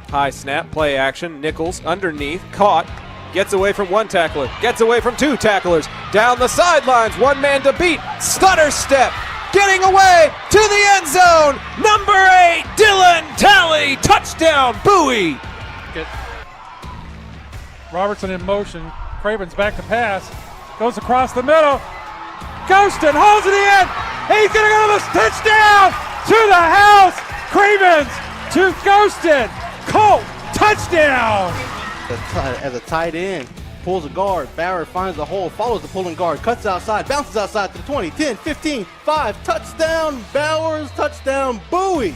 High snap, play action, Nichols underneath, caught, gets away from one tackler, gets away from two tacklers, down the sidelines, one man to beat, stutter step, getting away to the end zone, number 8, Dylan Talley, touchdown, Bowie. Robertson in motion, Craven's back to pass, goes across the middle, Ghostin holds it in, he's gonna go to the touchdown, to the house, Cravens to Ghostin, Colt, touchdown! As a tight end, pulls a guard, Barrett finds the hole, follows the pulling guard, cuts outside, bounces outside to the 20, 10, 15, 5, touchdown, Bowers, touchdown, Bowie!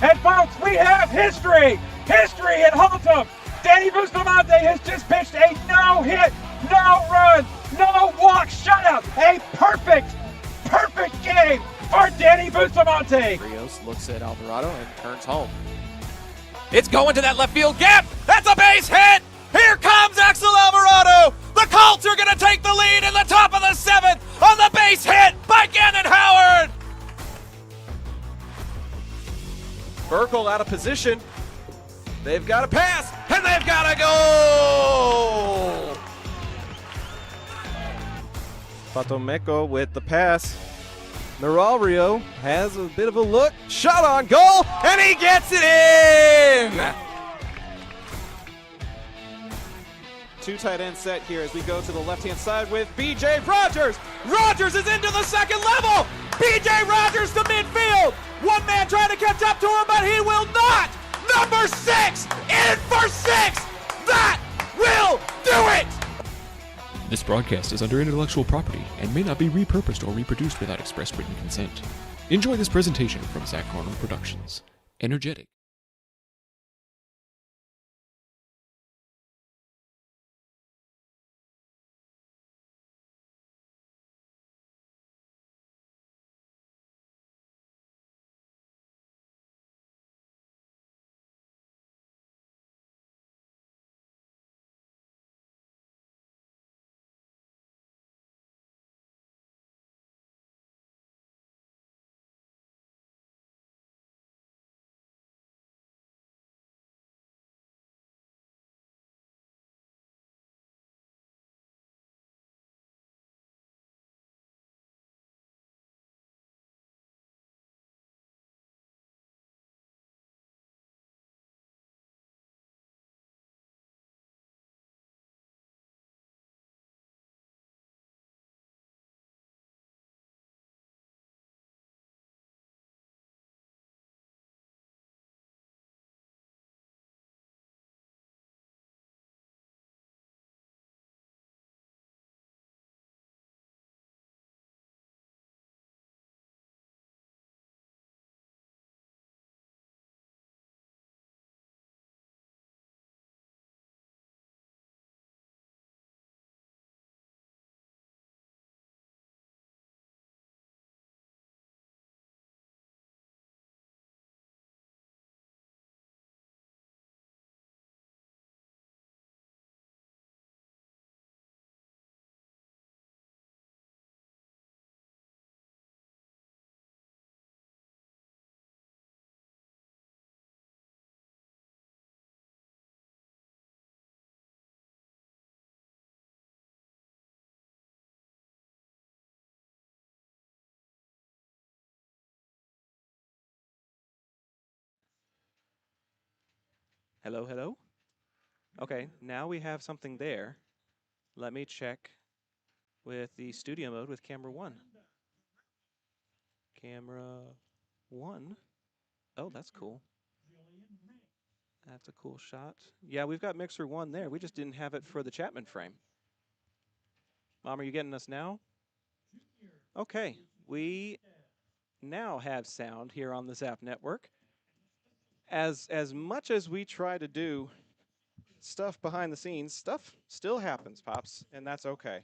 And folks, we have history at Haltom. Danny Bustamante has just pitched a no-hit, no-run, no-walk shutout. A perfect game for Danny Bustamante. Rios looks at Alvarado and turns home. It's going to that left field gap. That's a base hit. Here comes Axel Alvarado. The Colts are going to take the lead in the top of the 7th on the base hit by Gannon Howard. Burkle out of position. They've got to pass, and they've got to go! Fatomeko with the pass. Mirario has a bit of a look. Shot on goal, and he gets it in! Two tight end set here as we go to the left-hand side with B.J. Rogers. Rogers is into the second level. B.J. Rogers to midfield. One man trying to catch up to him, but he will not. Number 6 in for 6. That will do it. This broadcast is under intellectual property and may not be repurposed or reproduced without express written consent. Enjoy this presentation from Zach Arnold Productions. Energetic. Hello, hello. Okay, now we have something there. Let me check with the studio mode with camera 1. Camera 1. Oh, that's cool. That's a cool shot. Yeah, we've got mixer 1 there. We just didn't have it for the Chapman frame. Mom, are you getting us now? Okay, we now have sound here on the Zap Network. As much as we try to do stuff behind the scenes, stuff still happens, Pops, and that's okay.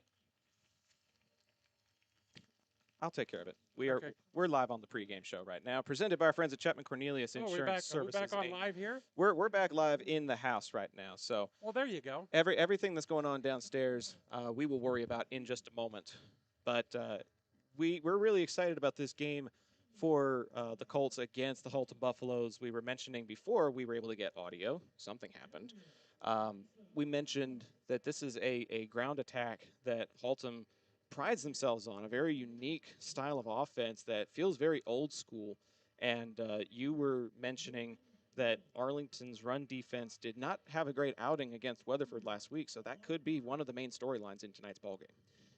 I'll take care of it. We're live on the pregame show right now, presented by our friends at Chapman Cornelius Insurance Services. Are we back on live here? We're back live in the house right now. So well, there you go. Everything that's going on downstairs, we will worry about in just a moment. But we're really excited about this game for the Colts against the Haltom Buffalos. We were mentioning before we were able to get audio. Something happened. We mentioned that this is a ground attack that Haltom prides themselves on, a very unique style of offense that feels very old school. And you were mentioning that Arlington's run defense did not have a great outing against Weatherford last week, so that could be one of the main storylines in tonight's ballgame.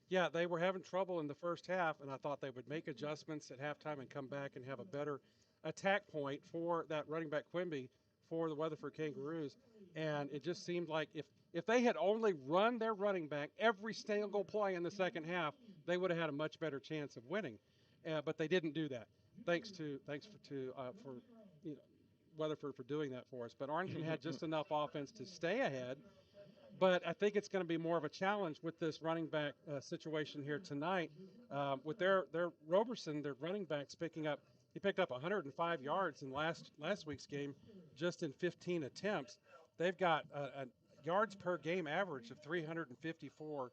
Yeah, they were having trouble in the first half, and I thought they would make adjustments at halftime and come back and have a better attack point for that running back Quimby for the Weatherford Kangaroos. And it just seemed like if they had only run their running back every single play in the second half, they would have had a much better chance of winning. But they didn't do that. Thanks for Weatherford for doing that for us. But Arlington had just enough offense to stay ahead. But I think it's going to be more of a challenge with this running back situation here tonight. With their Roberson, their running backs he picked up 105 yards in last week's game, just in 15 attempts. They've got a yards per game average of 354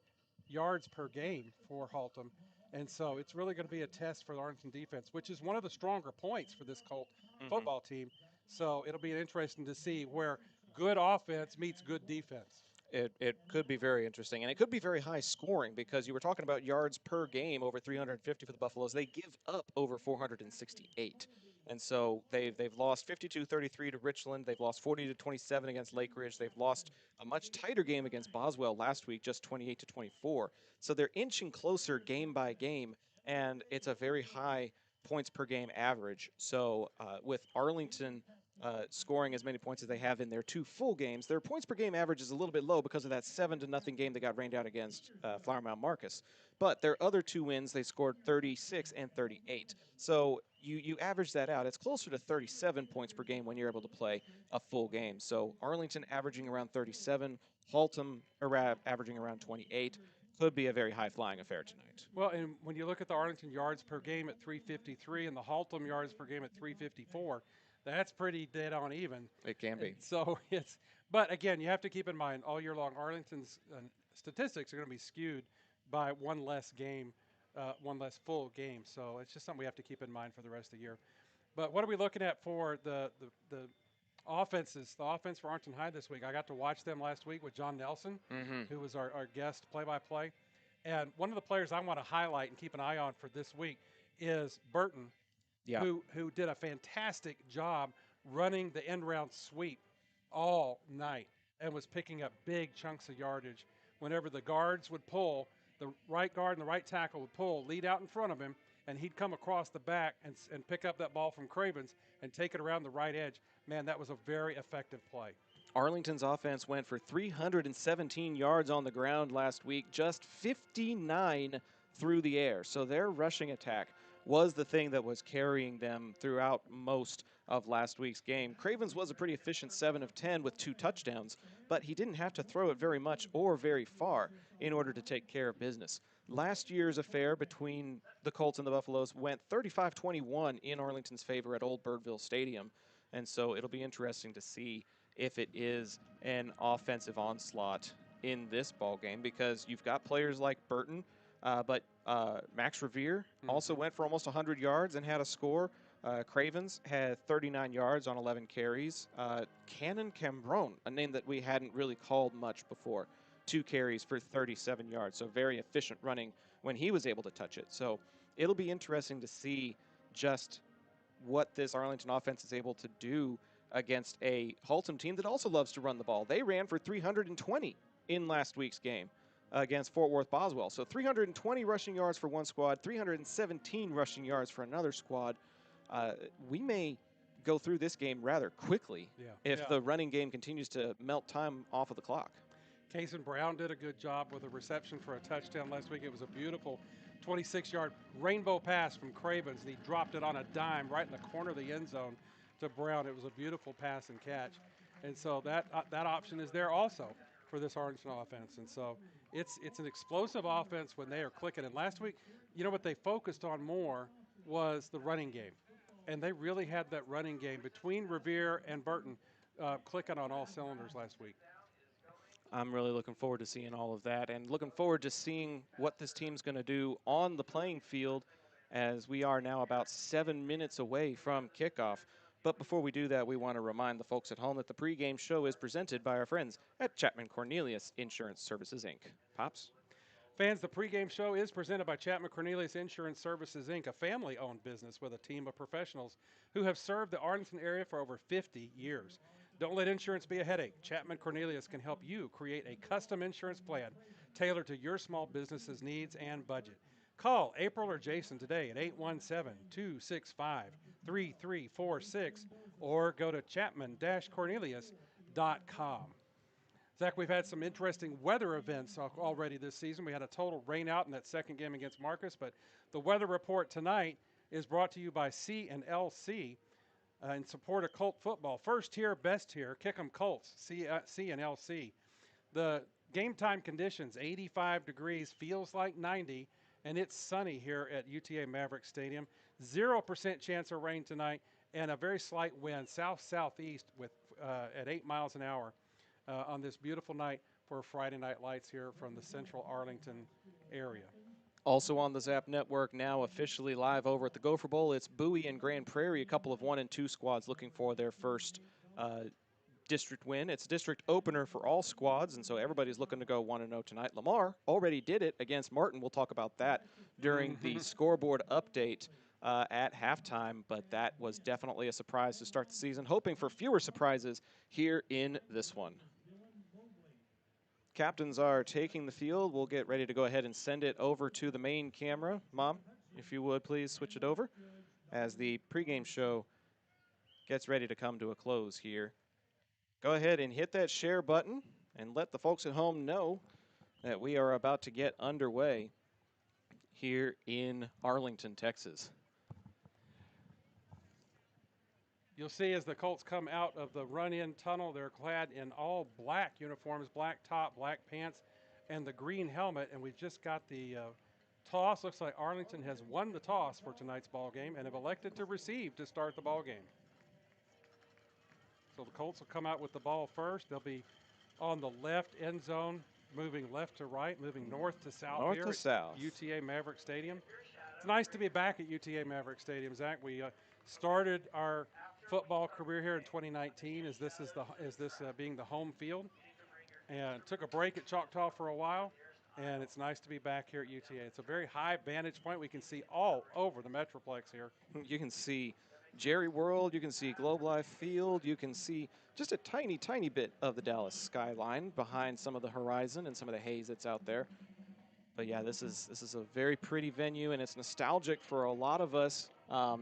yards per game for Haltom. And so it's really going to be a test for the Arlington defense, which is one of the stronger points for this Colt football team. So it'll be interesting to see where good offense meets good defense. It could be very interesting, and it could be very high scoring because you were talking about yards per game over 350 for the Buffaloes. They give up over 468, and so they've lost 52-33 to Richland. They've lost 40-27 against Lake Ridge. They've lost a much tighter game against Boswell last week, just 28-24. So they're inching closer game by game, and it's a very high points per game average. So with Arlington scoring as many points as they have in their 2 full games, their points per game average is a little bit low because of that 7-0 game that got rained out against Flower Mound Marcus. But their other 2 wins, they scored 36 and 38. So you average that out, it's closer to 37 points per game when you're able to play a full game. So Arlington averaging around 37, Haltom averaging around 28. Could be a very high-flying affair tonight. Well, and when you look at the Arlington yards per game at 353 and the Haltom yards per game at 354, that's pretty dead on even. It can be. And so but again, you have to keep in mind all year long, Arlington's statistics are going to be skewed by one less game, one less full game. So it's just something we have to keep in mind for the rest of the year. But what are we looking at for the offenses? The offense for Arlington High this week. I got to watch them last week with John Nelson, who was our guest play-by-play. And one of the players I want to highlight and keep an eye on for this week is Burton, who did a fantastic job running the end-round sweep all night and was picking up big chunks of yardage. Whenever the guards would pull, the right guard and the right tackle would pull, lead out in front of him, and he'd come across the back and pick up that ball from Cravens and take it around the right edge. Man, that was a very effective play. Arlington's offense went for 317 yards on the ground last week, just 59 through the air. So their rushing attack was the thing that was carrying them throughout most of last week's game. Cravens was a pretty efficient 7 of 10 with 2 touchdowns, but he didn't have to throw it very much or very far in order to take care of business. Last year's affair between the Colts and the Buffalos went 35-21 in Arlington's favor at Old Birdville Stadium, and so it'll be interesting to see if it is an offensive onslaught in this ball game, because you've got players like Burton, but Max Revere also went for almost 100 yards and had a score. Cravens had 39 yards on 11 carries. Cannon Cambron, a name that we hadn't really called much before, 2 carries for 37 yards. So very efficient running when he was able to touch it. So it'll be interesting to see just what this Arlington offense is able to do against a Haltom team that also loves to run the ball. They ran for 320 in last week's game against Fort Worth Boswell. So 320 rushing yards for one squad, 317 rushing yards for another squad. We may go through this game rather quickly if the running game continues to melt time off of the clock. Kason Brown did a good job with a reception for a touchdown last week. It was a beautiful 26-yard rainbow pass from Cravens, and he dropped it on a dime right in the corner of the end zone to Brown. It was a beautiful pass and catch. And so that option is there also for this Arlington offense. And so it's an explosive offense when they are clicking. And last week, you know what they focused on more was the running game. And they really had that running game between Revere and Burton clicking on all cylinders last week. I'm really looking forward to seeing all of that and looking forward to seeing what this team's going to do on the playing field as we are now about 7 minutes away from kickoff. But before we do that, we want to remind the folks at home that the pregame show is presented by our friends at Chapman Cornelius Insurance Services, Inc. Pops? Fans, the pregame show is presented by Chapman Cornelius Insurance Services, Inc., a family-owned business with a team of professionals who have served the Arlington area for over 50 years. Don't let insurance be a headache. Chapman Cornelius can help you create a custom insurance plan tailored to your small business's needs and budget. Call April or Jason today at 817-265-3346 or go to chapman-cornelius.com. Zach, we've had some interesting weather events already this season. We had a total rain out in that second game against Marcus, but the weather report tonight is brought to you by C&LC in support of Colt football. First tier, best tier, kick 'em Colts, C&LC. The game time conditions, 85 degrees, feels like 90, and it's sunny here at UTA Maverick Stadium. 0% chance of rain tonight, and a very slight wind, south-southeast with at 8 miles an hour. On this beautiful night for Friday Night Lights here from the central Arlington area. Also on the Zap Network, now officially live over at the Gopher Bowl, it's Bowie and Grand Prairie, a couple of 1 and 2 squads looking for their first district win. It's a district opener for all squads, and so everybody's looking to go 1-0 tonight. Lamar already did it against Martin. We'll talk about that during the scoreboard update at halftime, but that was definitely a surprise to start the season. Hoping for fewer surprises here in this one. Captains are taking the field. We'll get ready to go ahead and send it over to the main camera. Mom, if you would please switch it over as the pregame show gets ready to come to a close here. Go ahead and hit that share button and let the folks at home know that we are about to get underway here in Arlington, Texas. You'll see as the Colts come out of the run-in tunnel, they're clad in all black uniforms, black top, black pants, and the green helmet. And we've just got the toss. Looks like Arlington has won the toss for tonight's ball game and have elected to receive to start the ball game. So the Colts will come out with the ball first. They'll be on the left end zone, moving left to right, moving north to south North here to at south. UTA Maverick Stadium. It's nice to be back at UTA Maverick Stadium, Zach. We started our football career here in 2019 as this being the home field, and took a break at Choctaw for a while, and it's nice to be back here at UTA. It's a very high vantage point. We can see all over the Metroplex here. You can see Jerry World, you can see Globe Life Field, you can see just a tiny, tiny bit of the Dallas skyline behind some of the horizon and some of the haze that's out there. But yeah, this is a very pretty venue, and it's nostalgic for a lot of us.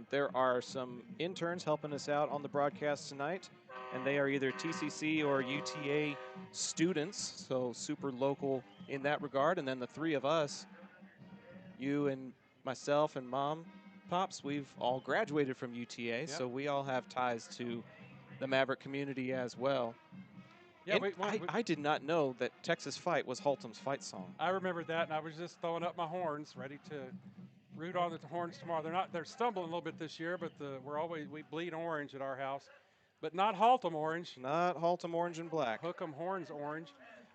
There are some interns helping us out on the broadcast tonight, and they are either TCC or UTA students, so super local in that regard. And then the three of us, you and myself and Mom, Pops, we've all graduated from UTA, Yep. so we all have ties to the Maverick community as well. Yeah, I did not know that Texas Fight was Haltom's fight song. I remember that, and I was just throwing up my horns, ready to root on the horns tomorrow. They're stumbling a little bit this year, but we bleed orange at our house, but not Haltom orange. Not Haltom orange and black. Hook 'em horns orange.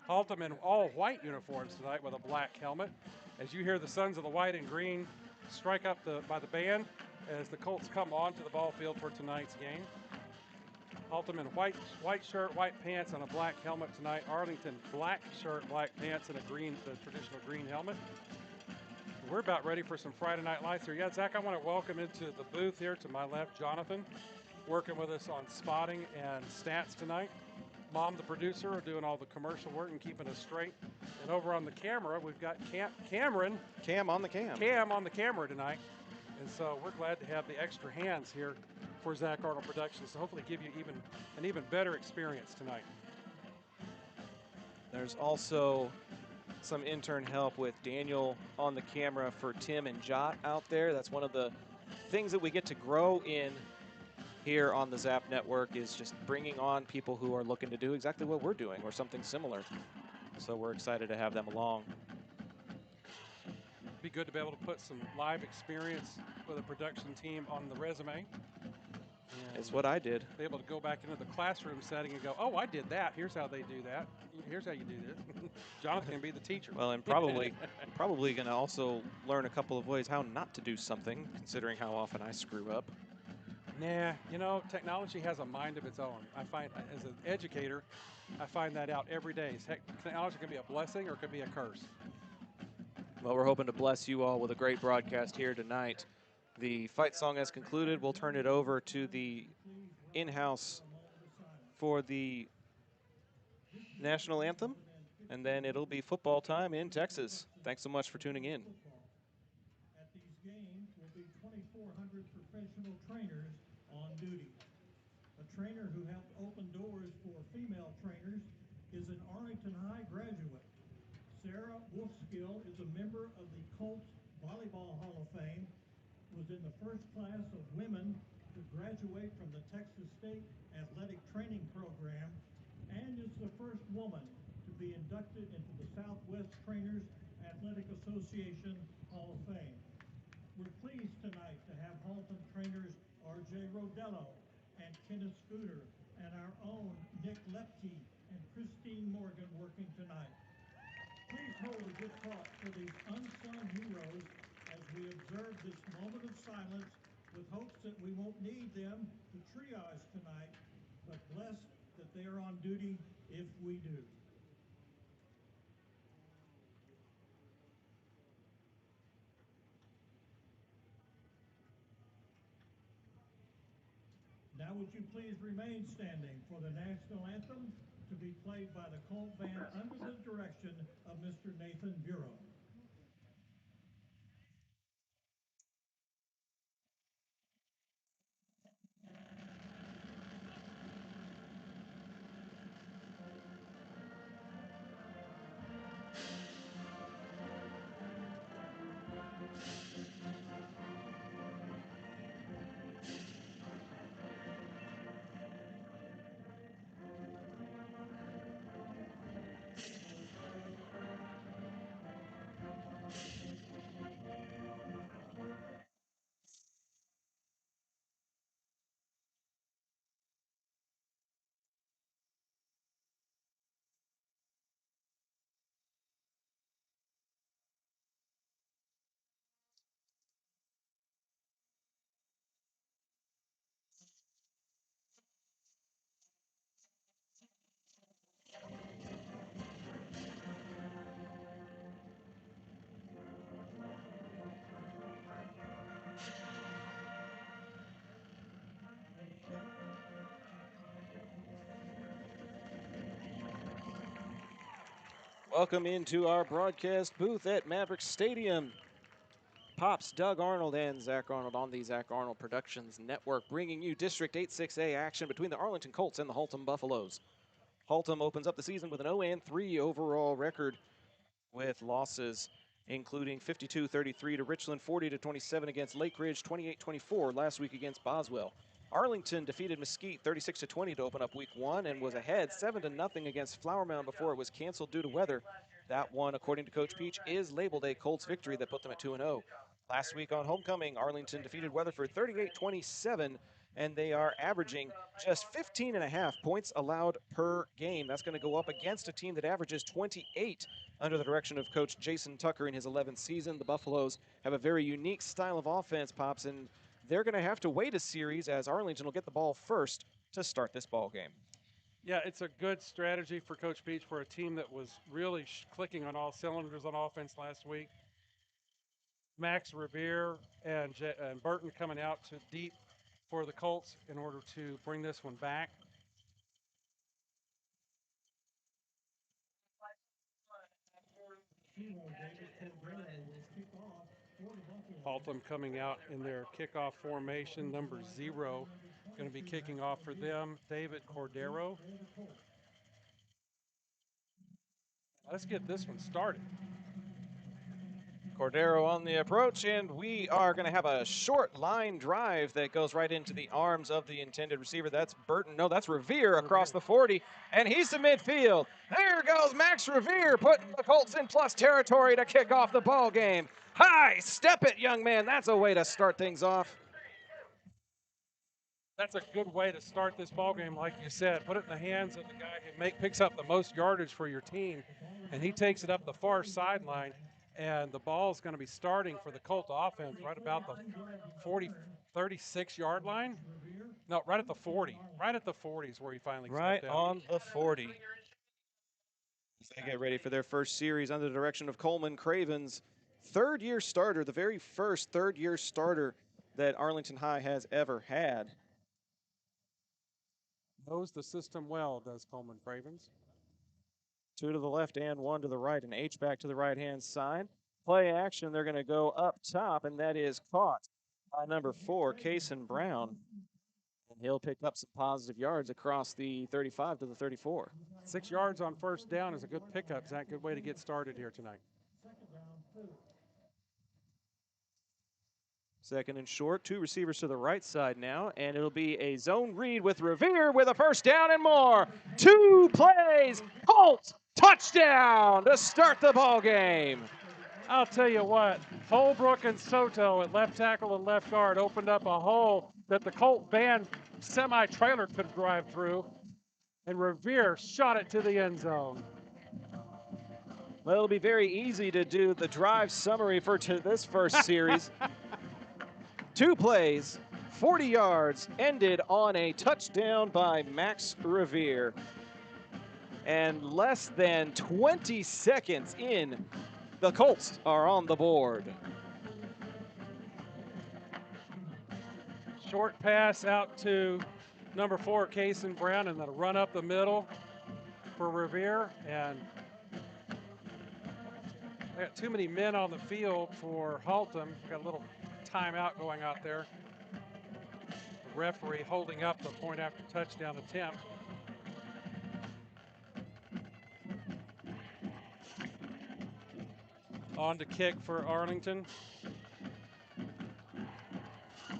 Haltom in all white uniforms tonight with a black helmet. As you hear the Sons of the White and Green strike up by the band as the Colts come onto the ball field for tonight's game. Haltom in white shirt, white pants, and a black helmet tonight. Arlington, black shirt, black pants, and the traditional green helmet. We're about ready for some Friday Night Lights here. Yeah, Zach, I want to welcome into the booth here to my left, Jonathan, working with us on spotting and stats tonight. Mom, the producer, doing all the commercial work and keeping us straight. And over on the camera, we've got Cameron. Cam on the cam. Cam on the camera tonight. And so we're glad to have the extra hands here for Zach Arnold Productions to hopefully give you an even better experience tonight. There's also some intern help with Daniel on the camera for Tim and Jot out there. That's one of the things that we get to grow in here on the Zap Network, is just bringing on people who are looking to do exactly what we're doing or something similar. So we're excited to have them along. Be good to be able to put some live experience with a production team on the resume. It's what I did. Be able to go back into the classroom setting and go, oh, I did that. Here's how they do that. Here's how you do this. Jonathan can be the teacher. Well, and probably going to also learn a couple of ways how not to do something, considering how often I screw up. Nah, you know, technology has a mind of its own. I find, as an educator, I find that out every day. Technology can be a blessing or it can be a curse. Well, we're hoping to bless you all with a great broadcast here tonight. The fight song has concluded. We'll turn it over to the in-house for the national anthem, and then it'll be football time in Texas. Thanks so much for tuning in. At these games will be 2,400 professional trainers on duty. A trainer who helped open doors for female trainers is an Arlington High graduate. Sarah Wolfskill is a member of the Colts Volleyball Hall of Fame, was in the first class of women to graduate from the Texas State Athletic Training Program, and is the first woman to be inducted into the Southwest Trainers Athletic Association Hall of Fame. We're pleased tonight to have Haltom trainers R.J. Rodello and Kenneth Scooter and our own Nick Lepke and Christine Morgan working tonight. Please hold a good thought for these unsung heroes as we observe this moment of silence with hopes that we won't need them to triage tonight, but blessed that they are on duty if we do. Now would you please remain standing for the national anthem to be played by the Colt Band under the direction of Mr. Nathan Bureau. Welcome into our broadcast booth at Maverick Stadium. Pops, Doug Arnold, and Zach Arnold on the Zach Arnold Productions Network, bringing you District 8-6A action between the Arlington Colts and the Haltom Buffalos. Haltom opens up the season with an 0-3 overall record, with losses including 52-33 to Richland, 40-27 against Lake Ridge, 28-24 last week against Boswell. Arlington defeated Mesquite 36-20 to open up week 1 and was ahead 7-0 against Flower Mound before it was canceled due to weather. That one, according to Coach Peach, is labeled a Colts victory that put them at 2-0. Last week on homecoming, Arlington defeated Weatherford 38-27, and they are averaging just 15.5 points allowed per game. That's going to go up against a team that averages 28 under the direction of Coach Jason Tucker in his 11th season. The Buffaloes have a very unique style of offense, Pops, and they're going to have to wait a series as Arlington will get the ball first to start this ball game. Yeah, it's a good strategy for Coach Peach for a team that was really clicking on all cylinders on offense last week. Max Revere and Burton coming out to deep for the Colts in order to bring this one back. Haltom coming out in their kickoff formation, number 0, going to be kicking off for them, David Cordero. Let's get this one started. Cordero on the approach, and we are going to have a short line drive that goes right into the arms of the intended receiver. That's Burton. No, that's Revere across the 40, and he's to midfield. There goes Max Revere, putting the Colts in plus territory to kick off the ball game. High, step it, young man. That's a way to start things off. That's a good way to start this ball game, like you said. Put it in the hands of the guy who picks up the most yardage for your team, and he takes it up the far sideline, and the ball is going to be starting for the Colt offense right about the 36-yard line. No, right at the 40. Right at the 40 is where he finally Right stepped down. on the 40. As they get ready for their first series under the direction of Coleman Cravens, third-year starter, the very first third-year starter that Arlington High has ever had. Knows the system well, does Coleman Cravens. 2 to the left and 1 to the right, and H-back to the right-hand side. Play action, they're going to go up top, and that is caught by number 4, Kason Brown. And he'll pick up some positive yards across the 35 to the 34. 6 yards on first down is a good pickup. Is that a good way to get started here tonight? Second and short, 2 receivers to the right side now, and it'll be a zone read with Revere with a first down and more. 2 plays, Colt, touchdown to start the ball game. I'll tell you what, Holbrook and Soto at left tackle and left guard opened up a hole that the Colt van semi-trailer could drive through, and Revere shot it to the end zone. Well, it'll be very easy to do the drive summary for this first series. 2 plays, 40 yards, ended on a touchdown by Max Revere. And less than 20 seconds in, the Colts are on the board. Short pass out to number 4, Kason Brown, and then a run up the middle for Revere. And they got too many men on the field for Haltom. Got a little timeout going out there. The referee holding up the point after touchdown attempt. On to kick for Arlington.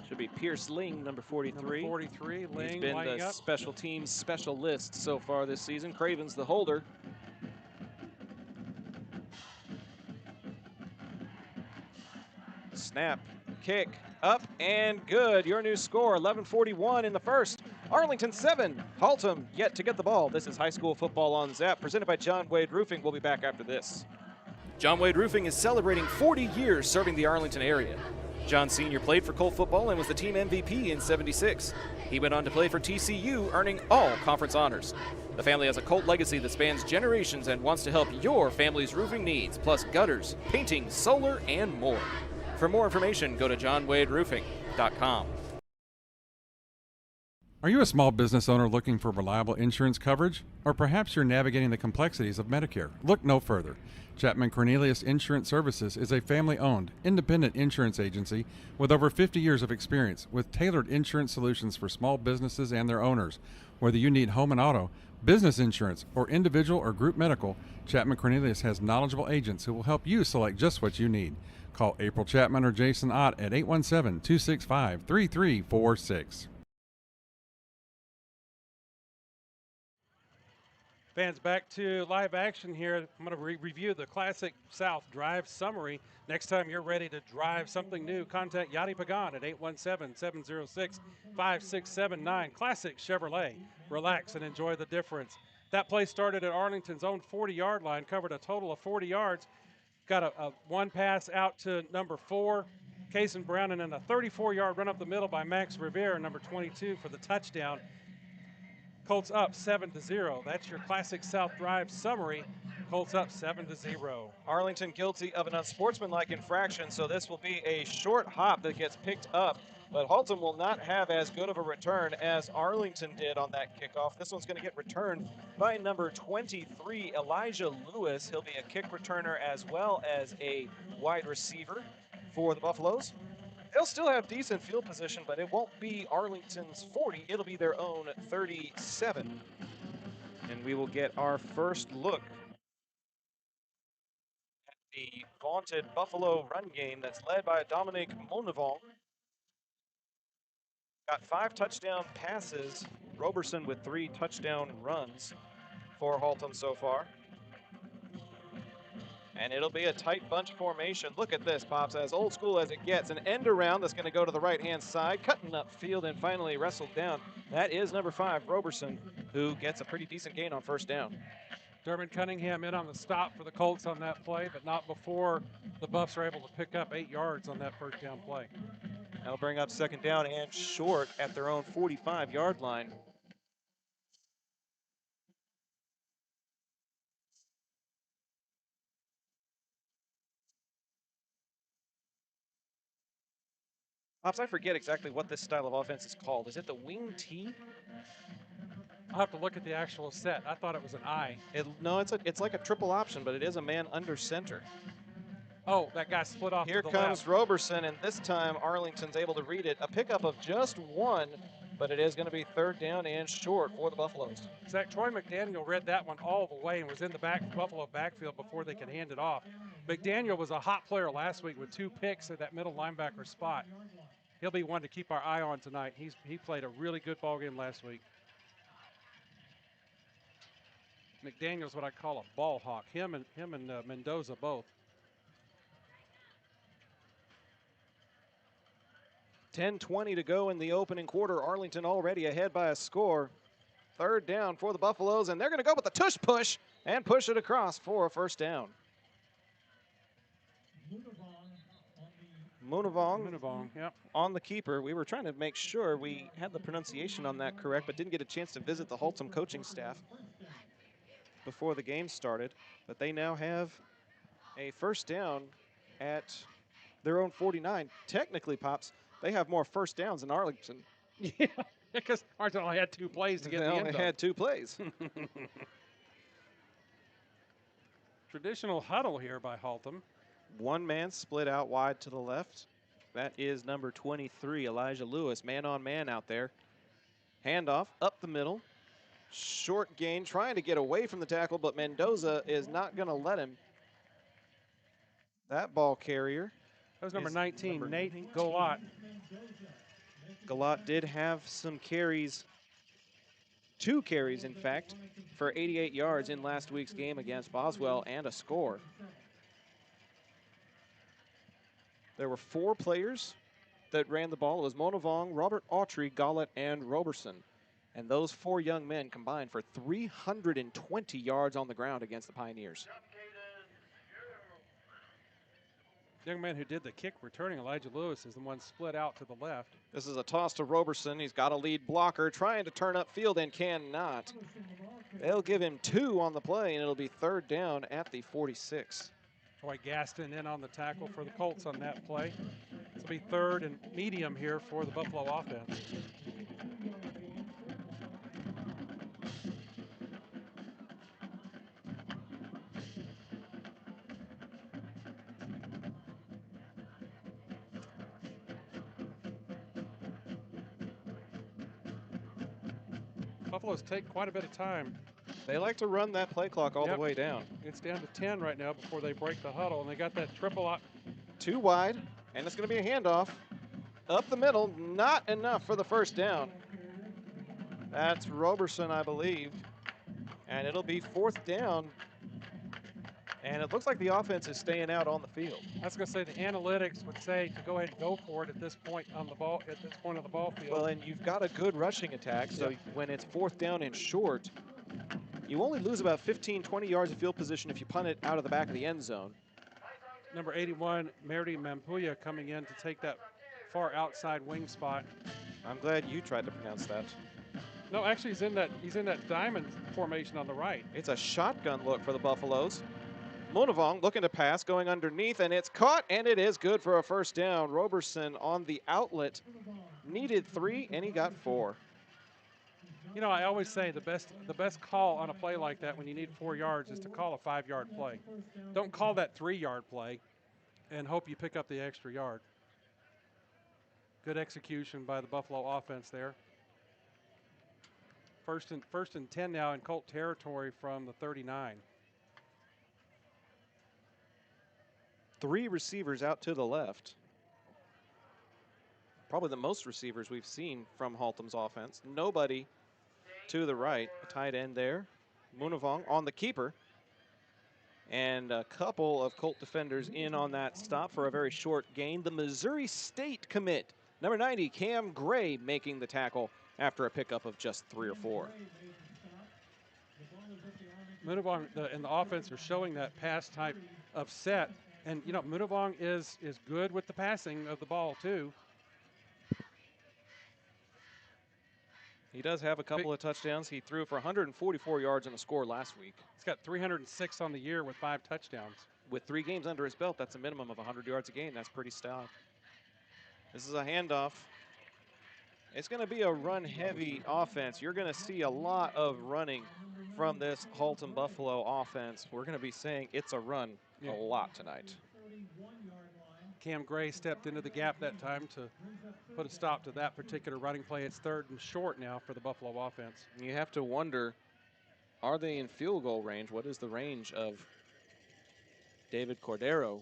Should be Pierce Ling, number 43. Number 43, Ling. He's been the up. special teams specialist so far this season. Cravens the holder. Snap, kick, up and good. Your new score, 11:41 in the first. Arlington 7, Haltom yet to get the ball. This is high school football on Zap, presented by John Wade Roofing. We'll be back after this. John Wade Roofing is celebrating 40 years serving the Arlington area. John Sr. played for Colt football and was the team MVP in '76. He went on to play for TCU, earning all conference honors. The family has a Colt legacy that spans generations and wants to help your family's roofing needs, plus gutters, painting, solar, and more. For more information, go to johnwaderoofing.com. Are you a small business owner looking for reliable insurance coverage? Or perhaps you're navigating the complexities of Medicare? Look no further. Chapman Cornelius Insurance Services is a family-owned, independent insurance agency with over 50 years of experience with tailored insurance solutions for small businesses and their owners. Whether you need home and auto, business insurance, or individual or group medical, Chapman Cornelius has knowledgeable agents who will help you select just what you need. Call April Chapman or Jason Ott at 817-265-3346. Fans, back to live action here. I'm going to review the Classic South Drive Summary. Next time you're ready to drive something new, contact Yadi Pagan at 817-706-5679. Classic Chevrolet. Relax and enjoy the difference. That play started at Arlington's own 40-yard line, covered a total of 40 yards. Got a one pass out to number 4, Kason Brown, and then a 34-yard run up the middle by Max Revere, number 22, for the touchdown. Colts up 7-0. That's your Classic South Drive summary. Colts up 7-0. Arlington guilty of an unsportsmanlike infraction, so this will be a short hop that gets picked up. But Haltom will not have as good of a return as Arlington did on that kickoff. This one's going to get returned by number 23, Elijah Lewis. He'll be a kick returner as well as a wide receiver for the Buffalos. They'll still have decent field position, but it won't be Arlington's 40. It'll be their own 37. And we will get our first look at the vaunted Buffalo run game that's led by Dominic Monavon. Got 5 touchdown passes. Roberson with 3 touchdown runs for Haltom so far. And it'll be a tight bunch formation. Look at this, Pops, as old school as it gets. An end around that's going to go to the right-hand side, cutting up field and finally wrestled down. That is number 5, Roberson, who gets a pretty decent gain on first down. Dermot Cunningham in on the stop for the Colts on that play, but not before the Buffs are able to pick up 8 yards on that first down play. That'll bring up second down and short at their own 45-yard line. Pops, I forget exactly what this style of offense is called. Is it the wing T? I'll have to look at the actual set. I thought it was an I. No, it's like a triple option, but it is a man under center. Oh, that guy split off Here to the comes left. Roberson, and this time Arlington's able to read it. A pickup of just 1, but it is going to be third down and short for the Buffaloes. Zach, Troy McDaniel read that one all the way and was in the Buffalo backfield before they could hand it off. McDaniel was a hot player last week with 2 picks at that middle linebacker spot. He'll be one to keep our eye on tonight. He played a really good ball game last week. McDaniel's what I call a ball hawk. Him and Mendoza both. 10:20 to go in the opening quarter. Arlington already ahead by a score. Third down for the Buffaloes, and they're going to go with the tush push and push it across for a first down. Munavong, yep. On the keeper. We were trying to make sure we had the pronunciation on that correct, but didn't get a chance to visit the Haltom coaching staff before the game started. But they now have a first down at their own 49. Technically, Pops, they have more first downs than Arlington. Yeah, because Arlington only had 2 plays to get They the only end had 2 plays. Traditional huddle here by Haltom. One man split out wide to the left. That is number 23, Elijah Lewis, man-on-man out there. Handoff up the middle. Short gain, trying to get away from the tackle, but Mendoza is not going to let him. That ball carrier. That was number 19, Nate Golot. Golot did have some carries, 2 carries, in fact, for 88 yards in last week's game against Boswell and a score. There were 4 players that ran the ball. It was Monavong, Robert Autry, Gollett, and Roberson. And those 4 young men combined for 320 yards on the ground against the Pioneers. The young man who did the kick returning, Elijah Lewis, is the one split out to the left. This is a toss to Roberson. He's got a lead blocker, trying to turn upfield and cannot. They'll give him 2 on the play, and it'll be third down at the 46. Troy Gaston in on the tackle for the Colts on that play. This will be third and medium here for the Buffalo offense. Buffaloes take quite a bit of time. They like to run that play clock all Yep. the way down. It's down to 10 right now before they break the huddle, and they got that triple up. 2 wide, and it's going to be a handoff. Up the middle, not enough for the first down. That's Roberson, I believe. And it'll be fourth down. And it looks like the offense is staying out on the field. I was going to say the analytics would say to go ahead and go for it at this point on the ball, at this point of the ball field. Well, and you've got a good rushing attack, so when it's fourth down and short, you only lose about 15, 20 yards of field position if you punt it out of the back of the end zone. Number 81, Merity Mampuya, coming in to take that far outside wing spot. I'm glad you tried to pronounce that. No, actually, he's in that diamond formation on the right. It's a shotgun look for the Buffaloes. Monavong looking to pass, going underneath, and it's caught, and it is good for a first down. Roberson on the outlet needed 3, and he got 4. You know, I always say the best call on a play like that when you need 4 yards is to call a 5-yard play. Don't call that 3-yard play and hope you pick up the extra yard. Good execution by the Buffalo offense there. First and 10 now in Colt territory from the 39. 3 receivers out to the left. Probably the most receivers we've seen from Haltom's offense. Nobody to the right. A tight end there. Munavong on the keeper. And a couple of Colt defenders in on that stop for a very short gain. The Missouri State commit, number 90, Cam Gray, making the tackle after a pickup of just 3 or 4. Munavong and the offense are showing that pass type of set. And, you know, Munavong is good with the passing of the ball, too. He does have a couple of touchdowns. He threw for 144 yards and a score last week. He's got 306 on the year with 5 touchdowns. With 3 games under his belt, that's a minimum of 100 yards a game. That's pretty stout. This is a handoff. It's going to be a run-heavy offense. You're going to see a lot of running from this Haltom Buffalo offense. We're going to be saying it's a run a lot tonight. Cam Gray stepped into the gap that time to put a stop to that particular running play. It's 3rd and short now for the Buffalo offense. You have to wonder, are they in field goal range? What is the range of David Cordero?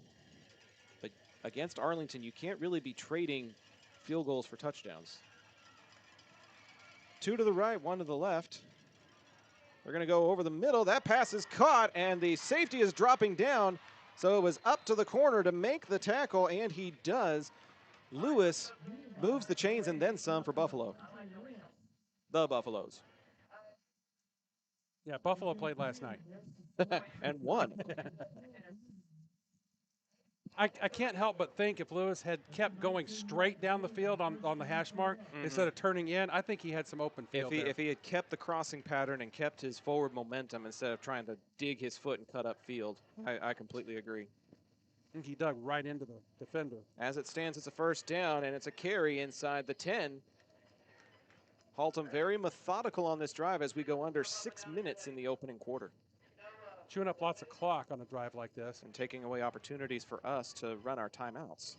But against Arlington, you can't really be trading field goals for touchdowns. 2 to the right, 1 to the left. They're going to go over the middle. That pass is caught, and the safety is dropping down. So it was up to the corner to make the tackle, and he does. Lewis moves the chains and then some for Buffalo. The Buffaloes. Yeah, Buffalo played last night. And won. I can't help but think if Lewis had kept going straight down the field on the hash mark instead of turning in, I think he had some open field if he had kept the crossing pattern and kept his forward momentum instead of trying to dig his foot and cut up field, I completely agree. I think he dug right into the defender. As it stands, it's a first down, and it's a carry inside the 10. Haltom very methodical on this drive as we go under 6 minutes in the opening quarter. Chewing up lots of clock on a drive like this. And taking away opportunities for us to run our timeouts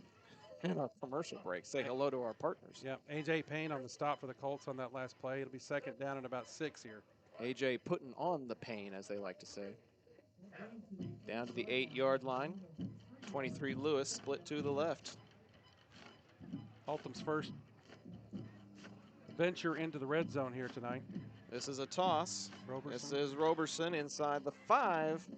and our commercial breaks. Say hello to our partners. Yeah, A.J. Payne on the stop for the Colts on that last play. It'll be 2nd down and about 6 here. A.J. putting on the pain, as they like to say. Down to the 8-yard line. 23 Lewis split to the left. Haltom's first venture into the red zone here tonight. This is a toss. Roberson. This is Roberson inside the 5.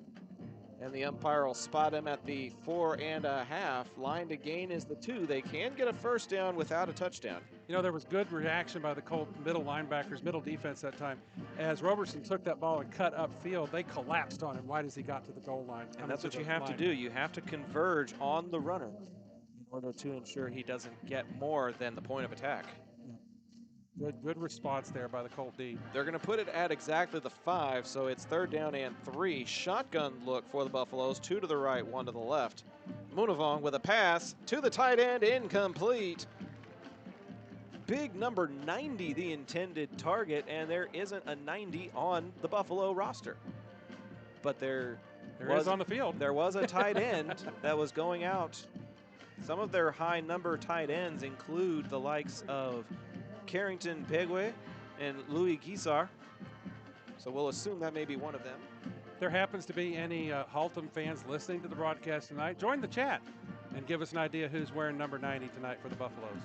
And the umpire will spot him at the 4.5. Line to gain is the 2. They can get a first down without a touchdown. You know, there was good reaction by the Colt middle linebackers, middle defense that time. As Roberson took that ball and cut upfield, they collapsed on him right as he got to the goal line. And that's what you have to do. You have to converge on the runner in order to ensure he doesn't get more than the point of attack. Good response there by the Colt D. They're going to put it at exactly the 5, so it's 3rd down and 3. Shotgun look for the Buffaloes, 2 to the right, 1 to the left. Munavong with a pass to the tight end, incomplete. Big number 90, the intended target, and there isn't a 90 on the Buffalo roster. But there is on the field. There was a tight end that was going out. Some of their high number tight ends include the likes of Carrington Pegwe and Louis Guisar. So we'll assume that may be one of them. If there happens to be any Haltom fans listening to the broadcast tonight, join the chat and give us an idea who's wearing number 90 tonight for the Buffaloes.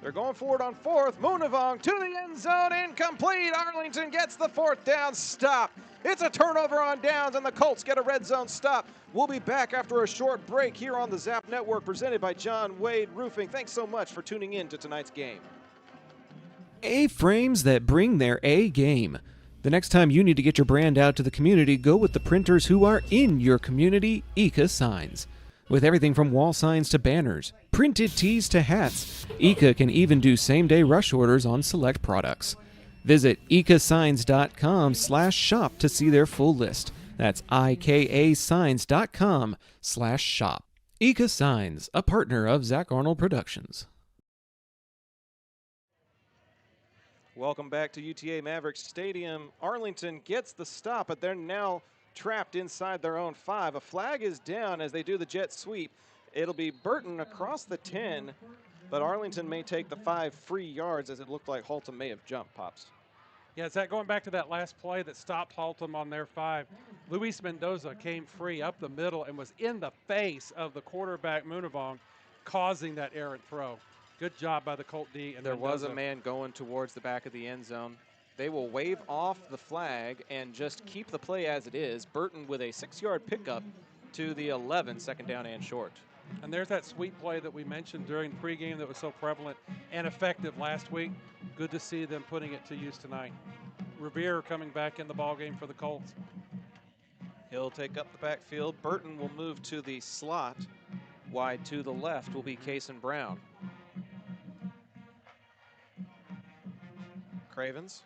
They're going forward on 4th. Munavong to the end zone, incomplete. Arlington gets the 4th down stop. It's a turnover on downs, and the Colts get a red zone stop. We'll be back after a short break here on the Zap Network, presented by John Wade Roofing. Thanks so much for tuning in to tonight's game. A-frames that bring their A game. The next time you need to get your brand out to the community, go with the printers who are in your community, Eka Signs. With everything from wall signs to banners, printed tees to hats, Eka can even do same-day rush orders on select products. Visit ekasigns.com/shop to see their full list. That's ikasigns.com/shop. Eka Signs, a partner of Zach Arnold Productions. Welcome back to UTA Maverick Stadium. Arlington gets the stop, but they're now trapped inside their own 5. A flag is down as they do the jet sweep. It'll be Burton across the 10, but Arlington may take the 5 free yards as it looked like Haltom may have jumped, Pops. Yeah, Zach, going back to that last play that stopped Haltom on their 5, Luis Mendoza came free up the middle and was in the face of the quarterback Munavong, causing that errant throw. Good job by the Colt D. And there was a Mendoza. man going towards the back of the end zone. They will wave off the flag and just keep the play as it is. Burton with a 6-yard pickup to the 11, second down and short. And there's that sweep play that we mentioned during pregame that was so prevalent and effective last week. Good to see them putting it to use tonight. Revere coming back in the ballgame for the Colts. He'll take up the backfield. Burton will move to the slot. Wide to the left will be Kason Brown. Cravens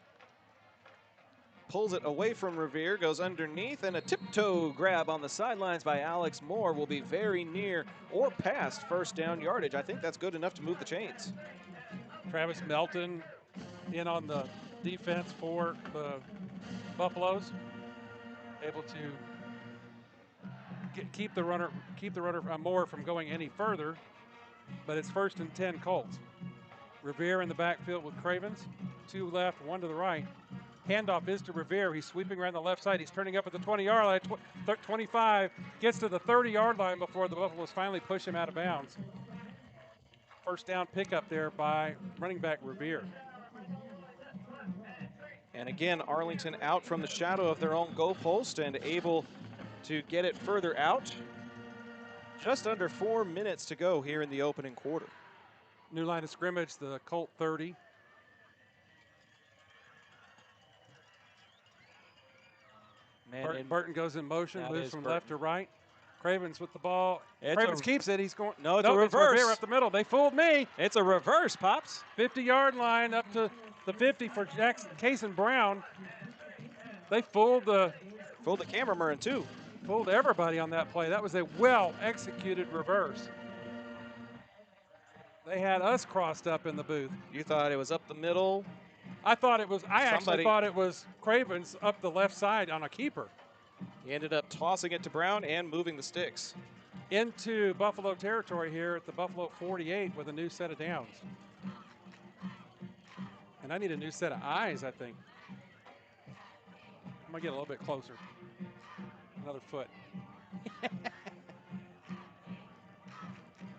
pulls it away from Revere, goes underneath, and a tiptoe grab on the sidelines by Alex Moore will be very near or past first down yardage. I think that's good enough to move the chains. Travis Melton in on the defense for the Buffaloes, able to keep the runner Moore from going any further, but it's 1st and 10 Colts. Revere in the backfield with Cravens, 2 left, 1 to the right. Handoff is to Revere. He's sweeping around the left side. He's turning up at the 20-yard line. 25, gets to the 30-yard line before the Buffaloes finally push him out of bounds. First down pickup there by running back Revere. And again, Arlington out from the shadow of their own goalpost and able to get it further out. Just under 4 minutes to go here in the opening quarter. New line of scrimmage, the Colt 30. Burton goes in motion, moves from left to right. Cravens with the ball. Cravens keeps it. He's going. No, it's a reverse. It's Revere up the middle. They fooled me. It's a reverse, Pops. 50-yard line up to the 50 for Kason Brown. They fooled the cameraman too. Fooled everybody on that play. That was a well-executed reverse. They had us crossed up in the booth. You thought it was up the middle? I actually thought it was Cravens up the left side on a keeper. He ended up tossing it to Brown and moving the sticks. Into Buffalo territory here at the Buffalo 48 with a new set of downs. And I need a new set of eyes, I think. I'm going to get a little bit closer. Another foot.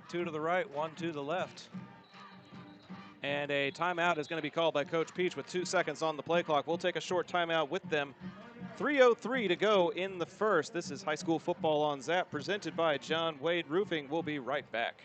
2 to the right, 1 to the left. And a timeout is going to be called by Coach Peach with 2 seconds on the play clock. We'll take a short timeout with them. 3:03 to go in the first. This is High School Football on Zap, presented by John Wade Roofing. We'll be right back.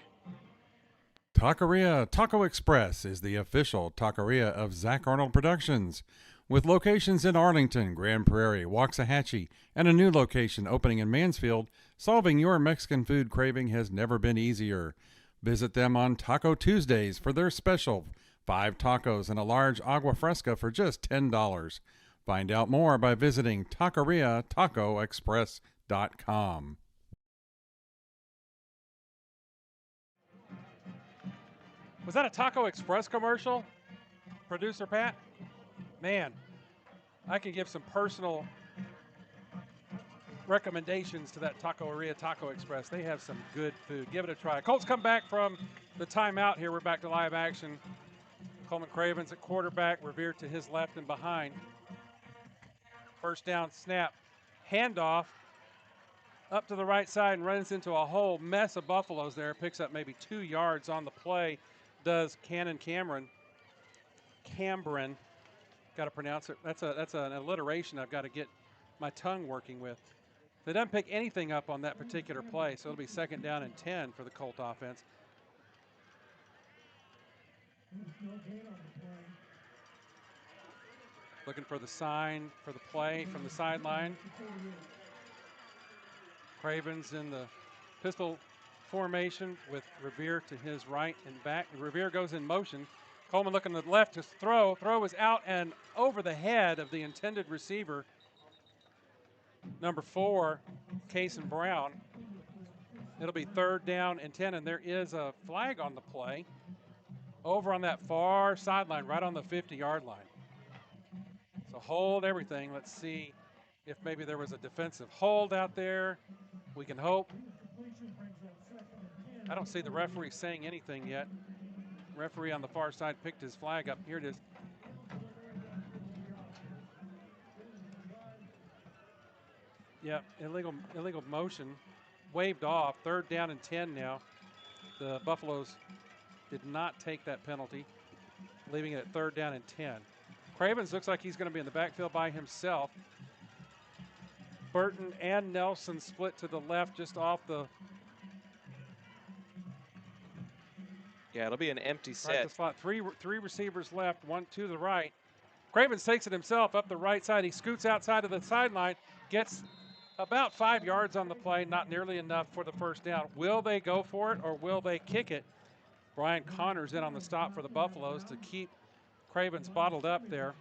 Taqueria Taco Express is the official taqueria of Zach Arnold Productions. With locations in Arlington, Grand Prairie, Waxahachie, and a new location opening in Mansfield, solving your Mexican food craving has never been easier. Visit them on Taco Tuesdays for their special 5 tacos and a large agua fresca for just $10. Find out more by visiting taqueriatacoexpress.com. Was that a Taco Express commercial, Producer Pat? Man, I can give some personal recommendations to that Taqueria Taco Express. They have some good food. Give it a try. Colts come back from the timeout here. We're back to live action. Coleman Cravens at quarterback. Revere to his left and behind. First down snap. Handoff up to the right side and runs into a whole mess of Buffaloes there. Picks up maybe 2 yards on the play. Does Cambron. Got to pronounce it. That's an alliteration I've got to get my tongue working with. They doesn't pick anything up on that particular play, so it'll be 2nd down and 10 for the Colt offense. Looking for the sign for the play from the sideline. Cravens in the pistol formation with Revere to his right and back. Revere goes in motion. Coleman looking to the left to throw. Throw is out and over the head of the intended receiver. Number 4, Kason Brown. It'll be 3rd down and 10, and there is a flag on the play over on that far sideline, right on the 50-yard line. So hold everything. Let's see if maybe there was a defensive hold out there. We can hope. I don't see the referee saying anything yet. Referee on the far side picked his flag up. Here it is. Yeah, illegal motion. Waved off. 3rd down and 10 now. The Buffaloes did not take that penalty, leaving it at 3rd down and 10. Cravens looks like he's going to be in the backfield by himself. Burton and Nelson split to the left just off the Yeah, it'll be an empty right set. spot. Three receivers left, one to the right. Cravens takes it himself up the right side. He scoots outside of the sideline, gets about 5 yards on the play, not nearly enough for the first down. Will they go for it or will they kick it? Brian Connors in on the stop for the Buffalos to keep Cravens bottled up there.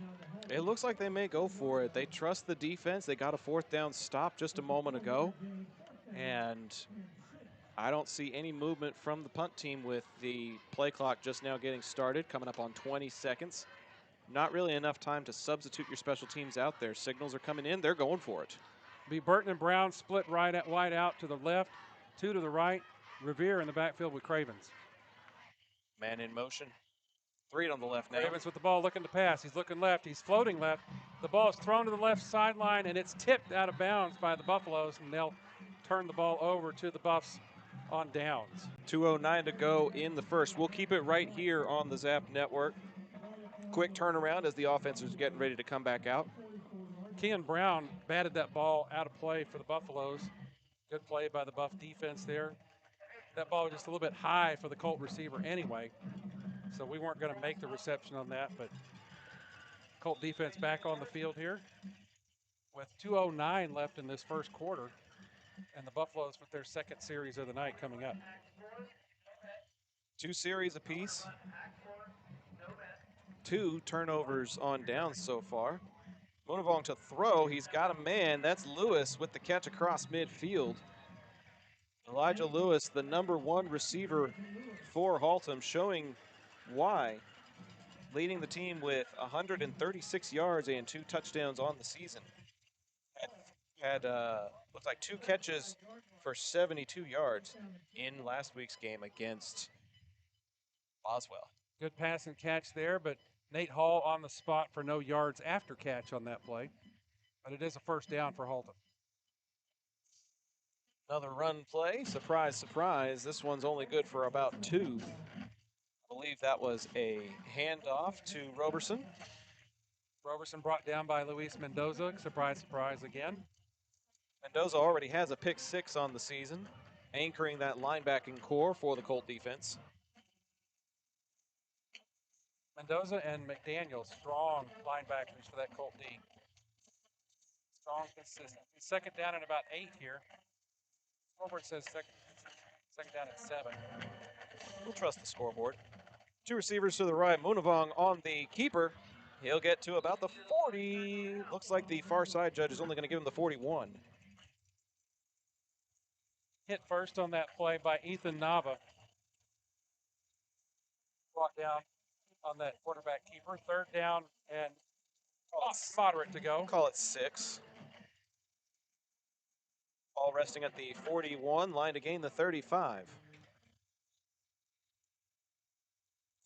It looks like they may go for it. They trust the defense. They got a 4th down stop just a moment ago. And I don't see any movement from the punt team with the play clock just now getting started, coming up on 20 seconds. Not really enough time to substitute your special teams out there. Signals are coming in. They're going for it. Be Burton and Brown split wide out to the left, 2 to the right. Revere in the backfield with Cravens. Man in motion. 3 on the left now. Cravens with the ball looking to pass. He's looking left. He's floating left. The ball is thrown to the left sideline, and it's tipped out of bounds by the Buffalos, and they'll turn the ball over to the Buffs on downs. 2:09 to go in the first. We'll keep it right here on the Zap Network. Quick turnaround as the offense is getting ready to come back out. Kean Brown batted that ball out of play for the Buffalos. Good play by the Buff defense there. That ball was just a little bit high for the Colt receiver anyway, so we weren't going to make the reception on that, but Colt defense back on the field here with 2:09 left in this first quarter, and the Buffalos with their second series of the night coming up. 2 series apiece. 2 turnovers on downs so far. Munavong to throw. He's got a man. That's Lewis with the catch across midfield. Elijah Lewis, the #1 receiver for Haltom, showing why. Leading the team with 136 yards and 2 touchdowns on the season. Had looks like 2 catches for 72 yards in last week's game against Boswell. Good pass and catch there, but Nate Hall on the spot for no yards after catch on that play. But it is a first down for Haltom. Another run play. Surprise, surprise. This one's only good for about 2. I believe that was a handoff to Roberson. Roberson brought down by Luis Mendoza. Surprise, surprise again. Mendoza already has a pick 6 on the season, anchoring that linebacking core for the Colt defense. Mendoza and McDaniel, strong linebackers for that Colt D. Strong, consistent. Second down and about 8 here. Scoreboard says second down at 7. We'll trust the scoreboard. 2 receivers to the right. Munavong on the keeper. He'll get to about the 40. Looks like the far side judge is only going to give him the 41. Hit first on that play by Ethan Nava. Brought down on that quarterback keeper. Third down and moderate to go. Call it 6. Ball resting at the 41, line to gain the 35.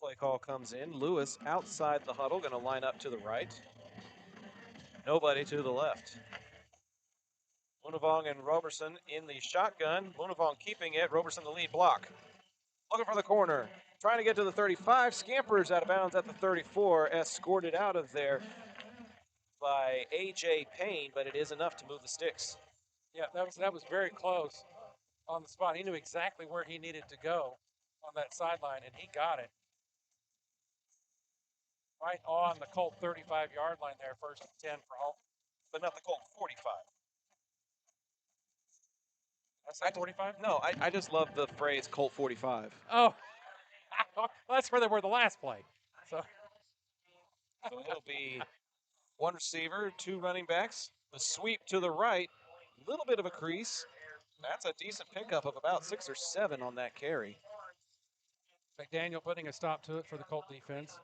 Play call comes in. Lewis outside the huddle, going to line up to the right. Nobody to the left. Munavong and Roberson in the shotgun. Munavong keeping it. Roberson the lead block. Looking for the corner. Trying to get to the 35. Scampers out of bounds at the 34. Escorted out of there by A.J. Payne, but it is enough to move the sticks. Yeah, that was very close on the spot. He knew exactly where he needed to go on that sideline, and he got it. Right on the Colt 35-yard line there, first and 10 for Haltom. But not the Colt 45. That's that 45? No, I just love the phrase Colt 45. Oh, that's where they were the last play. So it'll be 1 receiver, 2 running backs. The sweep to the right, a little bit of a crease. That's a decent pickup of about 6 or 7 on that carry. McDaniel putting a stop to it for the Colt defense.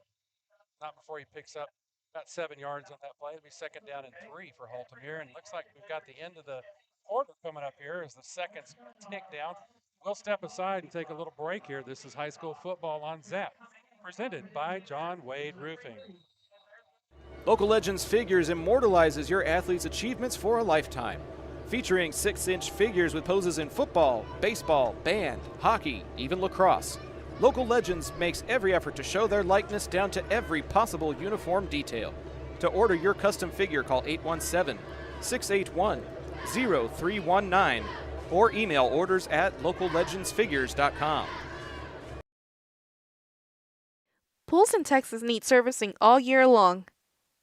Not before he picks up about 7 yards on that play. It'll be second down and 3 for Haltom here. And it looks like we've got the end of the quarter coming up here as the seconds tick down. We'll step aside and take a little break here. This is high school football on Zap, presented by John Wade Roofing. Local Legends Figures immortalizes your athlete's achievements for a lifetime. Featuring 6-inch figures with poses in football, baseball, band, hockey, even lacrosse. Local Legends makes every effort to show their likeness down to every possible uniform detail. To order your custom figure, call 817-681-0319 or email orders at locallegendsfigures.com. Pools in Texas need servicing all year long.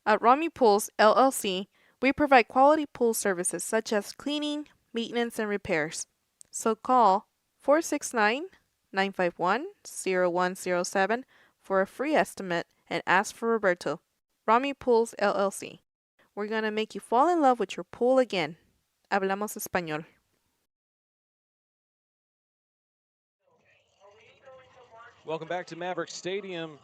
At Rami Pools, LLC, we provide quality pool services such as cleaning, maintenance, and repairs. So call 469-951-0107 for a free estimate and ask for Roberto. Rami Pools, LLC. We're going to make you fall in love with your pool again. Hablamos español. Welcome back to Maverick Stadium.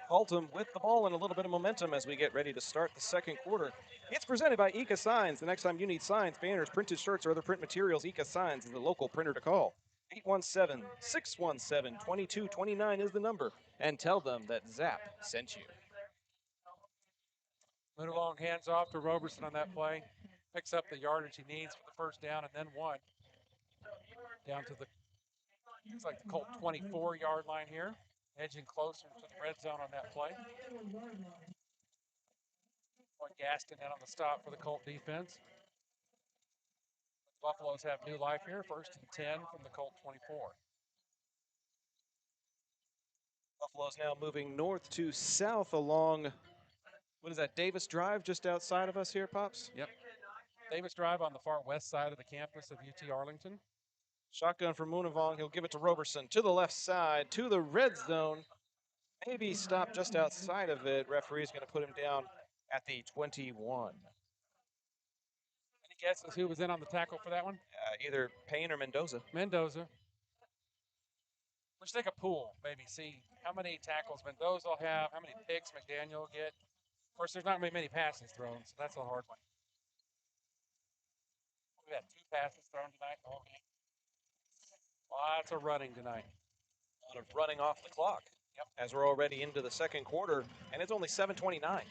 Haltom with the ball and a little bit of momentum as we get ready to start the second quarter. It's presented by Ika Signs. The next time you need signs, banners, printed shirts, or other print materials, Ika Signs is the local printer to call. 817-617-2229 is the number. And tell them that Zap sent you. Move along, hands off to Roberson on that play. Picks up the yardage he needs for the first down and then one. Down to the, it's like the Colt 24-yard line here. Edging closer to the red zone on that play. Gaston in on the stop for the Colt defense. The Buffaloes have new life here. 1st and 10 from the Colt 24. Buffalo's now moving north to south along, what is that, Davis Drive just outside of us here, Pops? Yep. Davis Drive on the far west side of the campus of UT Arlington. Shotgun from Munavong. He'll give it to Roberson to the left side, to the red zone. Maybe stop just outside of it. Referee's going to put him down at the 21. Any guesses who was in on the tackle for that one? Either Payne or Mendoza. Mendoza. Let's take a pool, maybe see how many tackles Mendoza will have, how many picks McDaniel will get. Of course, there's not going to be many passes thrown, so that's a hard one. We've had 2 passes thrown tonight the whole game. Lots of running tonight. A lot of running off the clock. Yep. As we're already into the second quarter, and it's only 7:29.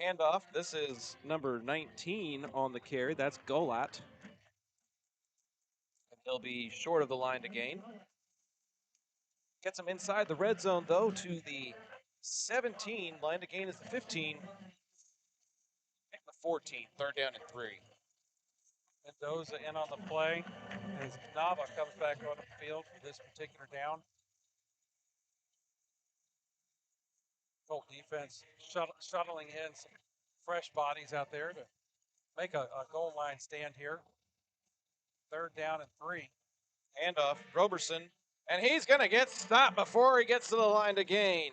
Handoff. This is number 19 on the carry. That's Golat. And he'll be short of the line to gain. Gets him inside the red zone, though, to the 17. Line to gain is the 15. And the 14. 3rd down and 3. Mendoza in on the play as Nava comes back on the field for this particular down. Colt defense shuttling in some fresh bodies out there to make a goal line stand here. 3rd down and 3. Handoff, Roberson, and he's going to get stopped before he gets to the line to gain.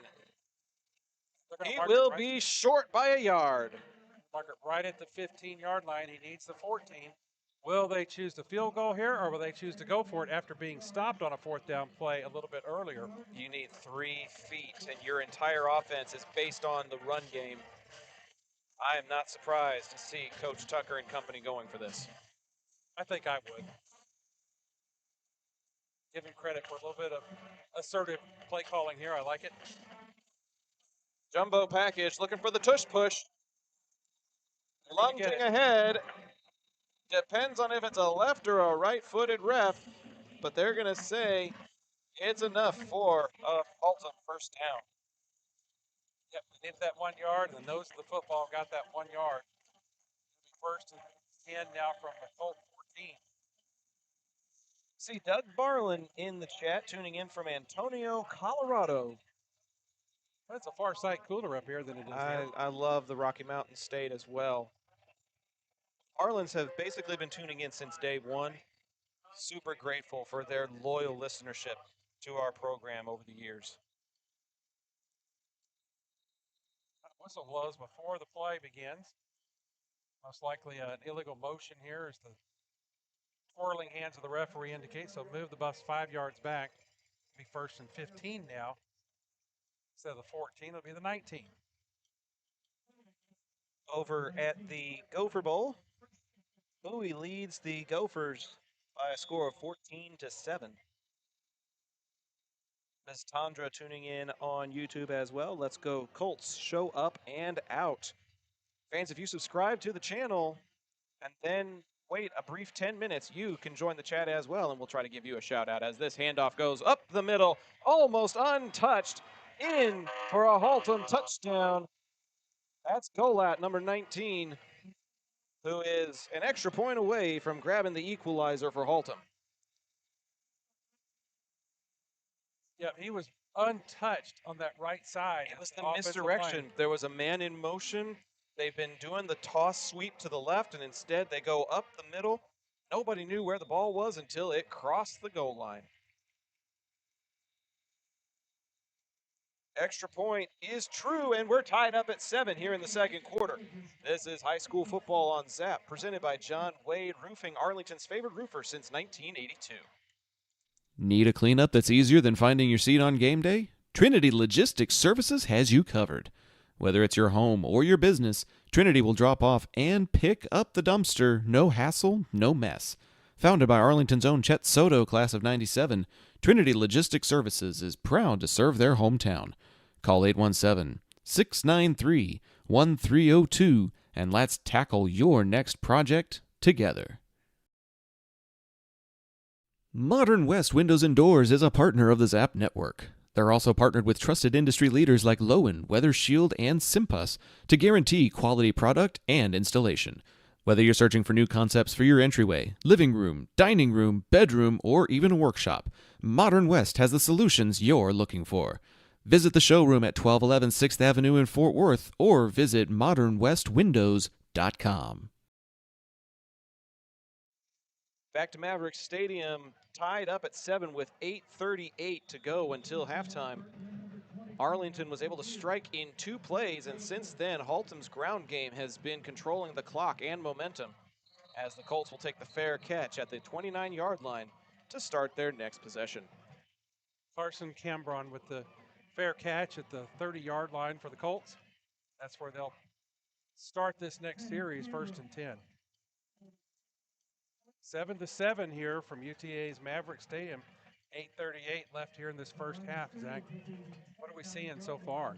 He will be short by a yard. Mark it right at the 15-yard line. He needs the 14. Will they choose the field goal here, or will they choose to go for it after being stopped on a 4th down play a little bit earlier? You need 3 feet, and your entire offense is based on the run game. I am not surprised to see Coach Tucker and company going for this. I think I would. Give him credit for a little bit of assertive play calling here. I like it. Jumbo package, looking for the tush push. Lunging ahead. Depends on if it's a left or a right-footed ref, but they're going to say it's enough for a Haltom 1st down. Yep, they needed that 1 yard, and the nose of the football got that 1 yard. 1st and 10 now from the Colt 14. See Doug Barlin in the chat, tuning in from Antonio, Colorado. That's a far sight cooler up here than it is here. I love the Rocky Mountain State as well. Arlins have basically been tuning in since day one. Super grateful for their loyal listenership to our program over the years. Whistle blows before the play begins. Most likely an illegal motion here as the twirling hands of the referee indicate. So move the Buffs 5 yards back. It'll be 1st and 15 now. Instead of the 14, it'll be the 19. Over at the Gopher Bowl, Bowie leads the Gophers by a score of 14-7. Ms. Tandra tuning in on YouTube as well. Let's go Colts, show up and out. Fans, if you subscribe to the channel and then wait a brief 10 minutes, you can join the chat as well, and we'll try to give you a shout out as this handoff goes up the middle, almost untouched, in for a Haltom touchdown. That's Golat, number 19, who is an extra point away from grabbing the equalizer for Haltom. Yeah, he was untouched on that right side. It was the offensive misdirection. line. There was a man in motion. They've been doing the toss sweep to the left, and instead they go up the middle. Nobody knew where the ball was until it crossed the goal line. Extra point is true, and we're tied up at 7 here in the second quarter. This is high school football on Zap, presented by John Wade Roofing, Arlington's favorite roofer since 1982. Need a cleanup that's easier than finding your seat on game day? Trinity Logistics Services has you covered. Whether it's your home or your business, Trinity will drop off and pick up the dumpster, no hassle, no mess. Founded by Arlington's own Chet Soto, class of '97, Trinity Logistics Services is proud to serve their hometown. Call 817-693-1302 and let's tackle your next project together. Modern West Windows and Doors is a partner of the Zap Network. They're also partnered with trusted industry leaders like Lowen, Weather Shield, and Simpus to guarantee quality product and installation. Whether you're searching for new concepts for your entryway, living room, dining room, bedroom, or even a workshop, Modern West has the solutions you're looking for. Visit the showroom at 1211 6th Avenue in Fort Worth or visit modernwestwindows.com. Back to Maverick Stadium, tied up at 7 with 8:38 to go until halftime. Arlington was able to strike in 2 plays, and since then, Haltom's ground game has been controlling the clock and momentum, as the Colts will take the fair catch at the 29-yard line to start their next possession. Carson Cambron with the fair catch at the 30-yard line for the Colts. That's where they'll start this next series, 1st and 10. 7-7 here from UTA's Maverick Stadium. 8:38 left here in this first half, Zach. What are we seeing so far?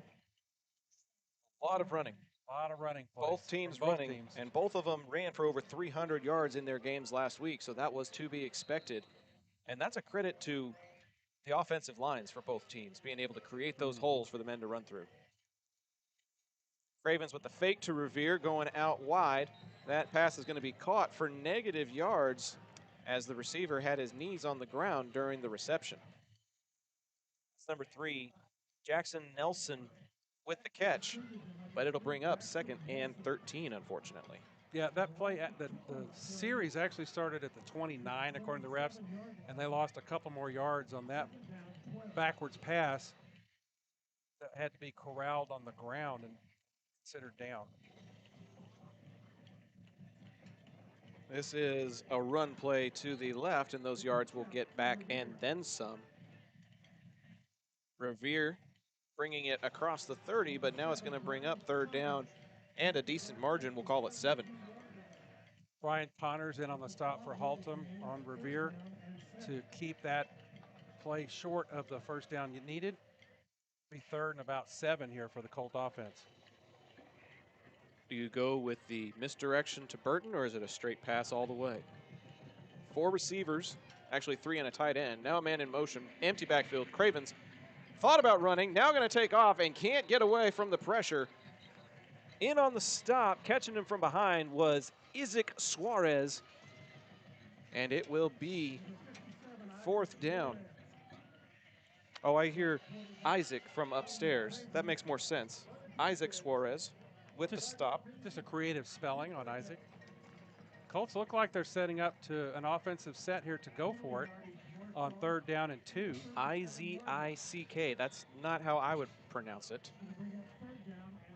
A lot of running. A lot of running plays. Both teams running, and both of them ran for over 300 yards in their games last week, so that was to be expected. And that's a credit to the offensive lines for both teams, being able to create those holes for the men to run through. Cravens with the fake to Revere going out wide. That pass is going to be caught for negative yards as the receiver had his knees on the ground during the reception. It's number 3, Jackson Nelson with the catch, but it'll bring up 2nd and 13, unfortunately. Yeah, that play, the series actually started at the 29, according to the refs, and they lost a couple more yards on that backwards pass that had to be corralled on the ground and considered down. This is a run play to the left, and those yards will get back and then some. Revere bringing it across the 30, but now it's going to bring up 3rd down and a decent margin. We'll call it 7. Brian Connors in on the stop for Haltom on Revere to keep that play short of the first down you needed. Be 3rd and about 7 here for the Colt offense. Do you go with the misdirection to Burton, or is it a straight pass all the way? 4 receivers, actually 3 and a tight end. Now a man in motion, empty backfield. Cravens thought about running, now going to take off and can't get away from the pressure. In on the stop, catching him from behind was Isaac Suarez, and it will be 4th down. Oh, I hear Isaac from upstairs. That makes more sense. Isaac Suarez with the stop. Just a creative spelling on Isaac. Colts look like they're setting up to an offensive set here to go for it on 3rd down and 2. Izick. That's not how I would pronounce it.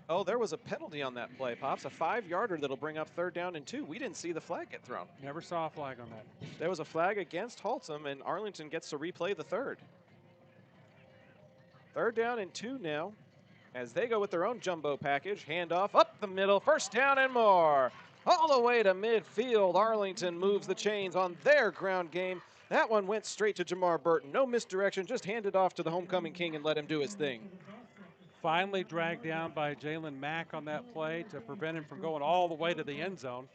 Oh, there was a penalty on that play, Pops. A 5-yarder that'll bring up 3rd down and 2. We didn't see the flag get thrown. Never saw a flag on that. There was a flag against Haltom, and Arlington gets to replay the 3rd. 3rd down and 2 now, as they go with their own jumbo package. Handoff up the middle, 1st down and more. All the way to midfield. Arlington moves the chains on their ground game. That one went straight to Jamar Burton. No misdirection, just handed off to the homecoming king and let him do his thing. Finally dragged down by Jalen Mack on that play to prevent him from going all the way to the end zone.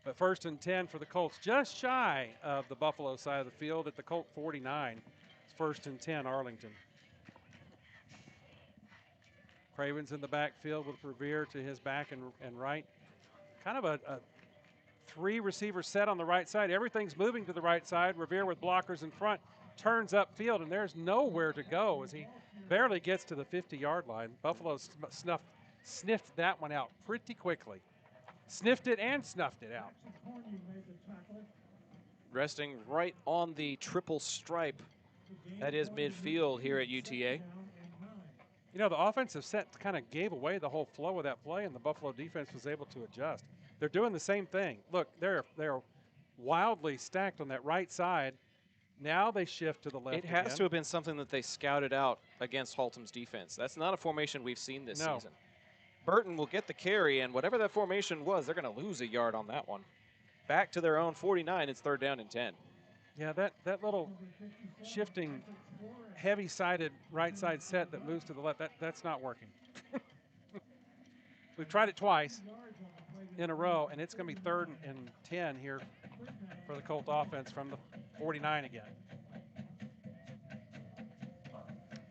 But 1st and 10 for the Colts, just shy of the Buffalo side of the field at the Colt 49. It's 1st and 10, Arlington. Cravens in the backfield with Revere to his back and right. Kind of a 3-receiver set on the right side. Everything's moving to the right side. Revere with blockers in front, turns upfield, and there's nowhere to go as he barely gets to the 50-yard line. Buffalo sniffed that one out pretty quickly. Sniffed it and snuffed it out. Resting right on the triple stripe that is midfield here at UTA. You know, the offensive set kind of gave away the whole flow of that play, and the Buffalo defense was able to adjust. They're doing the same thing. Look, they're wildly stacked on that right side. Now they shift to the left. It has again. to have been something that they scouted out against Haltom's defense. That's not a formation we've seen this season. Burton will get the carry, and whatever that formation was, they're going to lose a yard on that one. Back to their own 49, it's 3rd down and 10. Yeah, that little shifting, heavy-sided right side set that moves to the left, that's not working. We've tried it twice in a row, and it's going to be 3rd and 10 here for the Colt offense from the 49 again.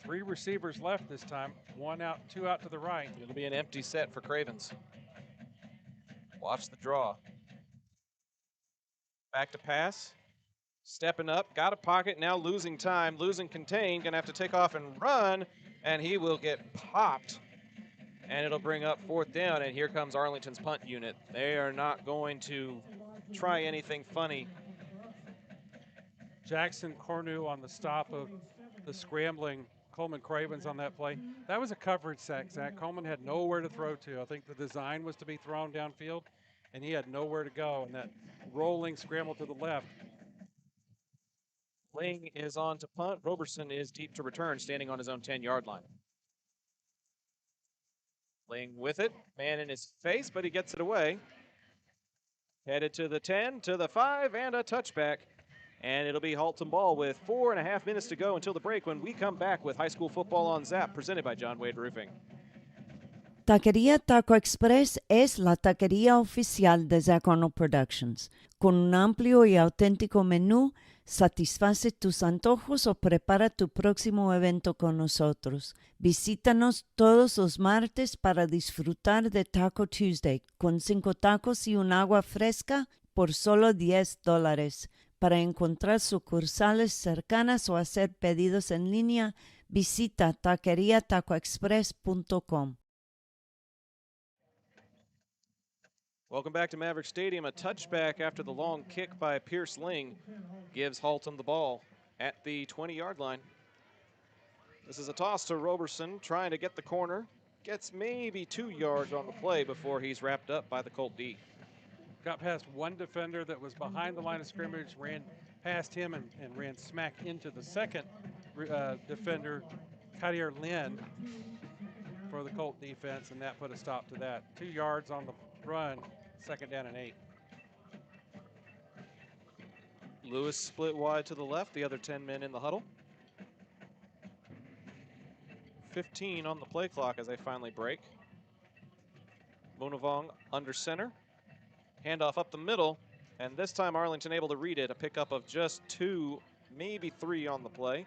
3 receivers left this time. 1 out, 2 out to the right. It'll be an empty set for Cravens. Watch the draw. Back to pass. Stepping up, got a pocket, now losing time, losing contain, gonna have to take off and run, and he will get popped. And it'll bring up 4th down, and here comes Arlington's punt unit. They are not going to try anything funny. Jackson Cornu on the stop of the scrambling Coleman Cravens on that play. That was a coverage sack, Zach. Coleman had nowhere to throw to. I think the design was to be thrown downfield, and he had nowhere to go. And that rolling scramble to the left. Ling is on to punt. Roberson is deep to return, standing on his own 10-yard line. Ling with it, man in his face, but he gets it away. Headed to the 10, to the 5, and a touchback. And it'll be Haltom ball with 4.5 minutes to go until the break when we come back with high school football on Zap, presented by John Wade Roofing. Taquería Taco Express es la taquería oficial de Zach Arnold Productions. Con un amplio y auténtico menú, satisface tus antojos o prepara tu próximo evento con nosotros. Visítanos todos los martes para disfrutar de Taco Tuesday con 5 tacos y un agua fresca por solo $10. Para encontrar sucursales cercanas o hacer pedidos en línea, visita taqueriatacoexpress.com. Welcome back to Maverick Stadium. A touchback after the long kick by Pierce Ling gives Haltom the ball at the 20-yard line. This is a toss to Roberson, trying to get the corner. Gets maybe 2 yards on the play before he's wrapped up by the Colt D. Got past one defender that was behind the line of scrimmage, ran past him and ran smack into the second defender, Cartier Lynn, for the Colt defense, and that put a stop to that. 2 yards on the run, 2nd down and 8. Lewis split wide to the left, the other 10 men in the huddle. 15 on the play clock as they finally break. Munavong under center. Handoff up the middle, and this time Arlington able to read it. A pickup of just 2, maybe 3 on the play.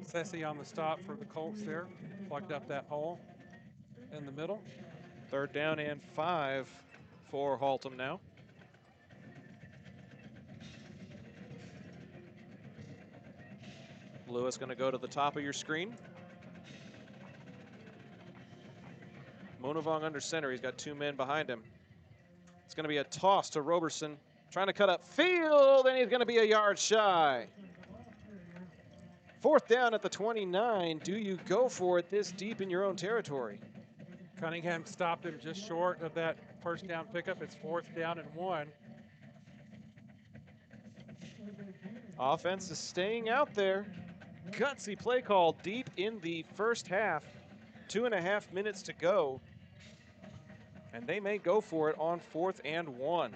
Sessi on the stop for the Colts there. Plugged up that hole in the middle. 3rd down and 5 for Haltom now. Lewis going to go to the top of your screen. Munavong under center. He's got 2 men behind him. It's going to be a toss to Roberson. Trying to cut up field, and he's going to be a yard shy. 4th down at the 29. Do you go for it this deep in your own territory? Cunningham stopped him just short of that 1st down pickup. It's 4th down and 1. Offense is staying out there. Gutsy play call deep in the first half. 2.5 minutes to go. And they may go for it on 4th and 1.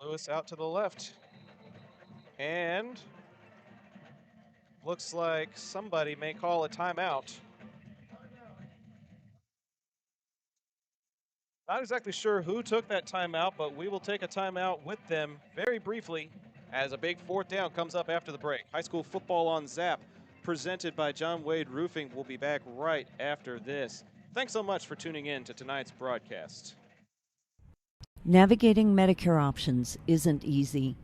Lewis out to the left. And looks like somebody may call a timeout. Not exactly sure who took that timeout, but we will take a timeout with them very briefly as a big fourth down comes up after the break. High school football on Zap, presented by John Wade Roofing. We'll be back right after this. Thanks so much for tuning in to tonight's broadcast. Navigating Medicare options isn't easy.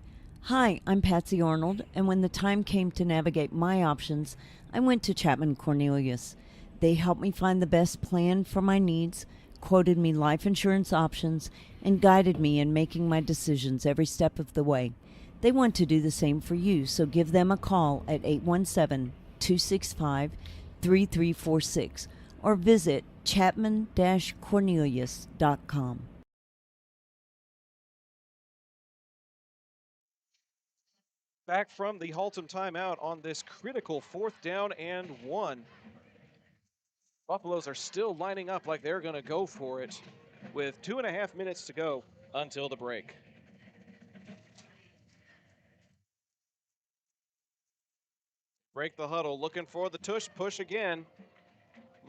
Hi, I'm Patsy Arnold, and when the time came to navigate my options, I went to Chapman Cornelius. They helped me find the best plan for my needs, quoted me life insurance options, and guided me in making my decisions every step of the way. They want to do the same for you, so give them a call at 817-265-3346 or visit chapman-cornelius.com. Back from the Haltom timeout on this critical 4th down and 1. Buffaloes are still lining up like they're going to go for it with 2.5 minutes to go until the break. Break the huddle, looking for the tush push again.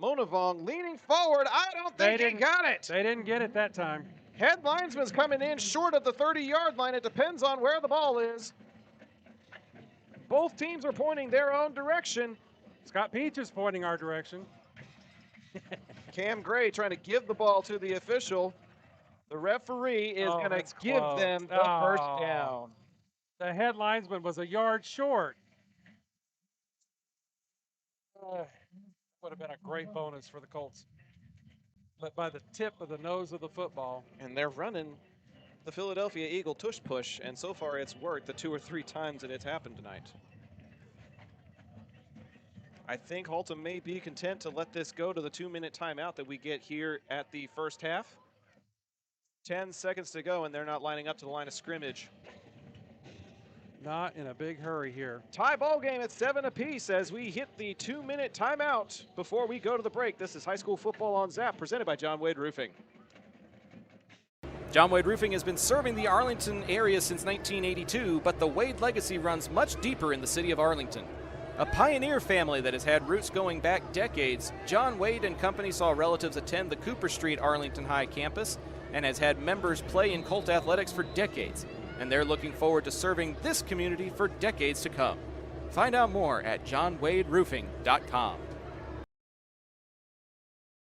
Monavong leaning forward. I don't think he got it. They didn't get it that time. Head linesman's coming in short of the 30-yard line. It depends on where the ball is. Both teams are pointing their own direction. Scott Peach is pointing our direction. Cam Gray trying to give the ball to the official. The referee is going to give them the first down. The head linesman was a yard short. Would have been a great bonus for the Colts. But by the tip of the nose of the football. And they're running the Philadelphia Eagle tush push, and so far it's worked the 2 or 3 times that it's happened tonight. I think Haltom may be content to let this go to the 2-minute timeout that we get here at the first half. 10 seconds to go, and they're not lining up to the line of scrimmage. Not in a big hurry here. Tie ball game at 7 apiece as we hit the 2-minute timeout before we go to the break. This is High School Football on Zap, presented by John Wade Roofing. John Wade Roofing has been serving the Arlington area since 1982, but the Wade legacy runs much deeper in the city of Arlington. A pioneer family that has had roots going back decades, John Wade and company saw relatives attend the Cooper Street Arlington High campus and has had members play in Colt athletics for decades. And they're looking forward to serving this community for decades to come. Find out more at johnwaderoofing.com.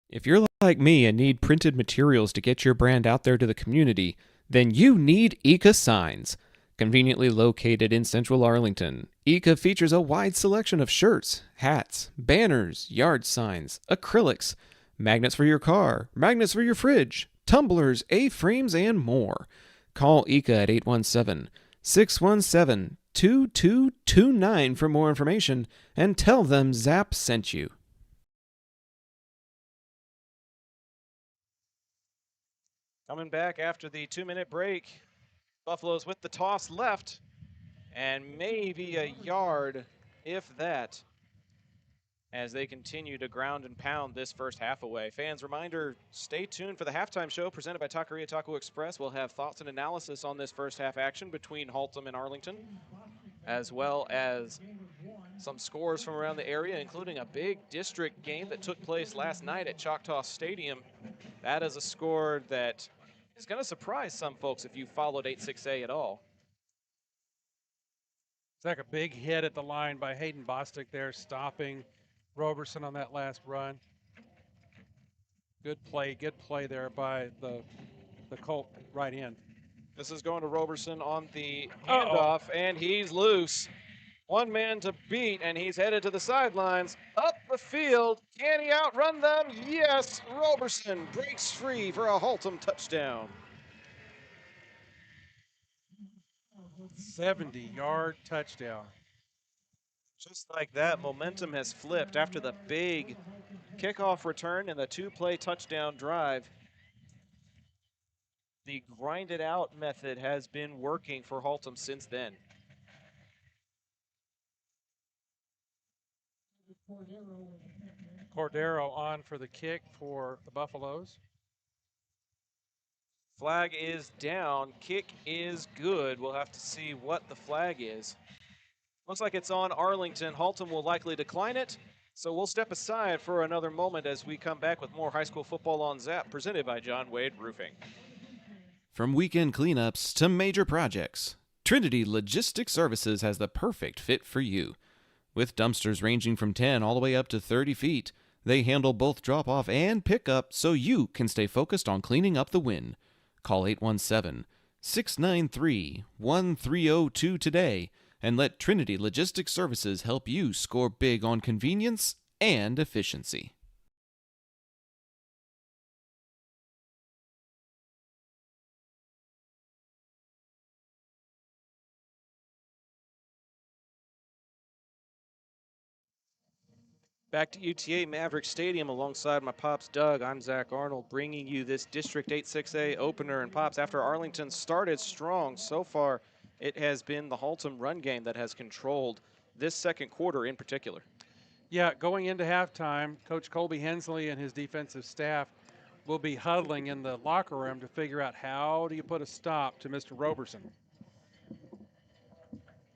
If you're like me and need printed materials to get your brand out there to the community, then you need Eka Signs. Conveniently located in central Arlington, Eka features a wide selection of shirts, hats, banners, yard signs, acrylics, magnets for your car, magnets for your fridge, tumblers, A-frames, and more. Call Eka at 817-617-2229 for more information and tell them Zap sent you. Coming back after the 2-minute break, Buffaloes with the toss left and maybe a yard, if that, as they continue to ground and pound this first half away. Fans, reminder, stay tuned for the halftime show presented by Taqueria Taco Express. We'll have thoughts and analysis on this first half action between Haltom and Arlington, as well as some scores from around the area, including a big district game that took place last night at Choctaw Stadium. That is a score that is going to surprise some folks if you followed 8-6A at all. It's like a big hit at the line by Hayden Bostic there, stopping Roberson on that last run. Good play there by the Colt right end. This is going to Roberson on the handoff, and he's loose. One man to beat, and he's headed to the sidelines. Up the field. Can he outrun them? Yes. Roberson breaks free for a Haltom touchdown. 70-yard touchdown. Just like that, momentum has flipped after the big kickoff return and the 2-play touchdown drive. The grinded out method has been working for Haltom since then. Cordero on for the kick for the Buffaloes. Flag is down. Kick is good. We'll have to see what the flag is. Looks like it's on Arlington. Haltom will likely decline it. So we'll step aside for another moment as we come back with more high school football on Zap, presented by John Wade Roofing. From weekend cleanups to major projects, Trinity Logistics Services has the perfect fit for you. With dumpsters ranging from 10 all the way up to 30 feet, they handle both drop-off and pickup so you can stay focused on cleaning up the win. Call 817-693-1302 today and let Trinity Logistics Services help you score big on convenience and efficiency. Back to UTA Maverick Stadium alongside my Pops Doug. I'm Zach Arnold bringing you this District 8-6A opener. And Pops, after Arlington started strong, so far it has been the Haltom run game that has controlled this second quarter in particular. Yeah, going into halftime, Coach Colby Hensley and his defensive staff will be huddling in the locker room to figure out how do you put a stop to Mr. Roberson.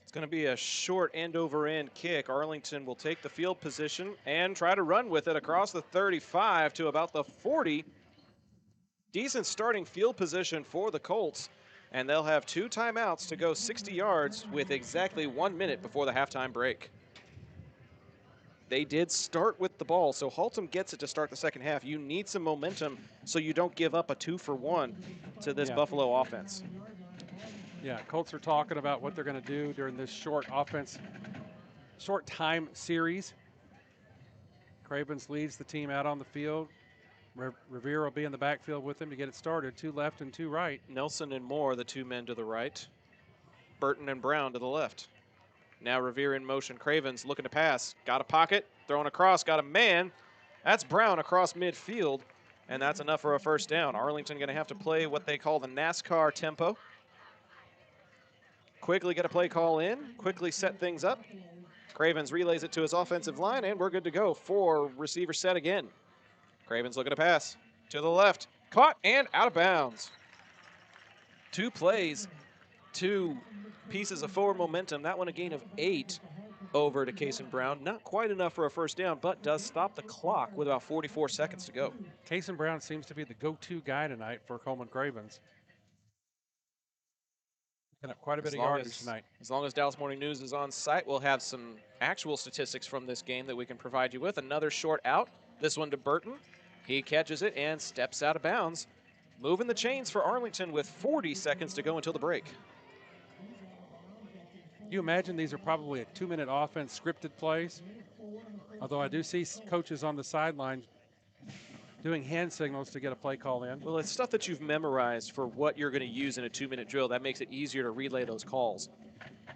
It's going to be a short end-over-end kick. Arlington will take the field position and try to run with it across the 35 to about the 40. Decent starting field position for the Colts, and they'll have 2 timeouts to go 60 yards with exactly 1 minute before the halftime break. They did start with the ball, so Haltom gets it to start the second half. You need some momentum so you don't give up a 2-for-1 to this Buffalo offense. Yeah, Colts are talking about what they're going to do during this short time series. Cravens leads the team out on the field. Revere will be in the backfield with him to get it started. 2 left and 2 right. Nelson and Moore, the 2 men to the right. Burton and Brown to the left. Now Revere in motion. Cravens looking to pass. Got a pocket, throwing across, got a man. That's Brown across midfield, and that's enough for a first down. Arlington going to have to play what they call the NASCAR tempo. Quickly get a play call in, quickly set things up. Cravens relays it to his offensive line, and we're good to go for receiver set again. Cravens looking to pass to the left. Caught and out of bounds. 2 plays, 2 pieces of forward momentum. That one a gain of 8 over to Kason Brown. Not quite enough for a first down, but does stop the clock with about 44 seconds to go. Kason Brown seems to be the go-to guy tonight for Coleman Cravens. Up quite a bit of yardage tonight. As long as Dallas Morning News is on site, we'll have some actual statistics from this game that we can provide you with. Another short out, this one to Burton. He catches it and steps out of bounds, moving the chains for Arlington with 40 seconds to go until the break. You imagine these are probably a 2-minute offense scripted plays, although I do see coaches on the sideline doing hand signals to get a play call in. Well, it's stuff that you've memorized for what you're going to use in a 2-minute drill. That makes it easier to relay those calls.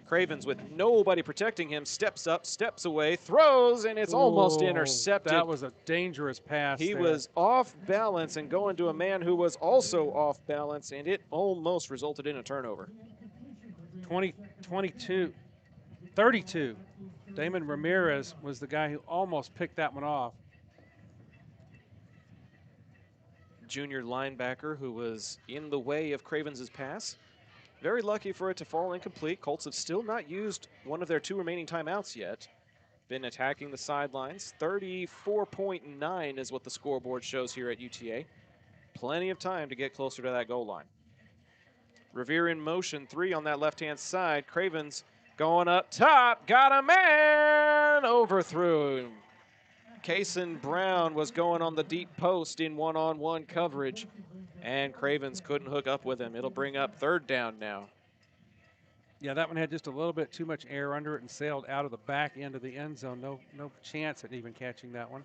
Cravens, with nobody protecting him, steps up, steps away, throws, and it's almost intercepted. That was a dangerous pass. He was off balance and going to a man who was also off balance, and it almost resulted in a turnover. 32. Damon Ramirez was the guy who almost picked that one off. Junior linebacker who was in the way of Cravens' pass. Very lucky for it to fall incomplete. Colts have still not used one of their 2 remaining timeouts yet. Been attacking the sidelines. 34.9 is what the scoreboard shows here at UTA. Plenty of time to get closer to that goal line. Revere in motion, 3 on that left-hand side. Cravens going up top, got a man, overthrew him. Kason Brown was going on the deep post in one-on-one coverage, and Cravens couldn't hook up with him. It'll bring up 3rd down now. Yeah, that one had just a little bit too much air under it and sailed out of the back end of the end zone. No chance at even catching that one.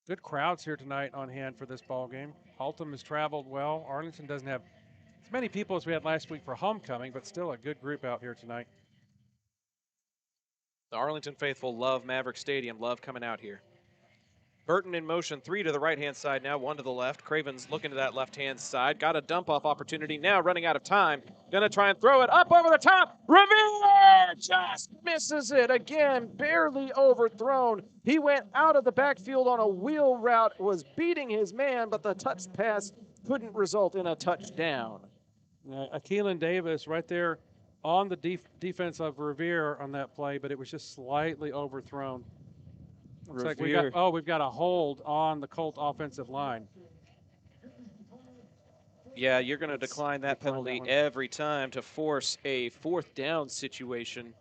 Good crowds here tonight on hand for this ball game. Haltom has traveled well. Arlington doesn't have as many people as we had last week for homecoming, but still a good group out here tonight. The Arlington faithful love Maverick Stadium, love coming out here. Burton in motion, 3 to the right-hand side now, 1 to the left. Cravens looking to that left-hand side. Got a dump-off opportunity now, running out of time. Gonna try and throw it up over the top. Revere just misses it again, barely overthrown. He went out of the backfield on a wheel route, was beating his man, but the touch pass couldn't result in a touchdown. Keelan Davis right there on the defense of Revere on that play, but it was just slightly overthrown. Looks like we've got a hold on the Colt offensive line. Yeah, you're going to decline that penalty every time to force a 4th down situation.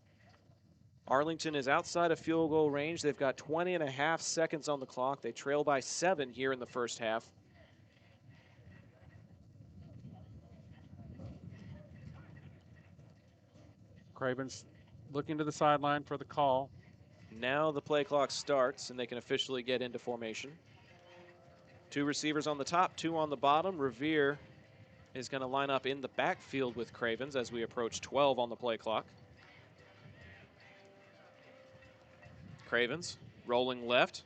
Arlington is outside of field goal range. They've got 20.5 seconds on the clock. They trail by 7 here in the first half. Cravens looking to the sideline for the call. Now the play clock starts, and they can officially get into formation. 2 receivers on the top, 2 on the bottom. Revere is going to line up in the backfield with Cravens as we approach 12 on the play clock. Cravens rolling left,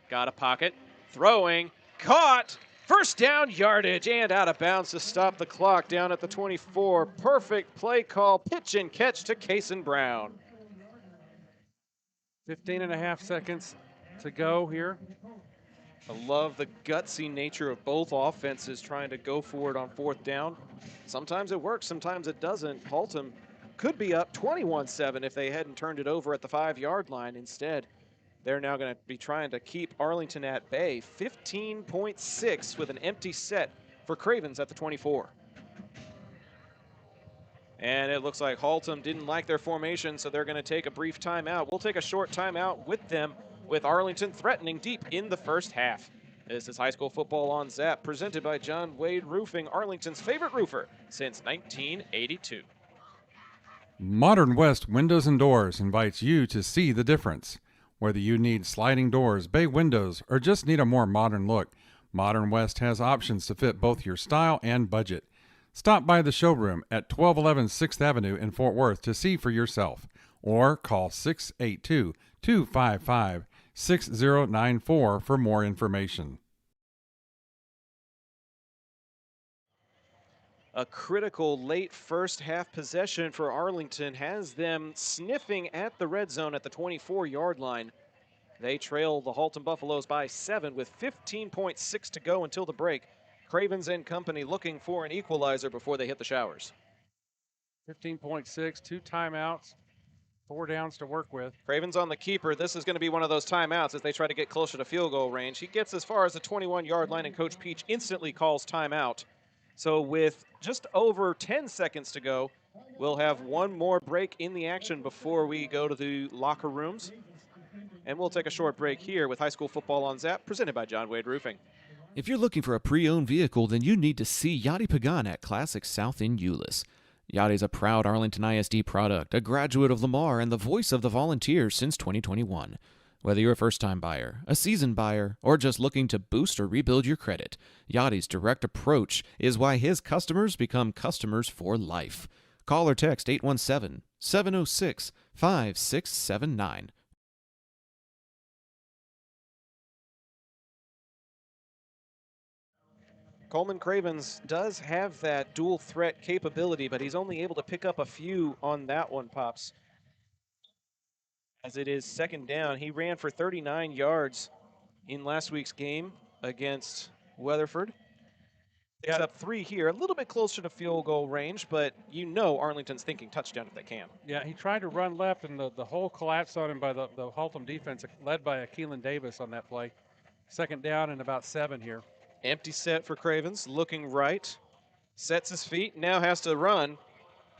got a pocket, throwing, caught, first down yardage, and out of bounds to stop the clock down at the 24. Perfect play call, pitch and catch to Kason Brown. 15.5 seconds to go here. I love the gutsy nature of both offenses trying to go for it on 4th down. Sometimes it works, sometimes it doesn't. Haltom could be up 21-7 if they hadn't turned it over at the 5-yard line. Instead, they're now going to be trying to keep Arlington at bay. 15.6 with an empty set for Cravens at the 24. And it looks like Haltom didn't like their formation, so they're going to take a brief timeout. We'll take a short timeout with them, with Arlington threatening deep in the first half. This is High School Football on Zap, presented by John Wade Roofing, Arlington's favorite roofer since 1982. Modern West Windows and Doors invites you to see the difference. Whether you need sliding doors, bay windows, or just need a more modern look, Modern West has options to fit both your style and budget. Stop by the showroom at 1211 6th Avenue in Fort Worth to see for yourself, or call 682-255-6094 for more information. A critical late first half possession for Arlington has them sniffing at the red zone at the 24-yard line. They trail the Haltom Buffalos by 7 with 15.6 to go until the break. Cravens and company looking for an equalizer before they hit the showers. 15.6, 2 timeouts, 4 downs to work with. Cravens on the keeper. This is going to be one of those timeouts as they try to get closer to field goal range. He gets as far as the 21-yard line, and Coach Peach instantly calls timeout. So with just over 10 seconds to go, we'll have one more break in the action before we go to the locker rooms. And we'll take a short break here with High School Football on Zap, presented by John Wade Roofing. If you're looking for a pre-owned vehicle, then you need to see Yachty Pagan at Classic South in Euless. Yachty's a proud Arlington ISD product, a graduate of Lamar, and the voice of the Volunteers since 2021. Whether you're a first-time buyer, a seasoned buyer, or just looking to boost or rebuild your credit, Yachty's direct approach is why his customers become customers for life. Call or text 817-706-5679. Coleman Cravens does have that dual threat capability, but he's only able to pick up a few on that one, Pops. As it is second down, he ran for 39 yards in last week's game against Weatherford. Picks up 3 here, a little bit closer to field goal range, but you know Arlington's thinking touchdown if they can. Yeah, he tried to run left, and the whole collapsed on him by the Haltom defense, led by Keelan Davis on that play. Second down and about 7 here. Empty set for Cravens, looking right, sets his feet, now has to run.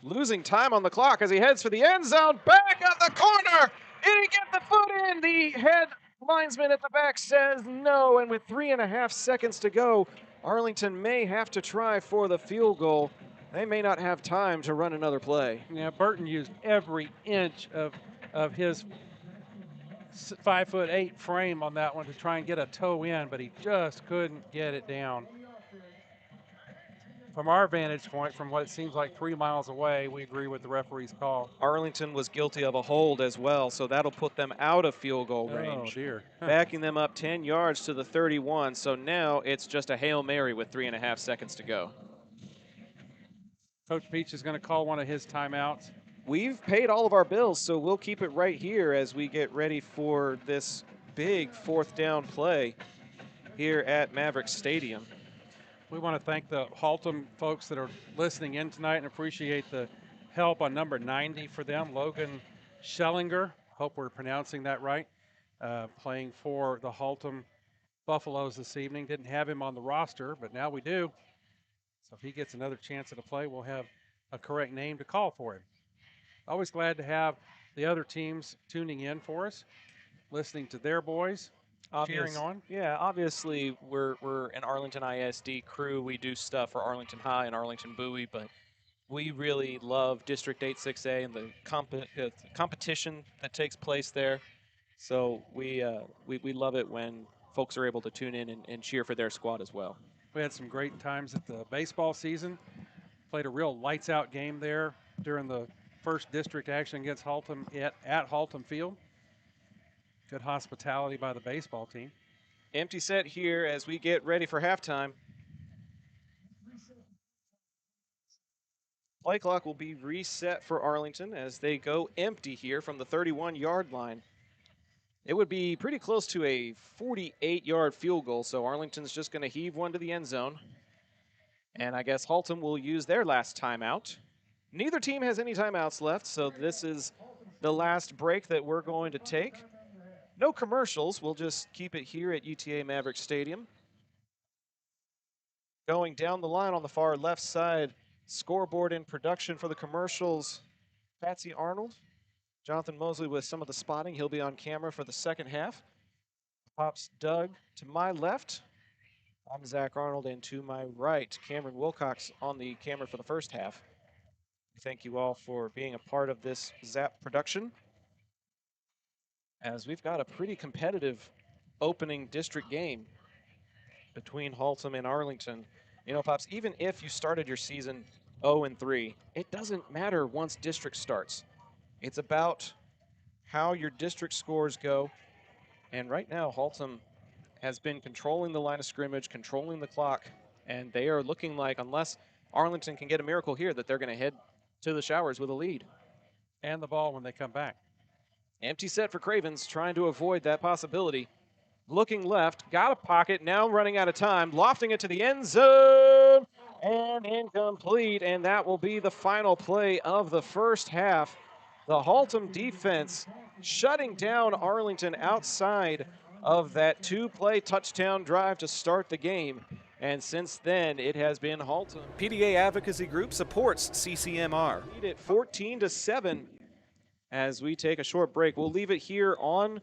Losing time on the clock as he heads for the end zone, back of the corner. Did he get the foot in? The head linesman at the back says no, and with 3.5 seconds to go, Arlington may have to try for the field goal. They may not have time to run another play. Yeah, Burton used every inch of his 5'8" frame on that one to try and get a toe in, but he just couldn't get it down. From our vantage point, from what it seems like 3 miles away, we agree with the referee's call. Arlington was guilty of a hold as well, so that'll put them out of field goal Oh, range. dear. Backing them up 10 yards to the 31, so now it's just a Hail Mary with 3.5 seconds to go. Coach Peach is going to call one of his timeouts. We've paid all of our bills, so we'll keep it right here as we get ready for this big fourth down play here at Maverick Stadium. We want to thank the Haltom folks that are listening in tonight and appreciate the help on number 90 for them, Logan Schellinger. Hope we're pronouncing that right. Playing for the Haltom Buffalos this evening. Didn't have him on the roster, but now we do. So if he gets another chance at a play, we'll have a correct name to call for him. Always glad to have the other teams tuning in for us, listening to their boys, cheering on. Yeah, obviously we're an Arlington ISD crew. We do stuff for Arlington High and Arlington Bowie, but we really love District 86A and the competition that takes place there. So we love it when folks are able to tune in and cheer for their squad as well. We had some great times at the baseball season. Played a real lights-out game there during the first district action against Haltom at Haltom Field. Good hospitality by the baseball team. Empty set here as we get ready for halftime. Play clock will be reset for Arlington as they go empty here from the 31-yard line. It would be pretty close to a 48-yard field goal, so Arlington's just going to heave one to the end zone. And I guess Haltom will use their last timeout. Neither team has any timeouts left, so this is the last break that we're going to take. No commercials. We'll just keep it here at UTA Maverick Stadium. Going down the line on the far left side, scoreboard in production for the commercials, Patsy Arnold. Jonathan Mosley with some of the spotting. He'll be on camera for the second half. Pops Doug to my left. I'm Zach Arnold, and to my right, Cameron Wilcox on the camera for the first half. Thank you all for being a part of this ZAP production, as we've got a pretty competitive opening district game between Haltom and Arlington. You know, Pops, even if you started your season 0-3, it doesn't matter once district starts. It's about how your district scores go. And right now, Haltom has been controlling the line of scrimmage, controlling the clock, and they are looking like, unless Arlington can get a miracle here, that they're going to head to the showers with a lead. And the ball when they come back. Empty set for Cravens, trying to avoid that possibility. Looking left, got a pocket, now running out of time, lofting it to the end zone, and incomplete, and that will be the final play of the first half. The Haltom defense shutting down Arlington outside of that two-play touchdown drive to start the game. And since then, it has been Haltom. PDA Advocacy Group supports CCMR. Lead it 14-7 as we take a short break. We'll leave it here on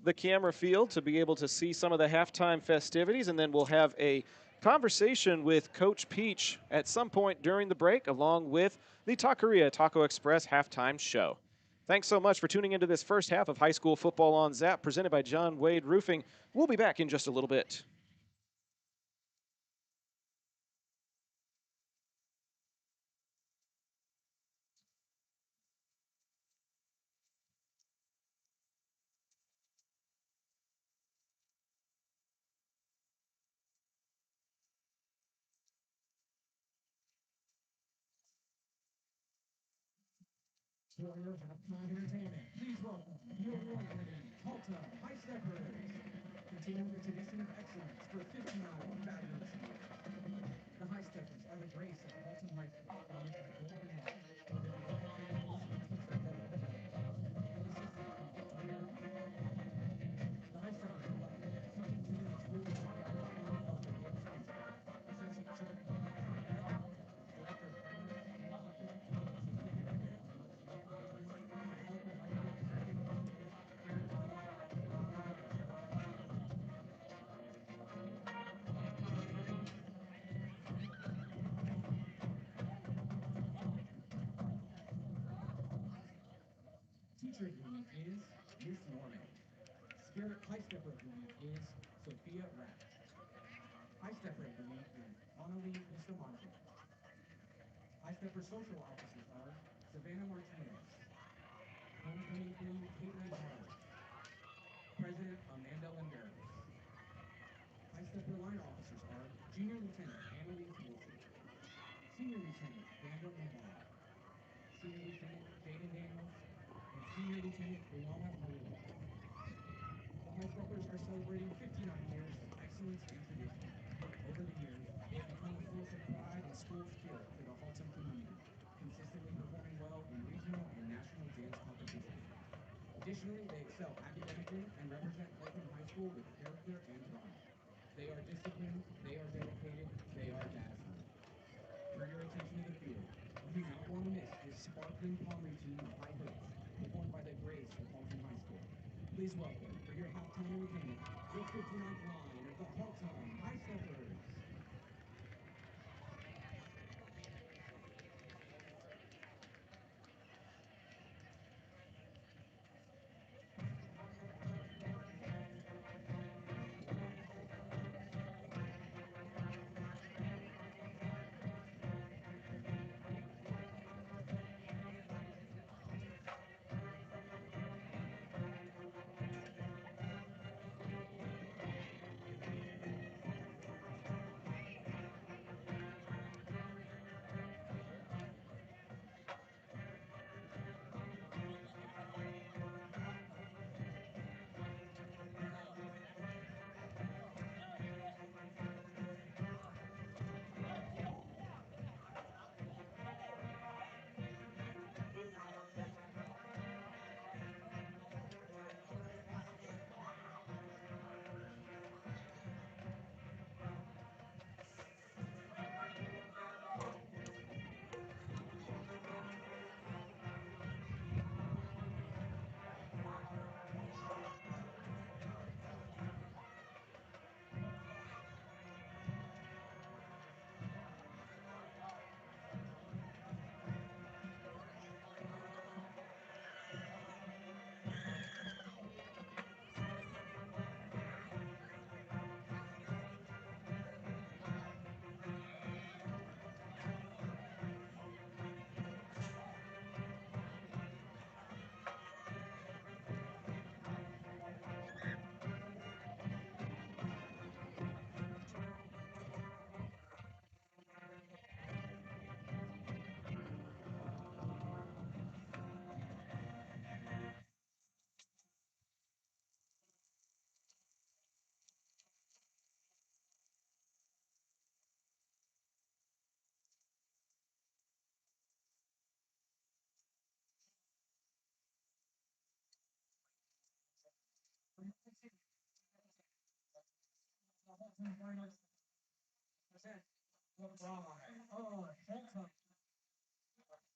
the camera field to be able to see some of the halftime festivities, and then we'll have a conversation with Coach Peach at some point during the break, along with the Taqueria Taco Express halftime show. Thanks so much for tuning into this first half of high school football on ZAP, presented by John Wade Roofing. We'll be back in just a little bit. Warriors halftime entertainment. Please welcome your award-winning Haltom High Steppers. Continuing the tradition of excellence for 59 fabulous years. The High Steppers are the grace of Haltom High School, founded by Golden Head. The High Steppers Teacher of the week is Miss Norman. Spirit High Stepper of the week is Sophia Rapp. High Stepper of the week is Annalie Bustamante. Stepper social officers are Savannah Martinez, homecoming queen Caitlin Harlan, President Amanda Limberos. High Stepper line officers are Junior Lieutenant Annalise Wilson, Senior Lieutenant Brandon Lamar, Senior Lieutenant Jaden Daniels, and Senior Lieutenant Ilana Maria. The High Steppers are celebrating 59 years of excellence and tradition. Over the years, they have become a source of pride and school spirit for the Haltom community, consistently performing well in regional and national dance competitions. Additionally, they excel academically and represent Haltom High School with character and pride. They are disciplined, they are dedicated, they are dazzling. For your attention to the field, you do not want to miss this sparkling pom routine of high hopes, performed by the Grace of Haltom High School. Please welcome, for your halftime entertainment, your 59th line of the Haltom High Steppers.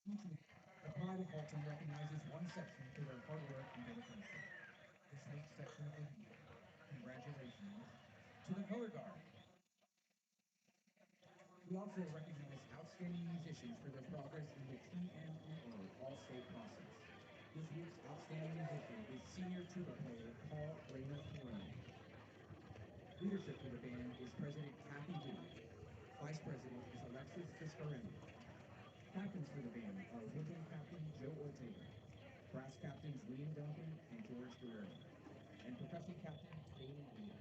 The pride of Haltom recognizes one section for their hard work and dedication. This week's section of the year. Congratulations to the color guard. We also recognize outstanding musicians for their progress in the TMEO All-State process. This week's outstanding musician is senior tuba player Paul Raymond Corona. Leadership for the band is President Kathy Lee. Vice President is Alexis Fiscarelli. Captains for the band are woodwind Captain Joe Ortega, brass captains Liam Duncan and George Guerrero, and percussion captain Bailey Wheeler.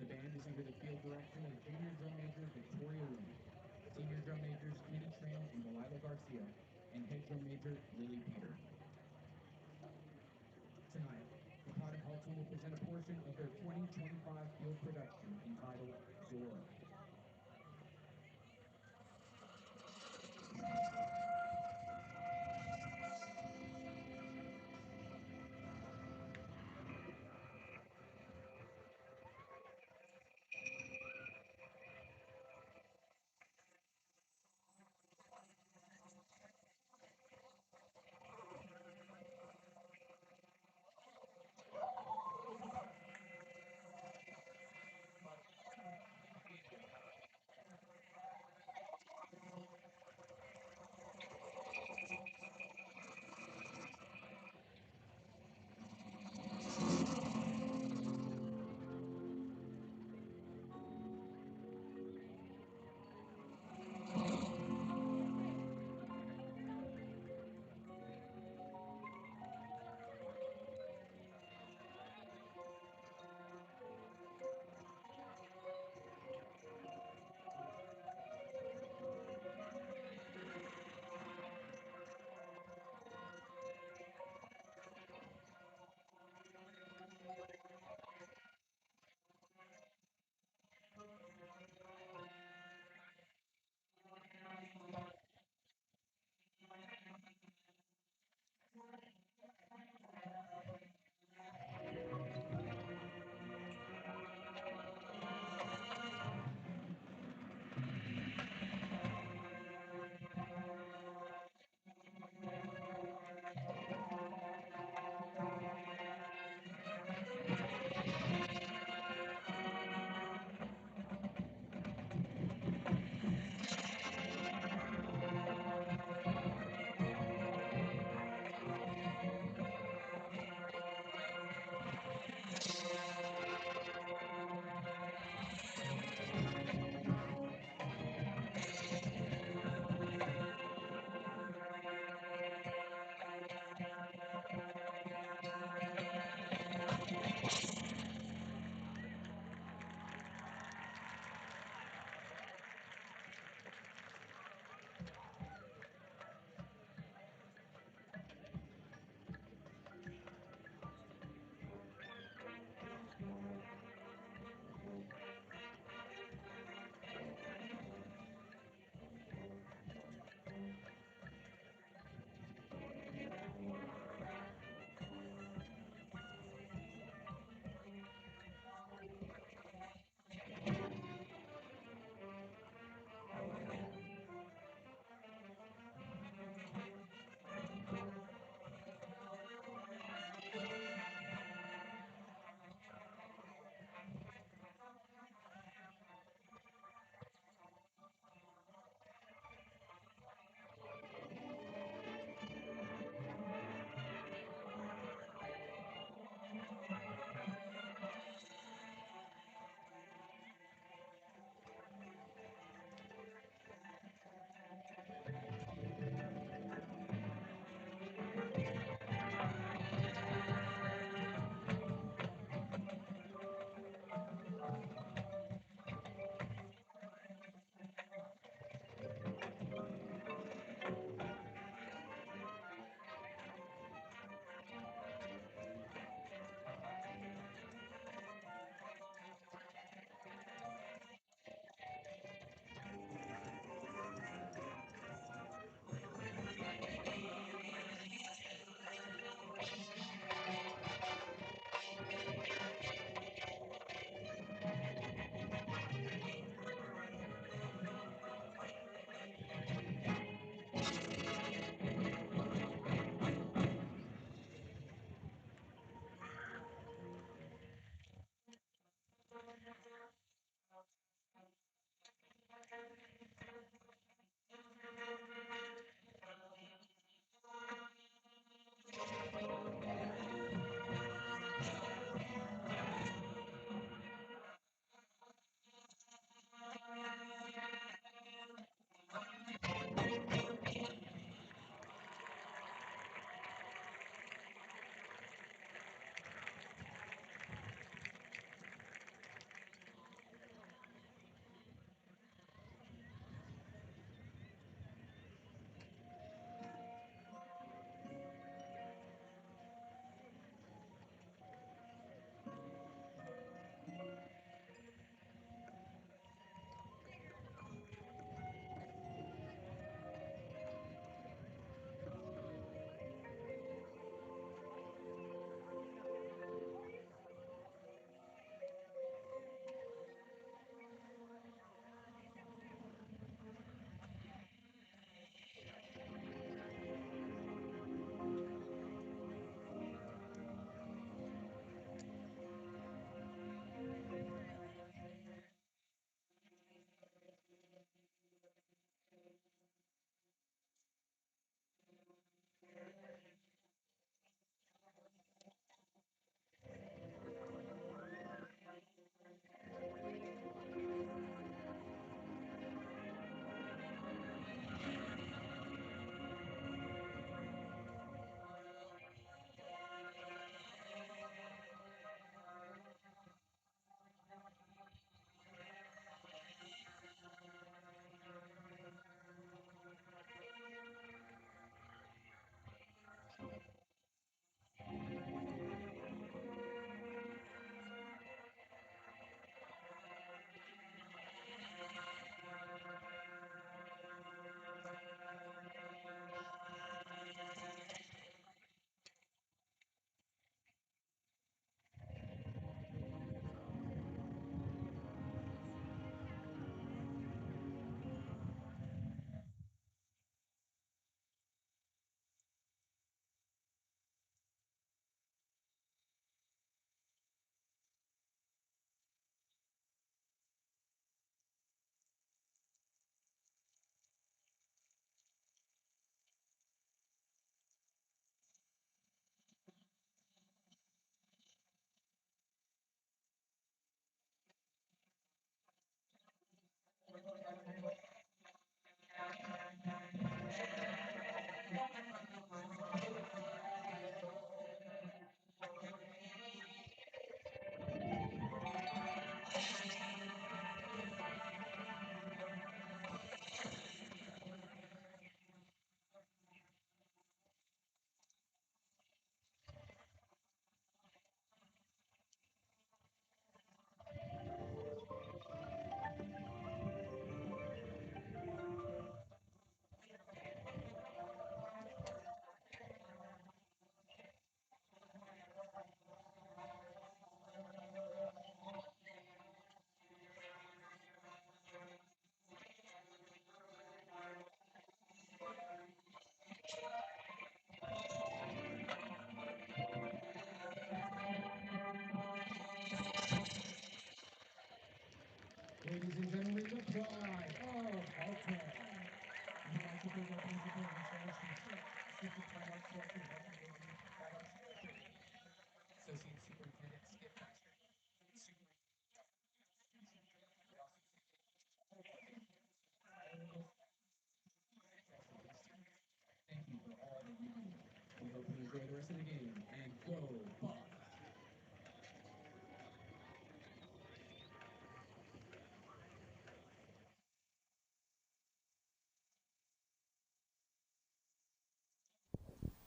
The band is under the field direction of junior drum major Victoria Lee, senior drum majors Kenny Tran and Delilah Garcia, and head drum major Lily Peter. Tonight, the Pride of Haltom will present a portion of their 2025 field production entitled Dora.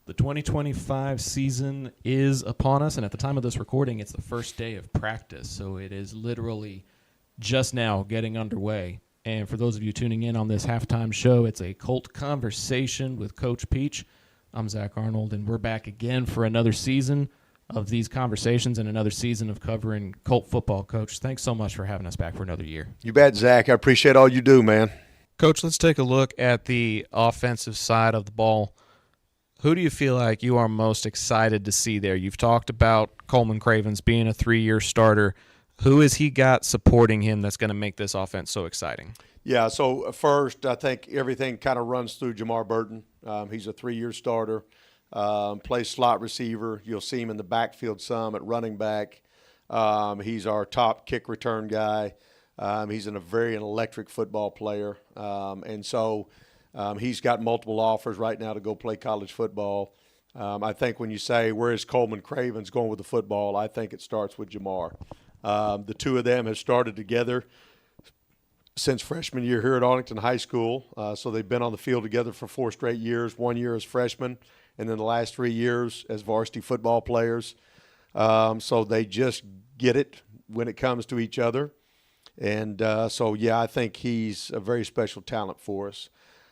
The 2025 season is upon us, and at the time of this recording, it's the first day of practice, so it is literally just now getting underway. And for those of you tuning in on this halftime show, it's a Colt Conversation with Coach Peach. I'm Zach Arnold, and we're back again for another season of these conversations and another season of covering Colt football. Coach, thanks so much for having us back for another year. You bet, Zach. I appreciate all you do, man. Coach, let's take a look at the offensive side of the ball. Who do you feel like you are most excited to see there? You've talked about Coleman Cravens being a 3-year starter. Who has he got supporting him that's going to make this offense so exciting? Yeah, so first, I think everything kind of runs through Jamar Burton. He's a 3-year starter, plays slot receiver. You'll see him in the backfield some at running back. He's our top kick return guy. He's a very electric football player. And so he's got multiple offers right now to go play college football. I think when you say, where is Coleman Cravens going with the football, I think it starts with Jamar. The two of them have started together since freshman year here at Arlington High School. So they've been on the field together for 4 straight years, 1 year as freshmen, and then the last 3 years as varsity football players. So they just get it when it comes to each other. And so, yeah, I think he's a very special talent for us.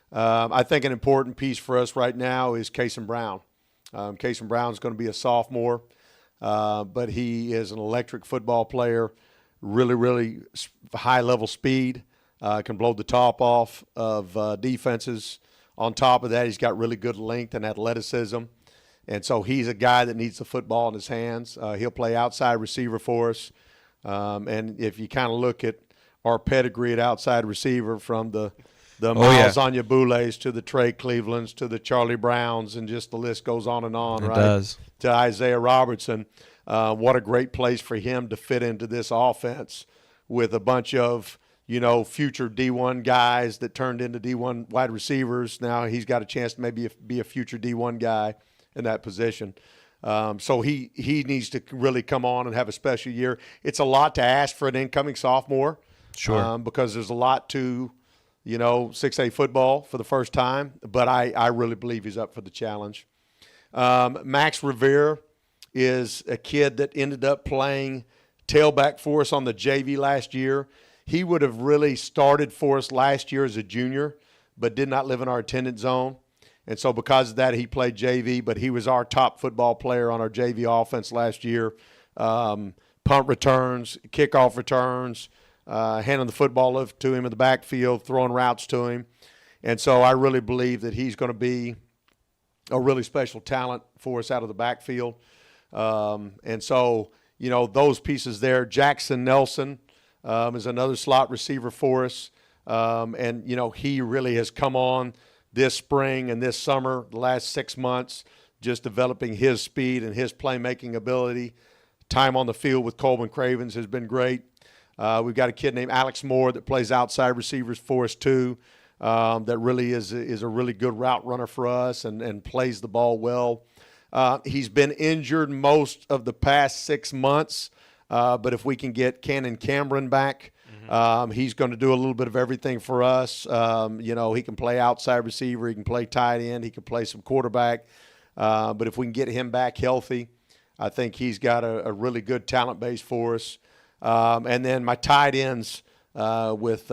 I think an important piece for us right now is Cason Brown. Cason Brown's going to be a sophomore, but he is an electric football player, really, really high-level speed, can blow the top off of defenses. On top of that, he's got really good length and athleticism. And so he's a guy that needs the football in his hands. He'll play outside receiver for us. And if you kind of look at our pedigree at outside receiver from the Miles Onyebules to the Trey Clevelands to the Charlie Browns, and just the list goes on and on, It right? does. To Isaiah Robertson. What a great place for him to fit into this offense with a bunch of, future D1 guys that turned into D1 wide receivers. Now he's got a chance to maybe be a future D1 guy in that position. So he needs to really come on and have a special year. It's a lot to ask for an incoming sophomore. Sure. Because there's a lot to, 6A football for the first time. But I really believe he's up for the challenge. Max Revere is a kid that ended up playing tailback for us on the JV last year. He would have really started for us last year as a junior, but did not live in our attendance zone. And so because of that, he played JV, but he was our top football player on our JV offense last year. Punt returns, kickoff returns, handing the football to him in the backfield, throwing routes to him. And so I really believe that he's going to be a really special talent for us out of the backfield. And so, those pieces there. Jackson Nelson is another slot receiver for us. And he really has come on this spring and this summer, the last 6 months, just developing his speed and his playmaking ability. Time on the field with Coleman Cravens has been great. We've got a kid named Alex Moore that plays outside receivers for us too, that really is a really good route runner for us and plays the ball well. He's been injured most of the past 6 months, but if we can get Cannon Cameron back, he's going to do a little bit of everything for us. He can play outside receiver, he can play tight end, he can play some quarterback. But if we can get him back healthy, I think he's got a really good talent base for us. And then my tight ends with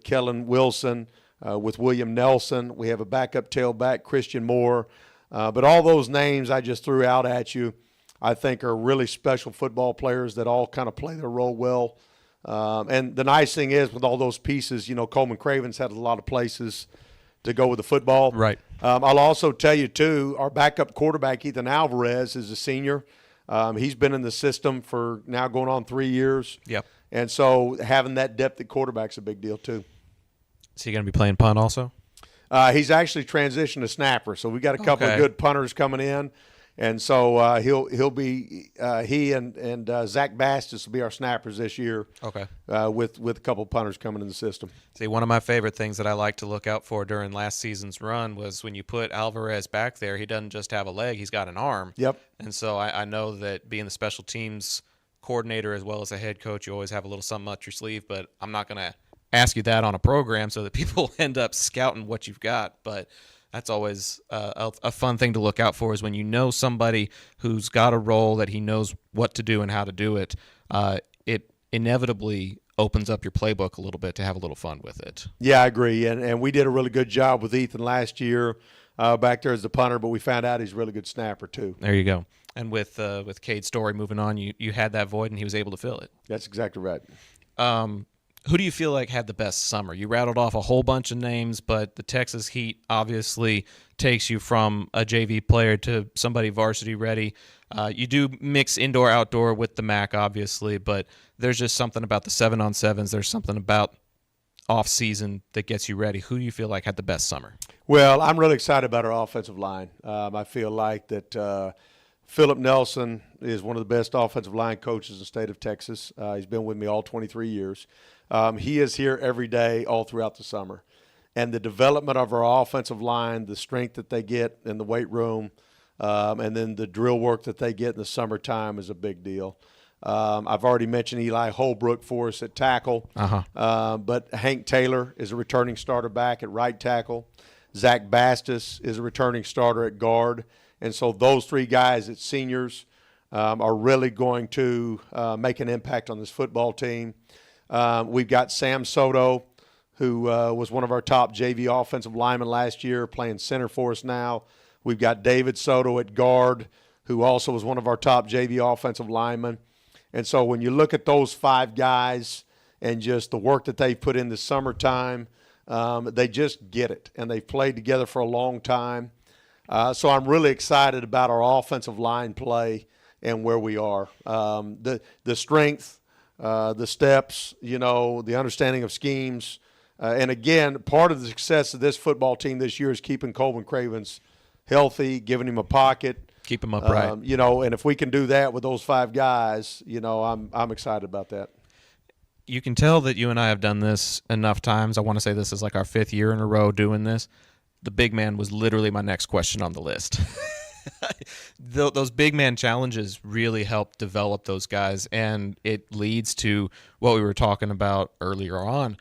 Kellen Wilson, with William Nelson. We have a backup tailback, Christian Moore. But all those names I just threw out at you, I think are really special football players that all kind of play their role well. And the nice thing is with all those pieces, Coleman Cravens had a lot of places to go with the football. Right. I'll also tell you, too, our backup quarterback, Ethan Alvarez, is a senior. He's been in the system for now going on 3 years. Yep. And so having that depth at quarterback's a big deal, too. Is he going to be playing punt also? He's actually transitioned to snapper. So we got a couple of good punters coming in. And so he'll be he and Zach Bastis will be our snappers this year. Okay. With a couple punters coming in the system. See, one of my favorite things that I like to look out for during last season's run was when you put Alvarez back there, he doesn't just have a leg, he's got an arm. Yep. And so I know that being the special teams coordinator as well as a head coach, you always have a little something up your sleeve, but I'm not going to ask you that on a program so that people end up scouting what you've got. But That's always a fun thing to look out for, is when you know somebody who's got a role that he knows what to do and how to do it. It inevitably opens up your playbook a little bit to have a little fun with it. Yeah, I agree. And we did a really good job with Ethan last year back there as the punter, but we found out he's a really good snapper too. There you go. And with Cade Story moving on, you had that void and he was able to fill it. That's exactly right. Who do you feel like had the best summer? You rattled off a whole bunch of names, but the Texas Heat obviously takes you from a JV player to somebody varsity ready. You do mix indoor-outdoor with the MAC, obviously, but there's just something about the 7-on-7s. There's something about off-season that gets you ready. Who do you feel like had the best summer? Well, I'm really excited about our offensive line. I feel like that Philip Nelson is one of the best offensive line coaches in the state of Texas. He's been with me all 23 years. He is here every day all throughout the summer. And the development of our offensive line, the strength that they get in the weight room, and then the drill work that they get in the summertime is a big deal. I've already mentioned Eli Holbrook for us at tackle, but Hank Taylor is a returning starter back at right tackle. Zach Bastis is a returning starter at guard. And so those three guys at seniors are really going to make an impact on this football team. We've got Sam Soto, who was one of our top JV offensive linemen last year, playing center for us now. We've got David Soto at guard, who also was one of our top JV offensive linemen. And so when you look at those five guys and just the work that they've put in the summertime, they just get it. And they've played together for a long time. So I'm really excited about our offensive line play and where we are. The strength, the steps, the understanding of schemes. And again, part of the success of this football team this year is keeping Coleman Cravens healthy, giving him a pocket. Keep him upright. And if we can do that with those five guys, I'm excited about that. You can tell that you and I have done this enough times. I want to say this is like our 5th year in a row doing this. The big man was literally my next question on the list. Those big man challenges really help develop those guys, and it leads to what we were talking about earlier on.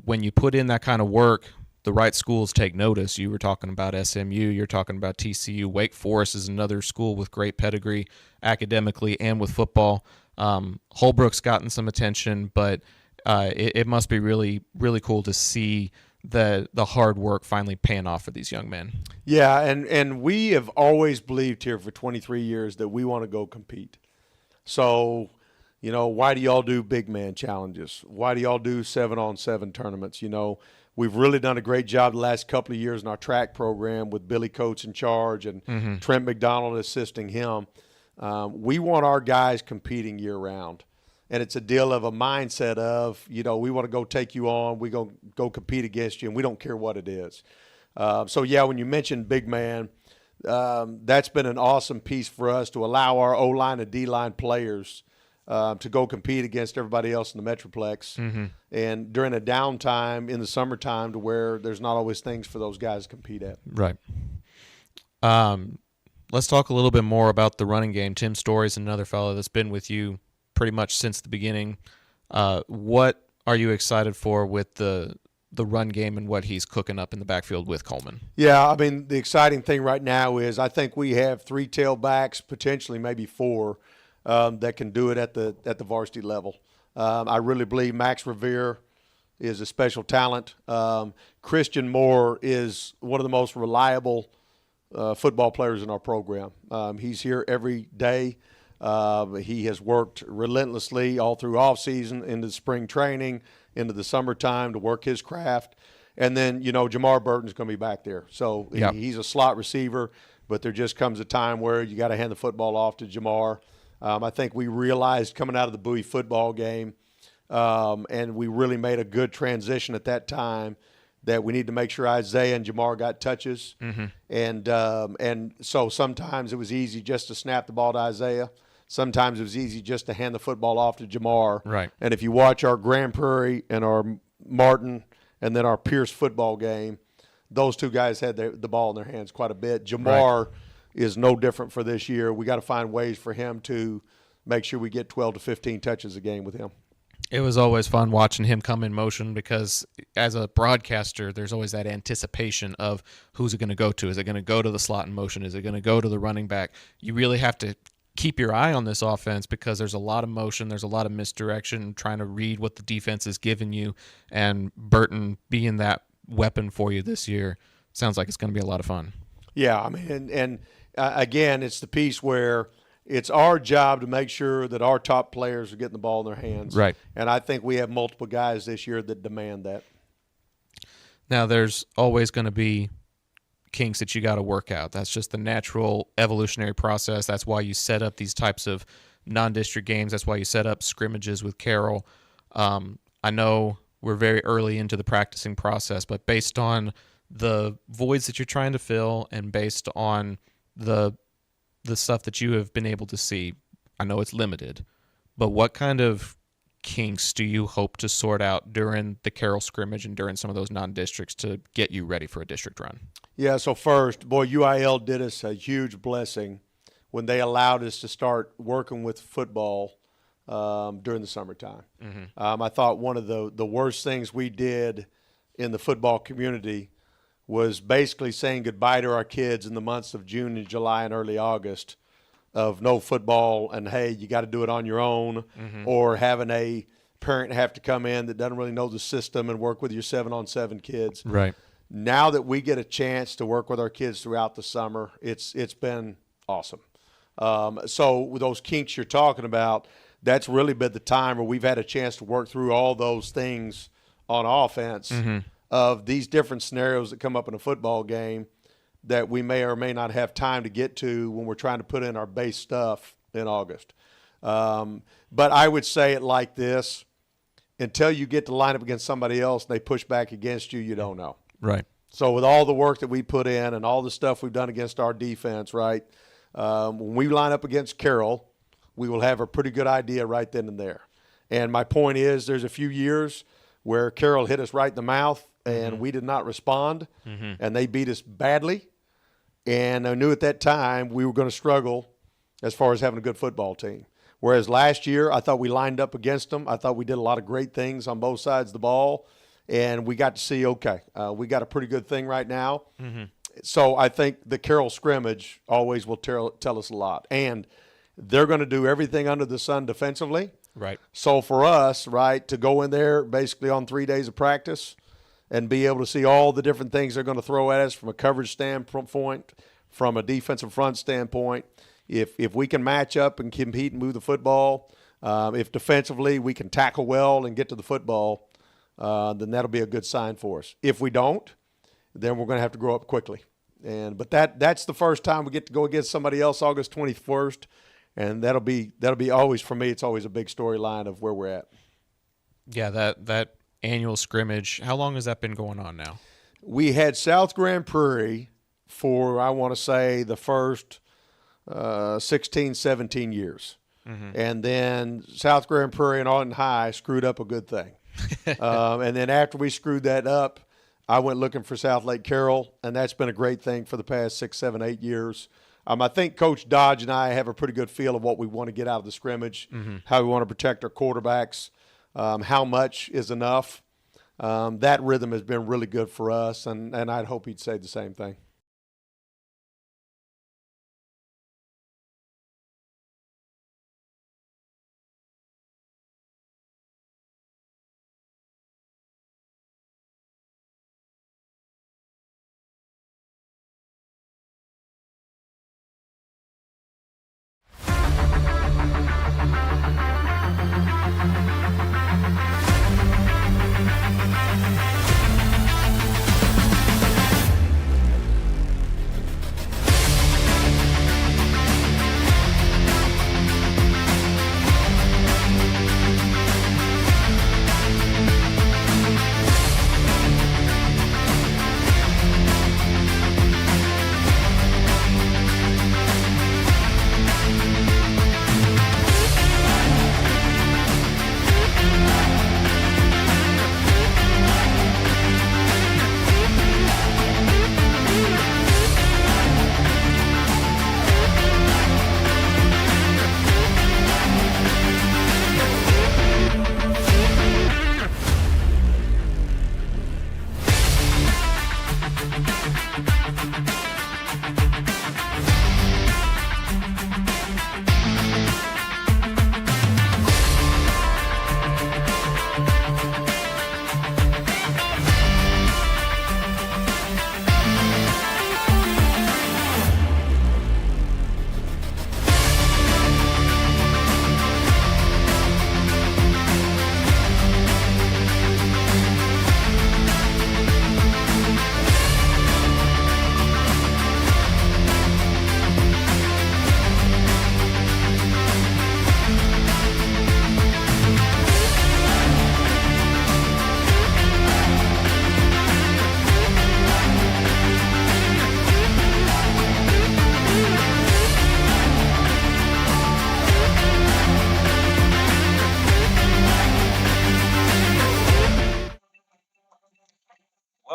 When you put in that kind of work, the right schools take notice. You were talking about SMU. You're talking about TCU. Wake Forest is another school with great pedigree academically and with football. Holbrook's gotten some attention, but it must be really, really cool to see the hard work finally paying off for these young men. Yeah, and we have always believed here for 23 years that we want to go compete. So, why do y'all do big man challenges? Why do y'all do 7-on-7 tournaments? We've really done a great job the last couple of years in our track program with Billy Coates in charge and Trent McDonald assisting him. We want our guys competing year-round. And it's a deal of a mindset of, we want to go take you on, we go compete against you, and we don't care what it is. When you mentioned big man, that's been an awesome piece for us to allow our O-line and D-line players to go compete against everybody else in the Metroplex. And during a downtime in the summertime to where there's not always things for those guys to compete at. Right. Let's talk a little bit more about the running game. Tim Story's another fellow that's been with you pretty much since the beginning. What are you excited for with the run game and what he's cooking up in the backfield with Coleman? Yeah, the exciting thing right now is I think we have 3 tailbacks, potentially maybe 4, that can do it at the varsity level. I really believe Max Revere is a special talent. Christian Moore is one of the most reliable football players in our program. He's here every day. He has worked relentlessly all through off-season, into spring training, into the summertime to work his craft. And then, Jamar Burton's going to be back there. So he's a slot receiver, but there just comes a time where you got to hand the football off to Jamar. I think we realized coming out of the Bowie football game, and we really made a good transition at that time, that we need to make sure Isaiah and Jamar got touches. And so sometimes it was easy just to snap the ball to Isaiah. Sometimes it was easy just to hand the football off to Jamar. Right. And if you watch our Grand Prairie and our Martin and then our Pierce football game, those two guys had the ball in their hands quite a bit. Jamar is no different for this year. We got to find ways for him to make sure we get 12 to 15 touches a game with him. It was always fun watching him come in motion because as a broadcaster, there's always that anticipation of who's it going to go to. Is it going to go to the slot in motion? Is it going to go to the running back? You really have to keep your eye on this offense because there's a lot of motion. There's a lot of misdirection, trying to read what the defense is giving you. And Burton being that weapon for you this year sounds like it's going to be a lot of fun. Yeah, I mean, and again, it's the piece where it's our job to make sure that our top players are getting the ball in their hands. Right. And I think we have multiple guys this year that demand that. Now, there's always going to be kinks that you got to work out. That's just the natural evolutionary process. That's why you set up these types of non-district games. That's why you set up scrimmages with Carroll. I know we're very early into the practicing process, but based on the voids that you're trying to fill and based on the stuff that you have been able to see, I know it's limited, but what kind of kinks do you hope to sort out during the Carroll scrimmage and during some of those non-districts to get you ready for a district run? Yeah, so first, boy, UIL did us a huge blessing when they allowed us to start working with football during the summertime. I thought one of the worst things we did in the football community was basically saying goodbye to our kids in the months of June and July and early August of no football and, hey, you got to do it on your own, or having a parent have to come in that doesn't really know the system and work with your 7-on-7 kids. Right. Now that we get a chance to work with our kids throughout the summer, it's been awesome. So with those kinks you're talking about, that's really been the time where we've had a chance to work through all those things on offense. Of these different scenarios that come up in a football game that we may or may not have time to get to when we're trying to put in our base stuff in August. But I would say it like this: until you get to line up against somebody else and they push back against you, you don't know. Right. So with all the work that we put in and all the stuff we've done against our defense, right, when we line up against Carroll, we will have a pretty good idea right then and there. And my point is there's a few years where Carroll hit us right in the mouth and we did not respond, and they beat us badly. And I knew at that time we were going to struggle as far as having a good football team. Whereas last year I thought we lined up against them. I thought we did a lot of great things on both sides of the ball, and we got to see, okay, we got a pretty good thing right now. So I think the Carroll scrimmage always will tell us a lot. And they're going to do everything under the sun defensively. Right. So for us, right, to go in there basically on 3 days of practice and be able to see all the different things they're going to throw at us from a coverage standpoint, from a defensive front standpoint, if we can match up and compete and move the football, if defensively we can tackle well and get to the football, then that'll be a good sign for us. If we don't, then we're going to have to grow up quickly. But that's the first time we get to go against somebody else August 21st, and that'll be always, for me, it's always a big storyline of where we're at. Yeah, that annual scrimmage, how long has that been going on now? We had South Grand Prairie for, I want to say, the first 16, 17 years. And then South Grand Prairie and Arlington High screwed up a good thing. And then after we screwed that up, I went looking for South Lake Carroll, and that's been a great thing for the past 6, 7, 8 years. I think Coach Dodge and I have a pretty good feel of what we want to get out of the scrimmage, how we want to protect our quarterbacks, how much is enough. That rhythm has been really good for us, and I'd hope he'd say the same thing.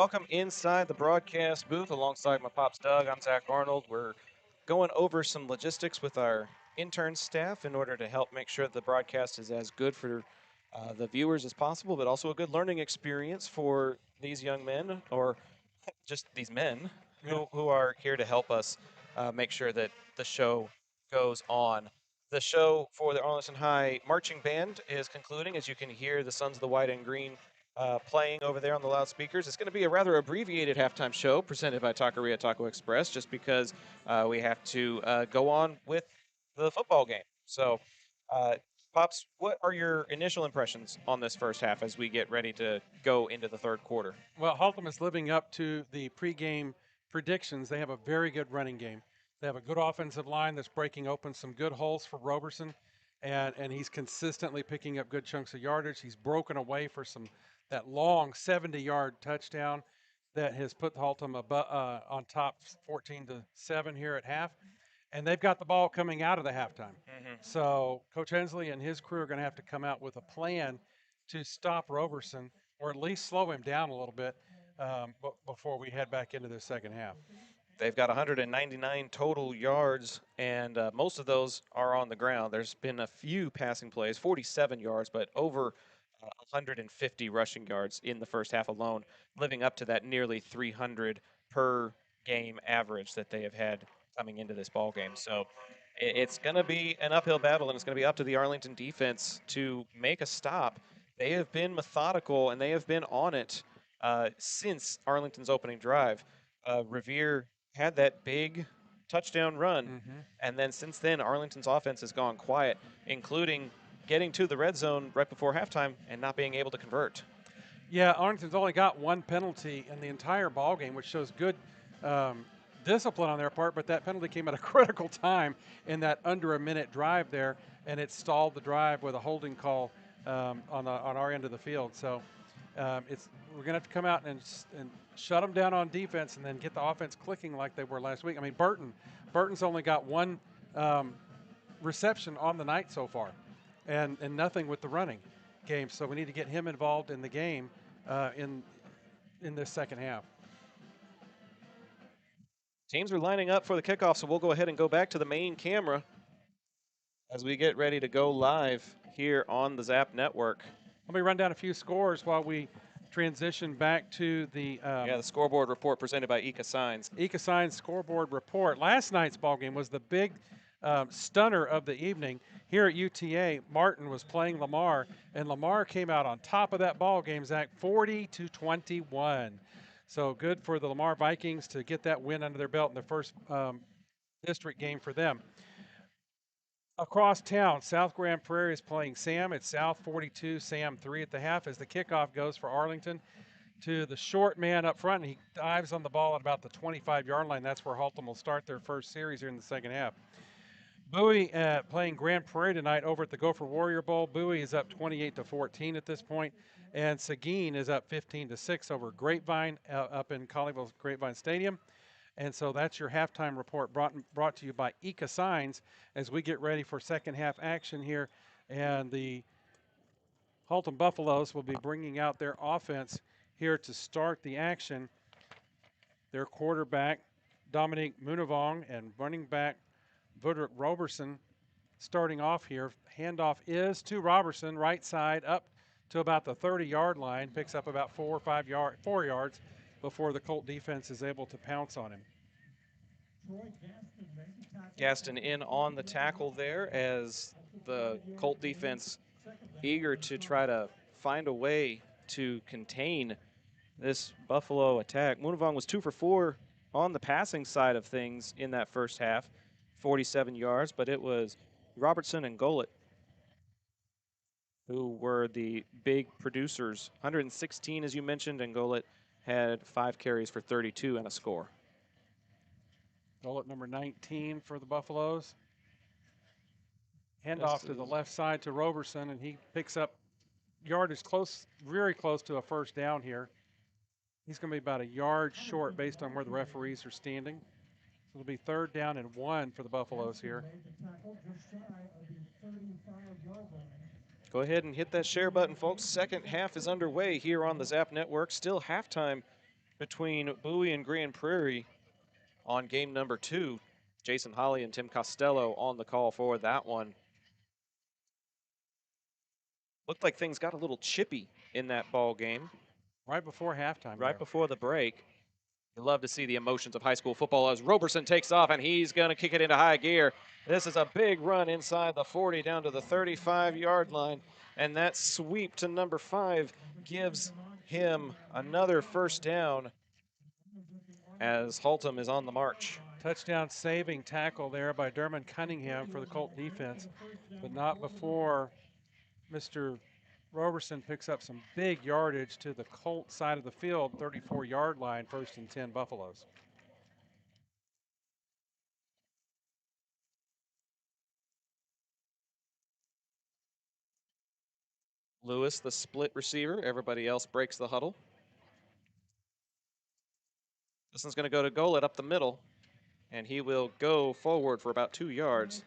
Welcome inside the broadcast booth alongside my pops Doug. I'm Zach Arnold. We're going over some logistics with our intern staff in order to help make sure the broadcast is as good for the viewers as possible, but also a good learning experience for these young men, or just these men who are here to help us make sure that the show goes on. The show for the Arlington High Marching Band is concluding, as you can hear the Sons of the White and Green playing over there on the loudspeakers. It's going to be a rather abbreviated halftime show presented by Taqueria Taco Express, just because we have to go on with the football game. So, Pops, what are your initial impressions on this first half as we get ready to go into the third quarter? Well, Haltom is living up to the pregame predictions. They have a very good running game. They have a good offensive line that's breaking open some good holes for Roberson, and he's consistently picking up good chunks of yardage. He's broken away for that long 70-yard touchdown that has put Haltom on top 14-7 here at half. And they've got the ball coming out of the halftime. So Coach Hensley and his crew are going to have to come out with a plan to stop Roberson, or at least slow him down a little bit before we head back into the second half. They've got 199 total yards, and most of those are on the ground. There's been a few passing plays, 47 yards, but over 150 rushing yards in the first half alone, living up to that nearly 300 per game average that they have had coming into this ball game. So it's going to be an uphill battle, and it's going to be up to the Arlington defense to make a stop. They have been methodical, and they have been on it since Arlington's opening drive. Revere had that big touchdown run, and then since then, Arlington's offense has gone quiet, including getting to the red zone right before halftime and not being able to convert. Yeah, Arlington's only got one penalty in the entire ball game, which shows good discipline on their part, but that penalty came at a critical time in that under a minute drive there, and it stalled the drive with a holding call on our end of the field. So we're going to have to come out and shut them down on defense and then get the offense clicking like they were last week. I mean, Burton's only got one reception on the night so far, and nothing with the running game. So we need to get him involved in the game in this second half. Teams are lining up for the kickoff, so we'll go ahead and go back to the main camera as we get ready to go live here on the Zap Network. Let me run down a few scores while we transition back to the the scoreboard report presented by Eka Signs. Eka Signs scoreboard report. Last night's ball game was the big stunner of the evening. Here at UTA, Martin was playing Lamar, and Lamar came out on top of that ball game, Zach, 40-21. So good for the Lamar Vikings to get that win under their belt in their first district game for them. Across town, South Grand Prairie is playing Sam. It's South 42, Sam 3 at the half as the kickoff goes for Arlington to the short man up front. And he dives on the ball at about the 25-yard line. That's where Haltom will start their first series here in the second half. Bowie playing Grand Prairie tonight over at the Gopher Warrior Bowl. Bowie is up 28-14 at this point, and Seguin is up 15-6 over Grapevine up in Colleyville's Grapevine Stadium. And so that's your halftime report brought to you by Eka Signs as we get ready for second half action here. And the Haltom Buffalos will be bringing out their offense here to start the action. Their quarterback, Dominique Munavong, and running back, Vudrick Roberson, starting off here. Handoff is to Roberson, right side, up to about the 30-yard line, picks up about 4 yards before the Colt defense is able to pounce on him. Gaston in on the tackle there as the Colt defense eager to try to find a way to contain this Buffalo attack. Munavong was 2 for 4 on the passing side of things in that first half, 47 yards, but it was Robertson and Gollett who were the big producers. 116, as you mentioned, and Gollett had 5 carries for 32 and a score. Gollett number 19 for the Buffaloes. Handoff to the left side to Roberson, and he picks up yardage close, very close to a first down here. He's going to be about a yard short based on where the referees are standing. So it'll be 3rd down and 1 for the Buffaloes here. Go ahead and hit that share button, folks. Second half is underway here on the Zap Network. Still halftime between Bowie and Grand Prairie on game number 2. Jason Holly and Tim Costello on the call for that one. Looked like things got a little chippy in that ball game. Right before halftime. Right before the break. You love to see the emotions of high school football as Roberson takes off, and he's going to kick it into high gear. This is a big run inside the 40 down to the 35-yard line, and that sweep to number 5 gives him another first down as Haltom is on the march. Touchdown saving tackle there by Dermond Cunningham for the Colt defense, but not before Mr. Roberson picks up some big yardage to the Colt side of the field, 34-yard line, 1st and 10 Buffalos. Lewis, the split receiver. Everybody else breaks the huddle. This one's going to go to Golet up the middle, and he will go forward for about 2 yards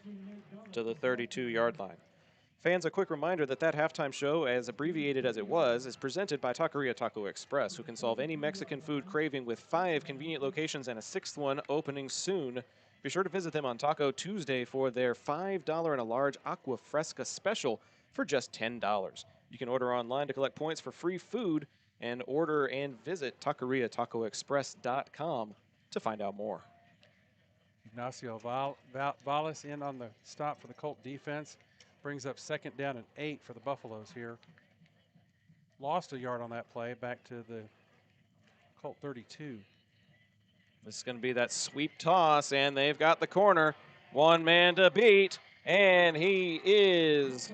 to the 32-yard line. Fans, a quick reminder that halftime show, as abbreviated as it was, is presented by Taqueria Taco Express, who can solve any Mexican food craving with 5 convenient locations and a 6th one opening soon. Be sure to visit them on Taco Tuesday for their $5 and a large Aqua Fresca special for just $10. You can order online to collect points for free food and order and visit TaqueriaTacoExpress.com to find out more. Ignacio Valles in on the stop for the Colt defense. Brings up 2nd down and 8 for the Buffalos here. Lost a yard on that play, back to the Colt 32. This is going to be that sweep toss, and they've got the corner. One man to beat, and he is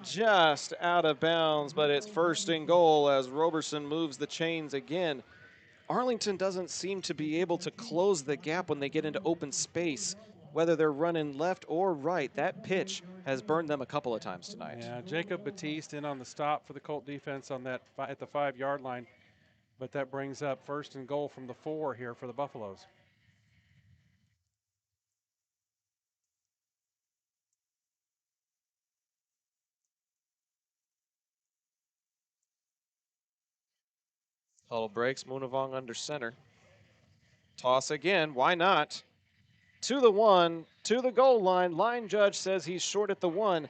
just out of bounds, but it's 1st and goal as Roberson moves the chains again. Arlington doesn't seem to be able to close the gap when they get into open space, whether they're running left or right. That pitch has burned them a couple of times tonight. Yeah, Jacob Batiste in on the stop for the Colt defense on that at the 5-yard line, but that brings up 1st and goal from the 4 here for the Buffalos. Huddle breaks, Munavong under center. Toss again, why not? To the 1, to the goal line. Line judge says he's short at the 1.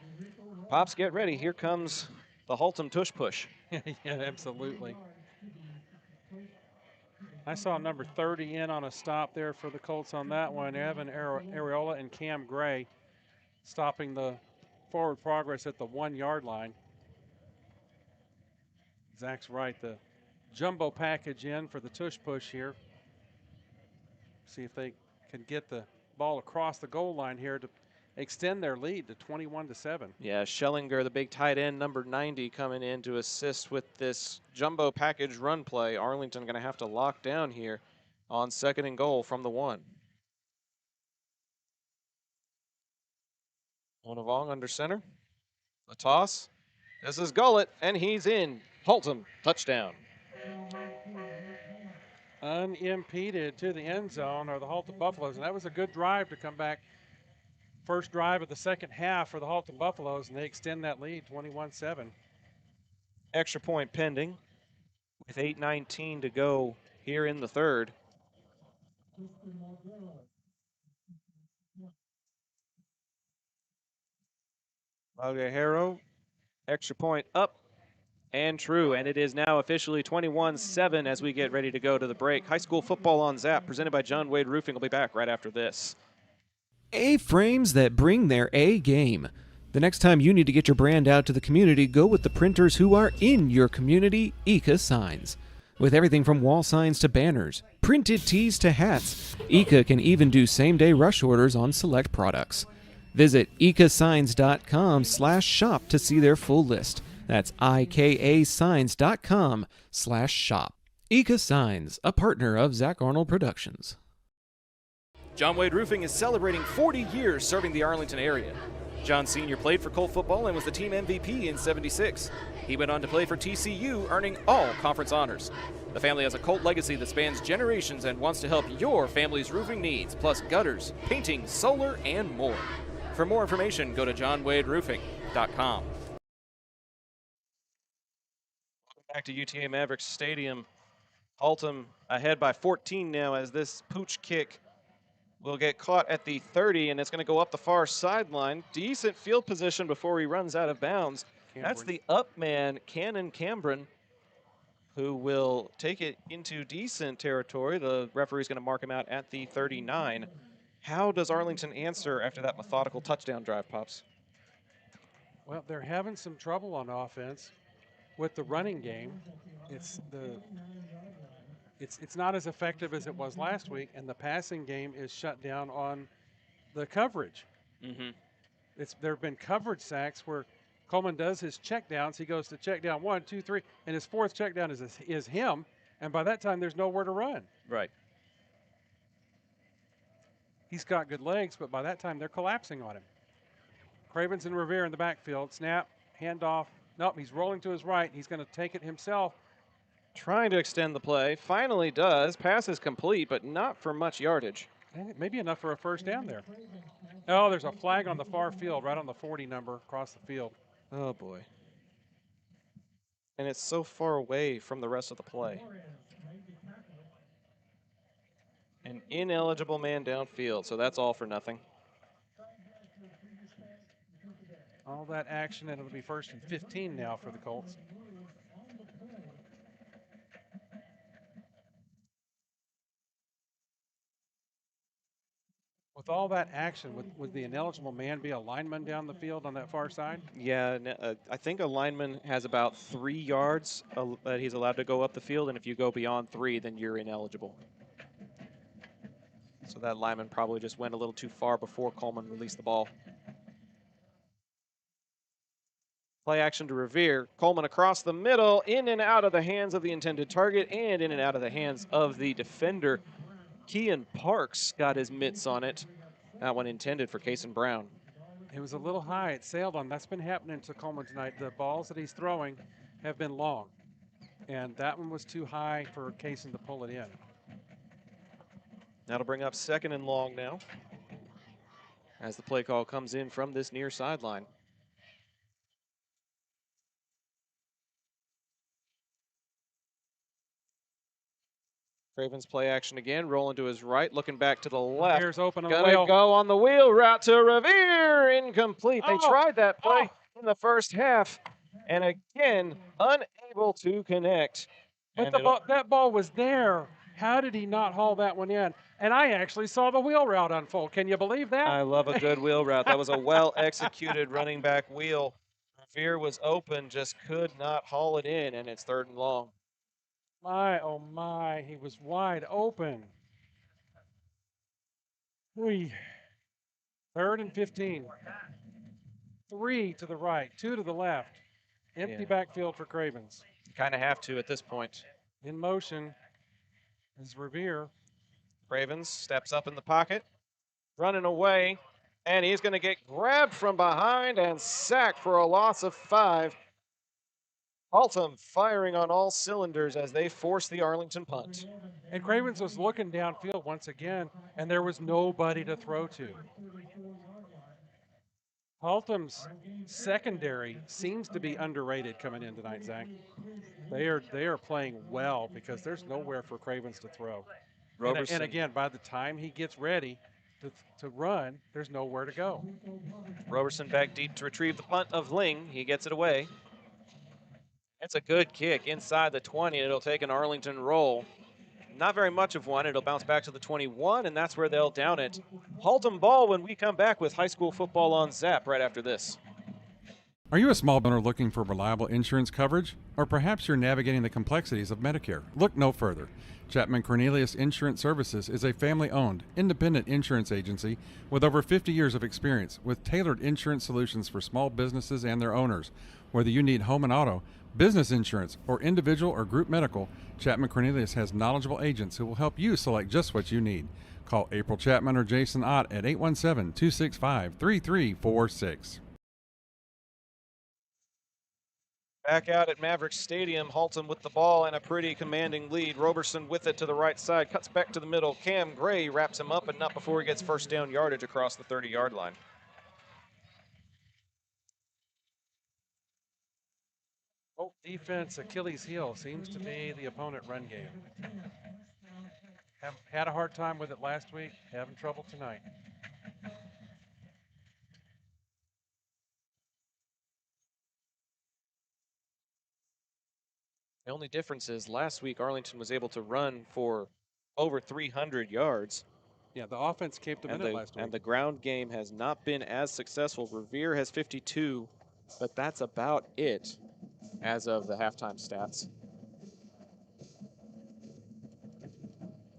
Pops, get ready. Here comes the Haltom tush push. Yeah, absolutely. I saw number 30 in on a stop there for the Colts on that one. Evan Areola and Cam Gray stopping the forward progress at the 1-yard line. Zach's right. The jumbo package in for the tush push here. See if they can get the ball across the goal line here to extend their lead to 21-7. Yeah, Schellinger, the big tight end, number 90, coming in to assist with this jumbo package run play. Arlington going to have to lock down here on 2nd and goal from the 1. Munavong under center. The toss. This is Gullett, and he's in. Haltom, touchdown. Unimpeded to the end zone are the Haltom Buffalos, and that was a good drive to come back. First drive of the 2nd half for the Haltom Buffalos, and they extend that lead 21-7. Extra point pending with 8:19 to go here in the 3rd. Valguerrero, extra point up and true, and it is now officially 21-7 as we get ready to go to the break. High school football on Zap, presented by John Wade Roofing. We'll be back right after this. A-frames that bring their A game. The next time you need to get your brand out to the community, go with the printers who are in your community, Ika Signs. With everything from wall signs to banners, printed tees to hats, Ika can even do same-day rush orders on select products. Visit ikasigns.com/shop to see their full list. That's ikasigns.com/shop. Ika Signs, a partner of Zach Arnold Productions. John Wade Roofing is celebrating 40 years serving the Arlington area. John Sr. played for Colt football and was the team MVP in '76. He went on to play for TCU, earning all conference honors. The family has a Colt legacy that spans generations and wants to help your family's roofing needs, plus gutters, painting, solar, and more. For more information, go to johnwaderoofing.com. Back to UTA Maverick Stadium. Haltom ahead by 14 now as this pooch kick will get caught at the 30, and it's going to go up the far sideline. Decent field position before he runs out of bounds. That's the up man, Cannon Cambron, who will take it into decent territory. The referee's going to mark him out at the 39. How does Arlington answer after that methodical touchdown drive, Pops? Well, they're having some trouble on offense with the running game. It's not as effective as it was last week, and the passing game is shut down on the coverage. There have been coverage sacks where Coleman does his check downs. He goes to check down 1, 2, 3, and his fourth check down is him, and by that time there's nowhere to run. Right. He's got good legs, but by that time they're collapsing on him. Cravens and Revere in the backfield. Snap, handoff. Nope, he's rolling to his right. He's going to take it himself. Trying to extend the play. Finally does. Pass is complete, but not for much yardage. Maybe enough for a first down there. Oh, there's a flag on the far field, right on the 40 number across the field. Oh, boy. And it's so far away from the rest of the play. An ineligible man downfield, so that's all for nothing. All that action, and it'll be 1st and 15 now for the Colts. With all that action, would the ineligible man be a lineman down the field on that far side? Yeah, I think a lineman has about 3 yards that he's allowed to go up the field, and if you go beyond 3, then you're ineligible. So that lineman probably just went a little too far before Coleman released the ball. Play action to Revere. Coleman across the middle, in and out of the hands of the intended target, and in and out of the hands of the defender. Kean Parks got his mitts on it. That one intended for Cason Brown. It was a little high. It sailed on. That's been happening to Coleman tonight. The balls that he's throwing have been long, and that one was too high for Cason to pull it in. That'll bring up 2nd and long now as the play call comes in from this near sideline. Cravens play action again, rolling to his right, looking back to the left. Revere's open on the Gonna wheel. go on the wheel route to Revere, incomplete. They tried that play in the first half, and again, unable to connect. But that ball was there. How did he not haul that one in? And I actually saw the wheel route unfold. Can you believe that? I love a good wheel route. That was a well-executed running back wheel. Revere was open, just could not haul it in, and it's 3rd and long. My, oh my, he was wide open. 3rd and 15. 3 to the right, 2 to the left. Empty backfield for Cravens. Kind of have to at this point. In motion is Revere. Cravens steps up in the pocket, running away, and he's going to get grabbed from behind and sacked for a loss of 5. Haltom firing on all cylinders as they force the Arlington punt. And Cravens was looking downfield once again, and there was nobody to throw to. Haltom's secondary seems to be underrated coming in tonight, Zach. They are playing well because there's nowhere for Cravens to throw. And again, by the time he gets ready to run, there's nowhere to go. Roberson back deep to retrieve the punt of Ling. He gets it away. It's a good kick inside the 20. It'll take an Arlington roll. Not very much of one. It'll bounce back to the 21, and that's where they'll down it. Haltom ball when we come back with high school football on Zap right after this. Are you a small business looking for reliable insurance coverage? Or perhaps you're navigating the complexities of Medicare? Look no further. Chapman Cornelius Insurance Services is a family-owned, independent insurance agency with over 50 years of experience with tailored insurance solutions for small businesses and their owners. Whether you need home and auto, business insurance, or individual or group medical, Chapman Cornelius has knowledgeable agents who will help you select just what you need. Call April Chapman or Jason Ott at 817-265-3346. Back out at Maverick Stadium, Haltom with the ball and a pretty commanding lead. Roberson with it to the right side, cuts back to the middle. Cam Gray wraps him up, but not before he gets first down yardage across the 30-yard line. Colt defense Achilles heel seems to be the opponent run game. Have had a hard time with it last week, having trouble tonight. The only difference is last week Arlington was able to run for over 300 yards. Yeah, the offense kept them in it last week. And the ground game has not been as successful. Revere has 52, but that's about it as of the halftime stats.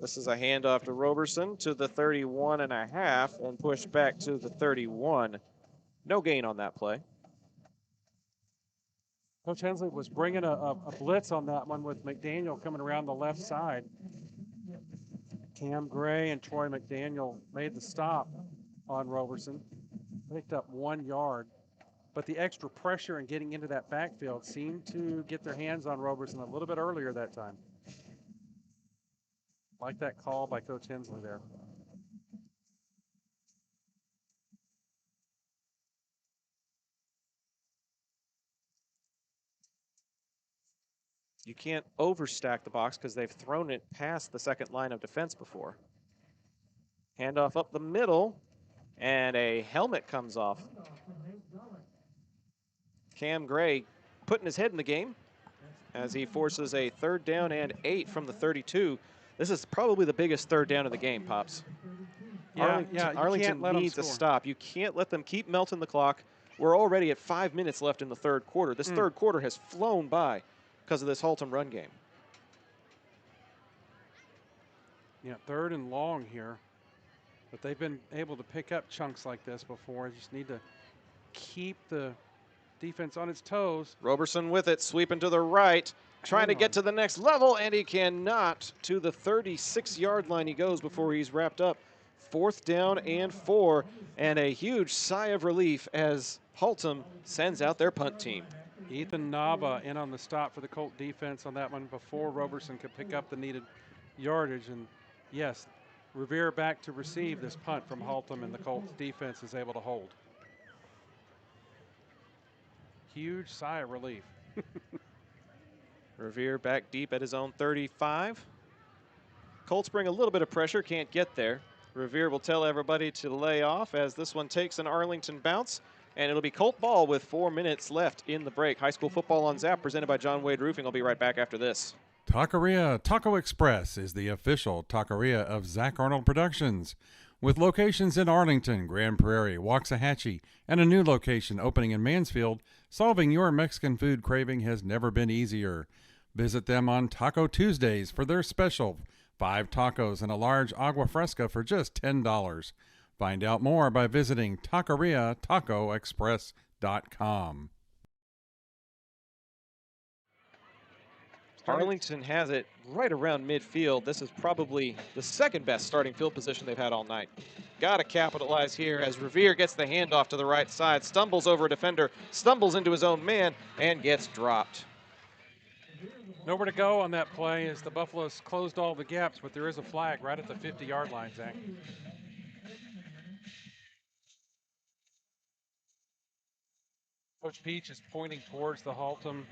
This is a handoff to Roberson to the 31.5 and pushed back to the 31. No gain on that play. Coach Hensley was bringing a blitz on that one with McDaniel coming around the left side. Cam Gray and Troy McDaniel made the stop on Roberson. Picked up 1 yard. But the extra pressure and getting into that backfield seemed to get their hands on Roberson a little bit earlier that time. Like that call by Coach Hensley there. You can't overstack the box because they've thrown it past the second line of defense before. Handoff up the middle, and a helmet comes off. Cam Gray putting his head in the game as he forces a 3rd down and 8 from the 32. This is probably the biggest 3rd down of the game, Pops. Arlington needs a stop. You can't let them keep melting the clock. We're already at 5 minutes left in the 3rd quarter. This 3rd quarter has flown by because of this Haltom run game. Yeah, 3rd and long here. But they've been able to pick up chunks like this before. Just need to keep the defense on its toes. Roberson with it, sweeping to the right, trying to get to the next level, and he cannot. To the 36-yard line he goes before he's wrapped up. 4th down and 4, and a huge sigh of relief as Haltom sends out their punt team. Ethan Nava in on the stop for the Colt defense on that one before Roberson could pick up the needed yardage. And yes, Revere back to receive this punt from Haltom, and the Colts defense is able to hold. Huge sigh of relief. Revere back deep at his own 35. Colts bring a little bit of pressure, can't get there. Revere will tell everybody to lay off as this one takes an Arlington bounce, and it'll be Colt ball with 4 minutes left in the break. High school football on Zap, presented by John Wade Roofing. I'll be right back after this. Taqueria Taco Express is the official taqueria of Zach Arnold Productions. With locations in Arlington, Grand Prairie, Waxahachie, and a new location opening in Mansfield, solving your Mexican food craving has never been easier. Visit them on Taco Tuesdays for their special 5 tacos and a large agua fresca for just $10. Find out more by visiting taqueriatacoexpress.com. Arlington has it right around midfield. This is probably the 2nd best starting field position they've had all night. Got to capitalize here as Revere gets the handoff to the right side, stumbles over a defender, stumbles into his own man, and gets dropped. Nowhere to go on that play as the Buffaloes closed all the gaps, but there is a flag right at the 50-yard line, Zach. Coach Peach is pointing towards the Haltom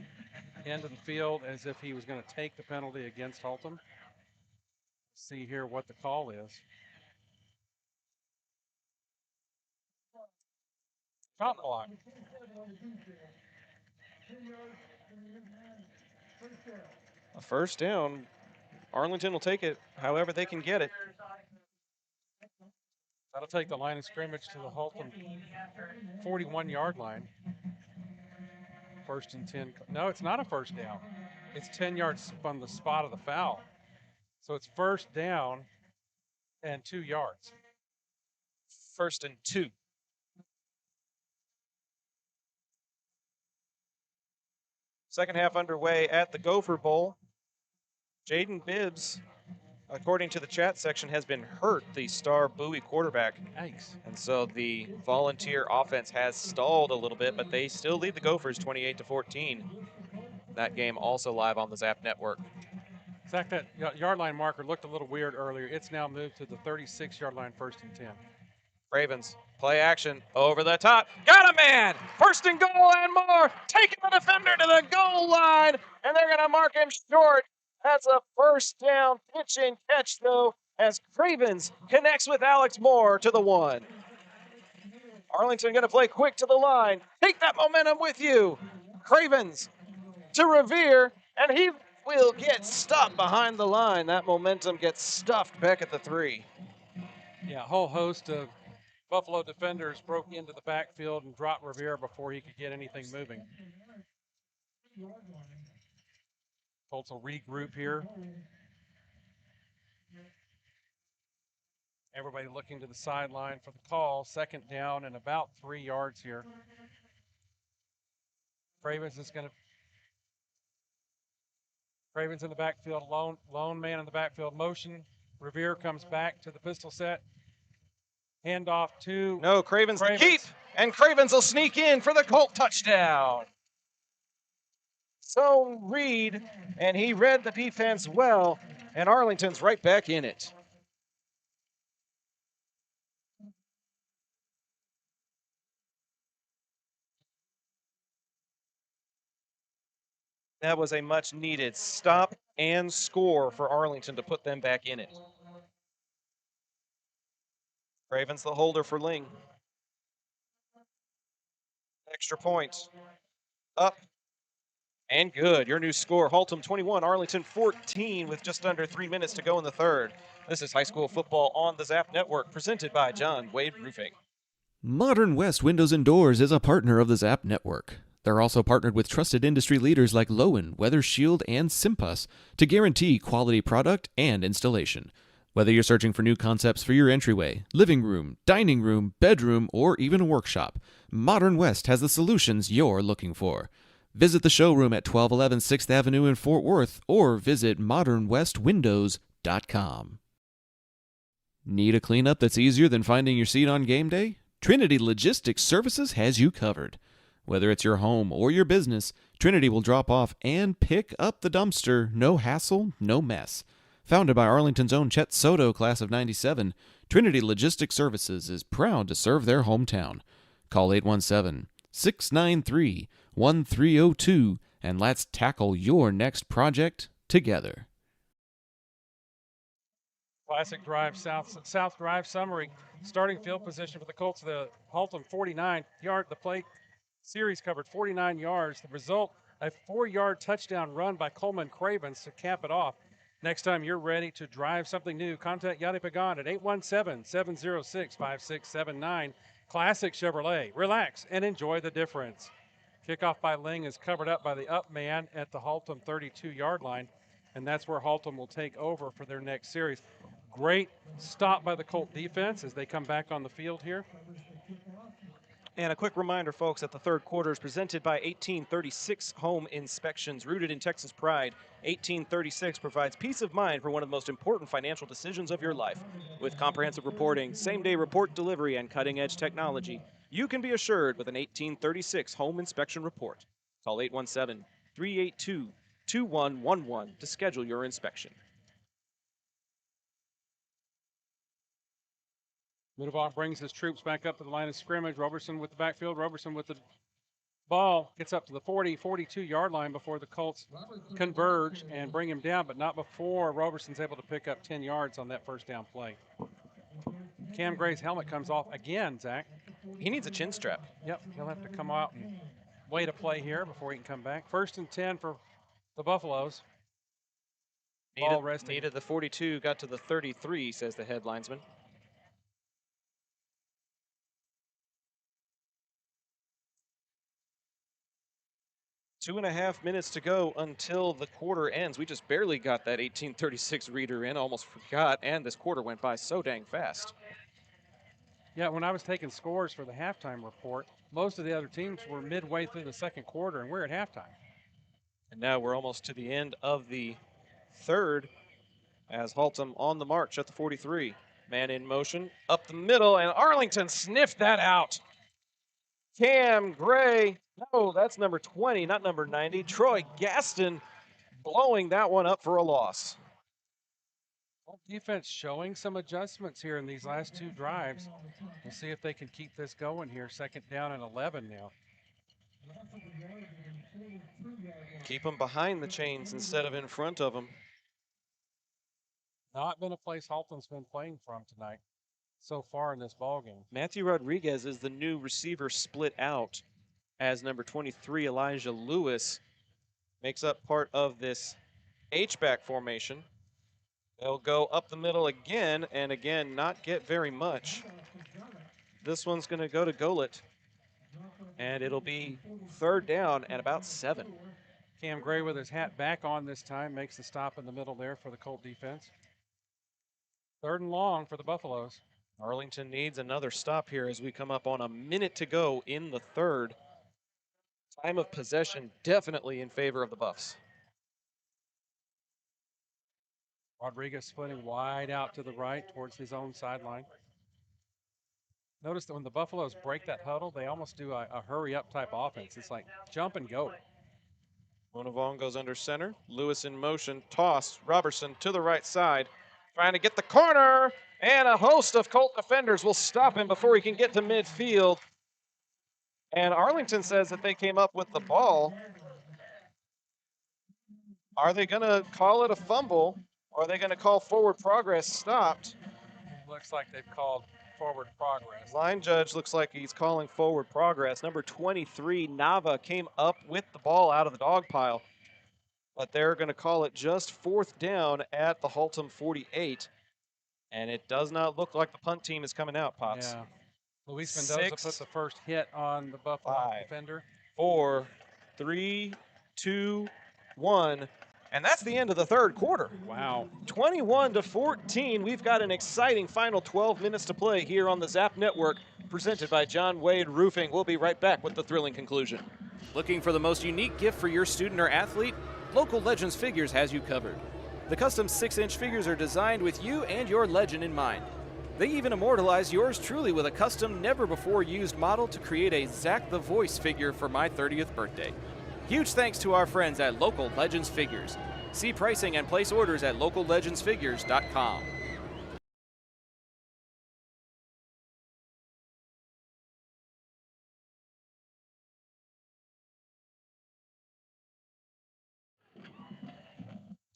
end of the field as if he was going to take the penalty against Haltom. See here what the call is. Shot block. A 1st down. Arlington will take it however they can get it. That'll take the line of scrimmage to the Haltom 41-yard line. 1st and 10. No, it's not a 1st down. It's 10 yards from the spot of the foul. So it's 1st down and 2 yards. 1st and 2. Second half underway at the Gopher Bowl. Jaden Bibbs, according to the chat section, has been hurt, the star Bowie quarterback. Yikes. And so the Volunteer offense has stalled a little bit, but they still lead the Gophers 28-14. That game also live on the Zap Network. Zach, that yard line marker looked a little weird earlier. It's now moved to the 36-yard line, 1st and 10. Ravens, play action, over the top. Got a man! First and goal and more! Taking the defender to the goal line, and they're going to mark him short. That's a first down pitch and catch, though, as Cravens connects with Alex Moore to the 1. Arlington going to play quick to the line. Take that momentum with you. Cravens to Revere, and he will get stopped behind the line. That momentum gets stuffed back at the 3. Yeah, a whole host of Buffalo defenders broke into the backfield and dropped Revere before he could get anything moving. Colts will regroup here. Everybody looking to the sideline for the call. Second down and about 3 yards here. Cravens in the backfield, lone man in the backfield motion. Revere comes back to the pistol set. Handoff to No, Cravens to keep, and Cravens will sneak in for the Colt touchdown. So Reed, and he read the defense well, and Arlington's right back in it. That was a much needed stop and score for Arlington to put them back in it. Ravens the holder for Ling. Extra points. Up and good. Your new score, Haltom 21, Arlington 14 with just under 3 minutes to go in the third. This is high school football on the Zap Network, presented by John Wade Roofing. Modern West Windows and Doors is a partner of the Zap Network. They're also partnered with trusted industry leaders like Lowen, Weather Shield, and Simpus to guarantee quality product and installation. Whether you're searching for new concepts for your entryway, living room, dining room, bedroom, or even a workshop, Modern West has the solutions you're looking for. Visit the showroom at 1211 6th Avenue in Fort Worth or visit modernwestwindows.com. Need a cleanup that's easier than finding your seat on game day? Trinity Logistics Services has you covered. Whether it's your home or your business, Trinity will drop off and pick up the dumpster, no hassle, no mess. Founded by Arlington's own Chet Soto, class of '97, Trinity Logistics Services is proud to serve their hometown. Call 817-693-1302 and let's tackle your next project together. Classic drive, south drive summary. Starting field position for the Colts, the Haltom 49-yard. The play series covered 49 yards. The result, a 4-yard touchdown run by Coleman Cravens to cap it off. Next time you're ready to drive something new, contact Yadi Pagan at 817-706-5679. Classic Chevrolet. Relax and enjoy the difference. Kickoff by Ling is covered up by the up man at the Haltom 32-yard line, and that's where Haltom will take over for their next series. Great stop by the Colt defense as they come back on the field here. And a quick reminder, folks, that the third quarter is presented by 1836 Home Inspections. Rooted in Texas pride, 1836 provides peace of mind for one of the most important financial decisions of your life. With comprehensive reporting, same-day report delivery, and cutting-edge technology, you can be assured with an 1836 Home Inspection Report. Call 817-382-2111 to schedule your inspection. Middlebach brings his troops back up to the line of scrimmage. Roberson with the backfield. Roberson with the ball. Gets up to the 42-yard line before the Colts converge and bring him down, but not before Roberson's able to pick up 10 yards on that first down play. Cam Gray's helmet comes off again, Zach. He needs a chin strap. Yep, he'll have to come out and wait a play here before he can come back. 1st and 10 for the Buffalos. Ball resting. Needed the 42, got to the 33, says the head linesman. Two and a half minutes to go until the quarter ends. We just barely got that 1836 reader in, almost forgot, and this quarter went by so dang fast. Yeah, when I was taking scores for the halftime report, most of the other teams were midway through the second quarter, and we're at halftime. And now we're almost to the end of the third as Haltom on the march at the 43. Man in motion, up the middle, and Arlington sniffed that out. Cam Gray, no, that's number 20, not number 90. Troy Gaston blowing that one up for a loss. Well, defense showing some adjustments here in these last two drives. We'll see if they can keep this going here. Second down and 11 now. Keep them behind the chains instead of in front of them. Not been a place Haltom's been playing from tonight so far in this ball game. Matthew Rodriguez is the new receiver split out as number 23, Elijah Lewis, makes up part of this H-back formation. They'll go up the middle again, and again, not get very much. This one's going to go to Golet, and it'll be third down at about 7. Cam Gray with his hat back on this time makes the stop in the middle there for the Colt defense. Third and long for the Buffalos. Arlington needs another stop here as we come up on a minute to go in the third. Time of possession definitely in favor of the Buffs. Rodriguez splitting wide out to the right towards his own sideline. Notice that when the Buffalos break that huddle, they almost do a hurry-up type offense. It's like jump and go. Monavong goes under center. Lewis in motion. Toss. Robertson to the right side. Trying to get the corner. And a host of Colt defenders will stop him before he can get to midfield. And Arlington says that they came up with the ball. Are they going to call it a fumble? Or are they going to call forward progress stopped? Looks like they've called forward progress. Line judge looks like he's calling forward progress. Number 23, Nava, came up with the ball out of the dog pile. But they're going to call it just fourth down at the Haltom 48. And it does not look like the punt team is coming out, Pops. Yeah. Luis Mendoza put the first hit on the Buffalo defender. 4, 3, 2, 1. And that's the end of the third quarter. Wow. 21-14. We've got an exciting final 12 minutes to play here on the Zap Network, presented by John Wade Roofing. We'll be right back with the thrilling conclusion. Looking for the most unique gift for your student or athlete? Local Legends Figures has you covered. The custom 6-inch figures are designed with you and your legend in mind. They even immortalize yours truly with a custom, never-before-used model to create a Zach the Voice figure for my 30th birthday. Huge thanks to our friends at Local Legends Figures. See pricing and place orders at locallegendsfigures.com.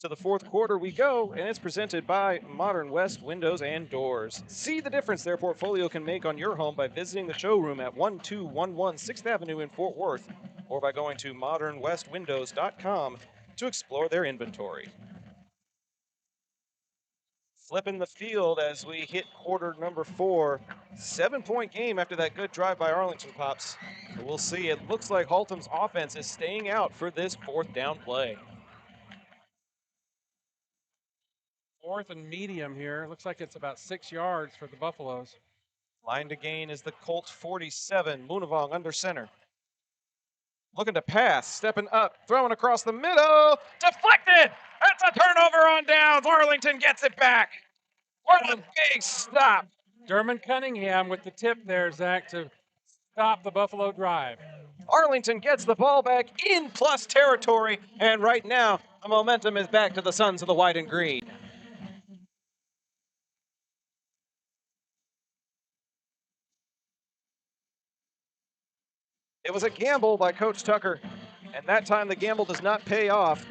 To the fourth quarter we go, and it's presented by Modern West Windows and Doors. See the difference their portfolio can make on your home by visiting the showroom at 1211 6th Avenue in Fort Worth, or by going to modernwestwindows.com to explore their inventory. Flipping the field as we hit quarter number 4. 7-point game after that good drive by Arlington, Pops. But we'll see. It looks like Haltom's offense is staying out for this fourth down play. Fourth and medium here. Looks like it's about 6 yards for the Buffalos. Line to gain is the Colts 47. Munavong under center. Looking to pass, stepping up, throwing across the middle. Deflected! That's a turnover on downs. Arlington gets it back. What a big stop. Dermon Cunningham with the tip there, Zach, to stop the Buffalo drive. Arlington gets the ball back in plus territory, and right now the momentum is back to the Sons of the White and Green. It was a gamble by Coach Tucker, and that time the gamble does not pay off.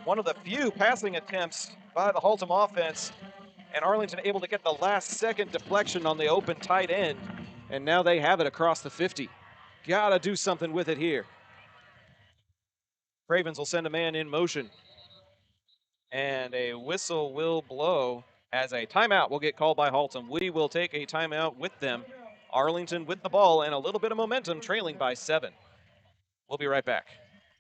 One of the few passing attempts by the Haltom offense, and Arlington able to get the last-second deflection on the open tight end, and now they have it across the 50. Gotta do something with it here. Cravens will send a man in motion, and a whistle will blow as a timeout will get called by Haltom. We will take a timeout with them. Arlington with the ball and a little bit of momentum, trailing by 7. We'll be right back.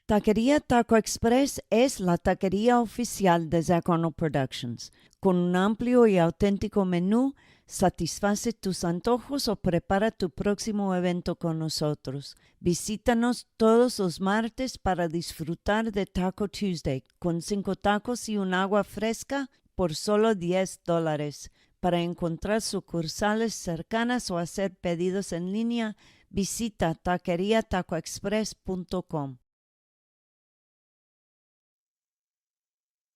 Taquería Taco Express es la taquería oficial de Zach Arnold Productions. Con un amplio y auténtico menú, satisface tus antojos o prepara tu próximo evento con nosotros. Visítanos todos los martes para disfrutar de Taco Tuesday con 5 tacos y un agua fresca por solo $10. Para encontrar sucursales cercanas o hacer pedidos en línea, visita taqueriatacoexpress.com.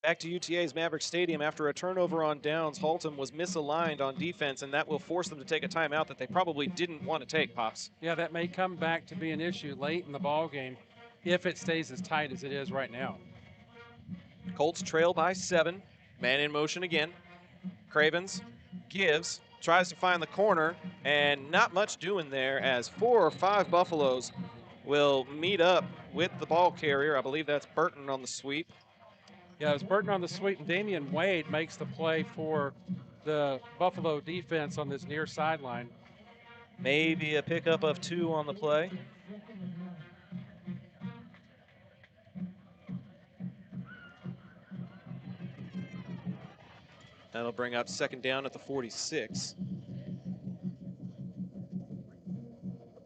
Back to UTA's Maverick Stadium after a turnover on downs. Haltom was misaligned on defense, and that will force them to take a timeout that they probably didn't want to take, Pops. Yeah, that may come back to be an issue late in the ball game if it stays as tight as it is right now. Colts trail by 7. Man in motion again. Cravens gives, tries to find the corner, and not much doing there as 4 or 5 Buffalos will meet up with the ball carrier. I believe that's Burton on the sweep. Yeah, it was Burton on the sweep, and Damian Wade makes the play for the Buffalo defense on this near sideline. Maybe a pickup of 2 on the play. That'll bring up second down at the 46.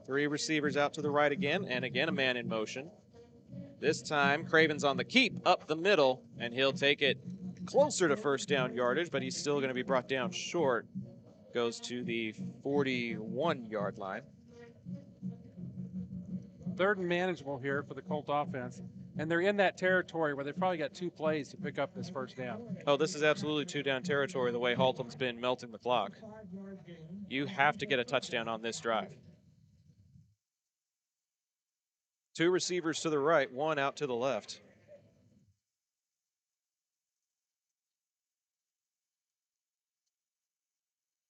3 receivers out to the right again, and again a man in motion. This time, Craven's on the keep up the middle, and he'll take it closer to first down yardage, but he's still going to be brought down short. Goes to the 41-yard line. 3rd and manageable here for the Colt offense. And they're in that territory where they've probably got 2 plays to pick up this first down. Oh, this is absolutely 2-down territory the way Haltom's been melting the clock. You have to get a touchdown on this drive. 2 receivers to the right, 1 out to the left.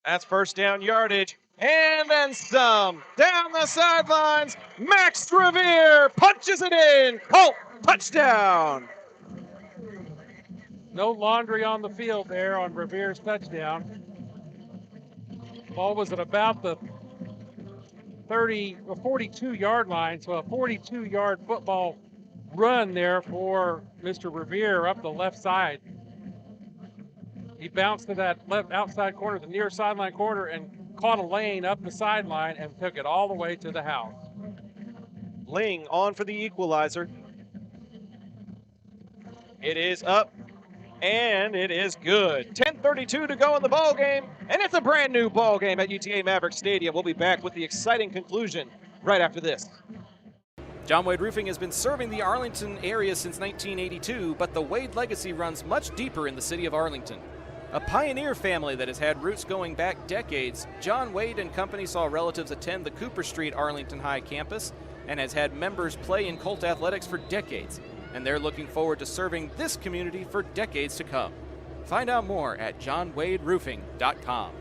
That's first down yardage. And then some. Down the sidelines, Max Revere punches it in. Colt, touchdown. No laundry on the field there on Revere's touchdown. Ball was at about the 42-yard line, so a 42-yard football run there for Mr. Revere up the left side. He bounced to that left outside corner, the near sideline corner, and caught a lane up the sideline and took it all the way to the house. Ling on for the equalizer. It is up, and it is good. 10:32 to go in the ball game, and it's a brand new ball game at UTA Maverick Stadium. We'll be back with the exciting conclusion right after this. John Wade Roofing has been serving the Arlington area since 1982, but the Wade legacy runs much deeper in the city of Arlington. A pioneer family that has had roots going back decades, John Wade and Company saw relatives attend the Cooper Street Arlington High campus and has had members play in Colt athletics for decades, and they're looking forward to serving this community for decades to come. Find out more at johnwaderoofing.com.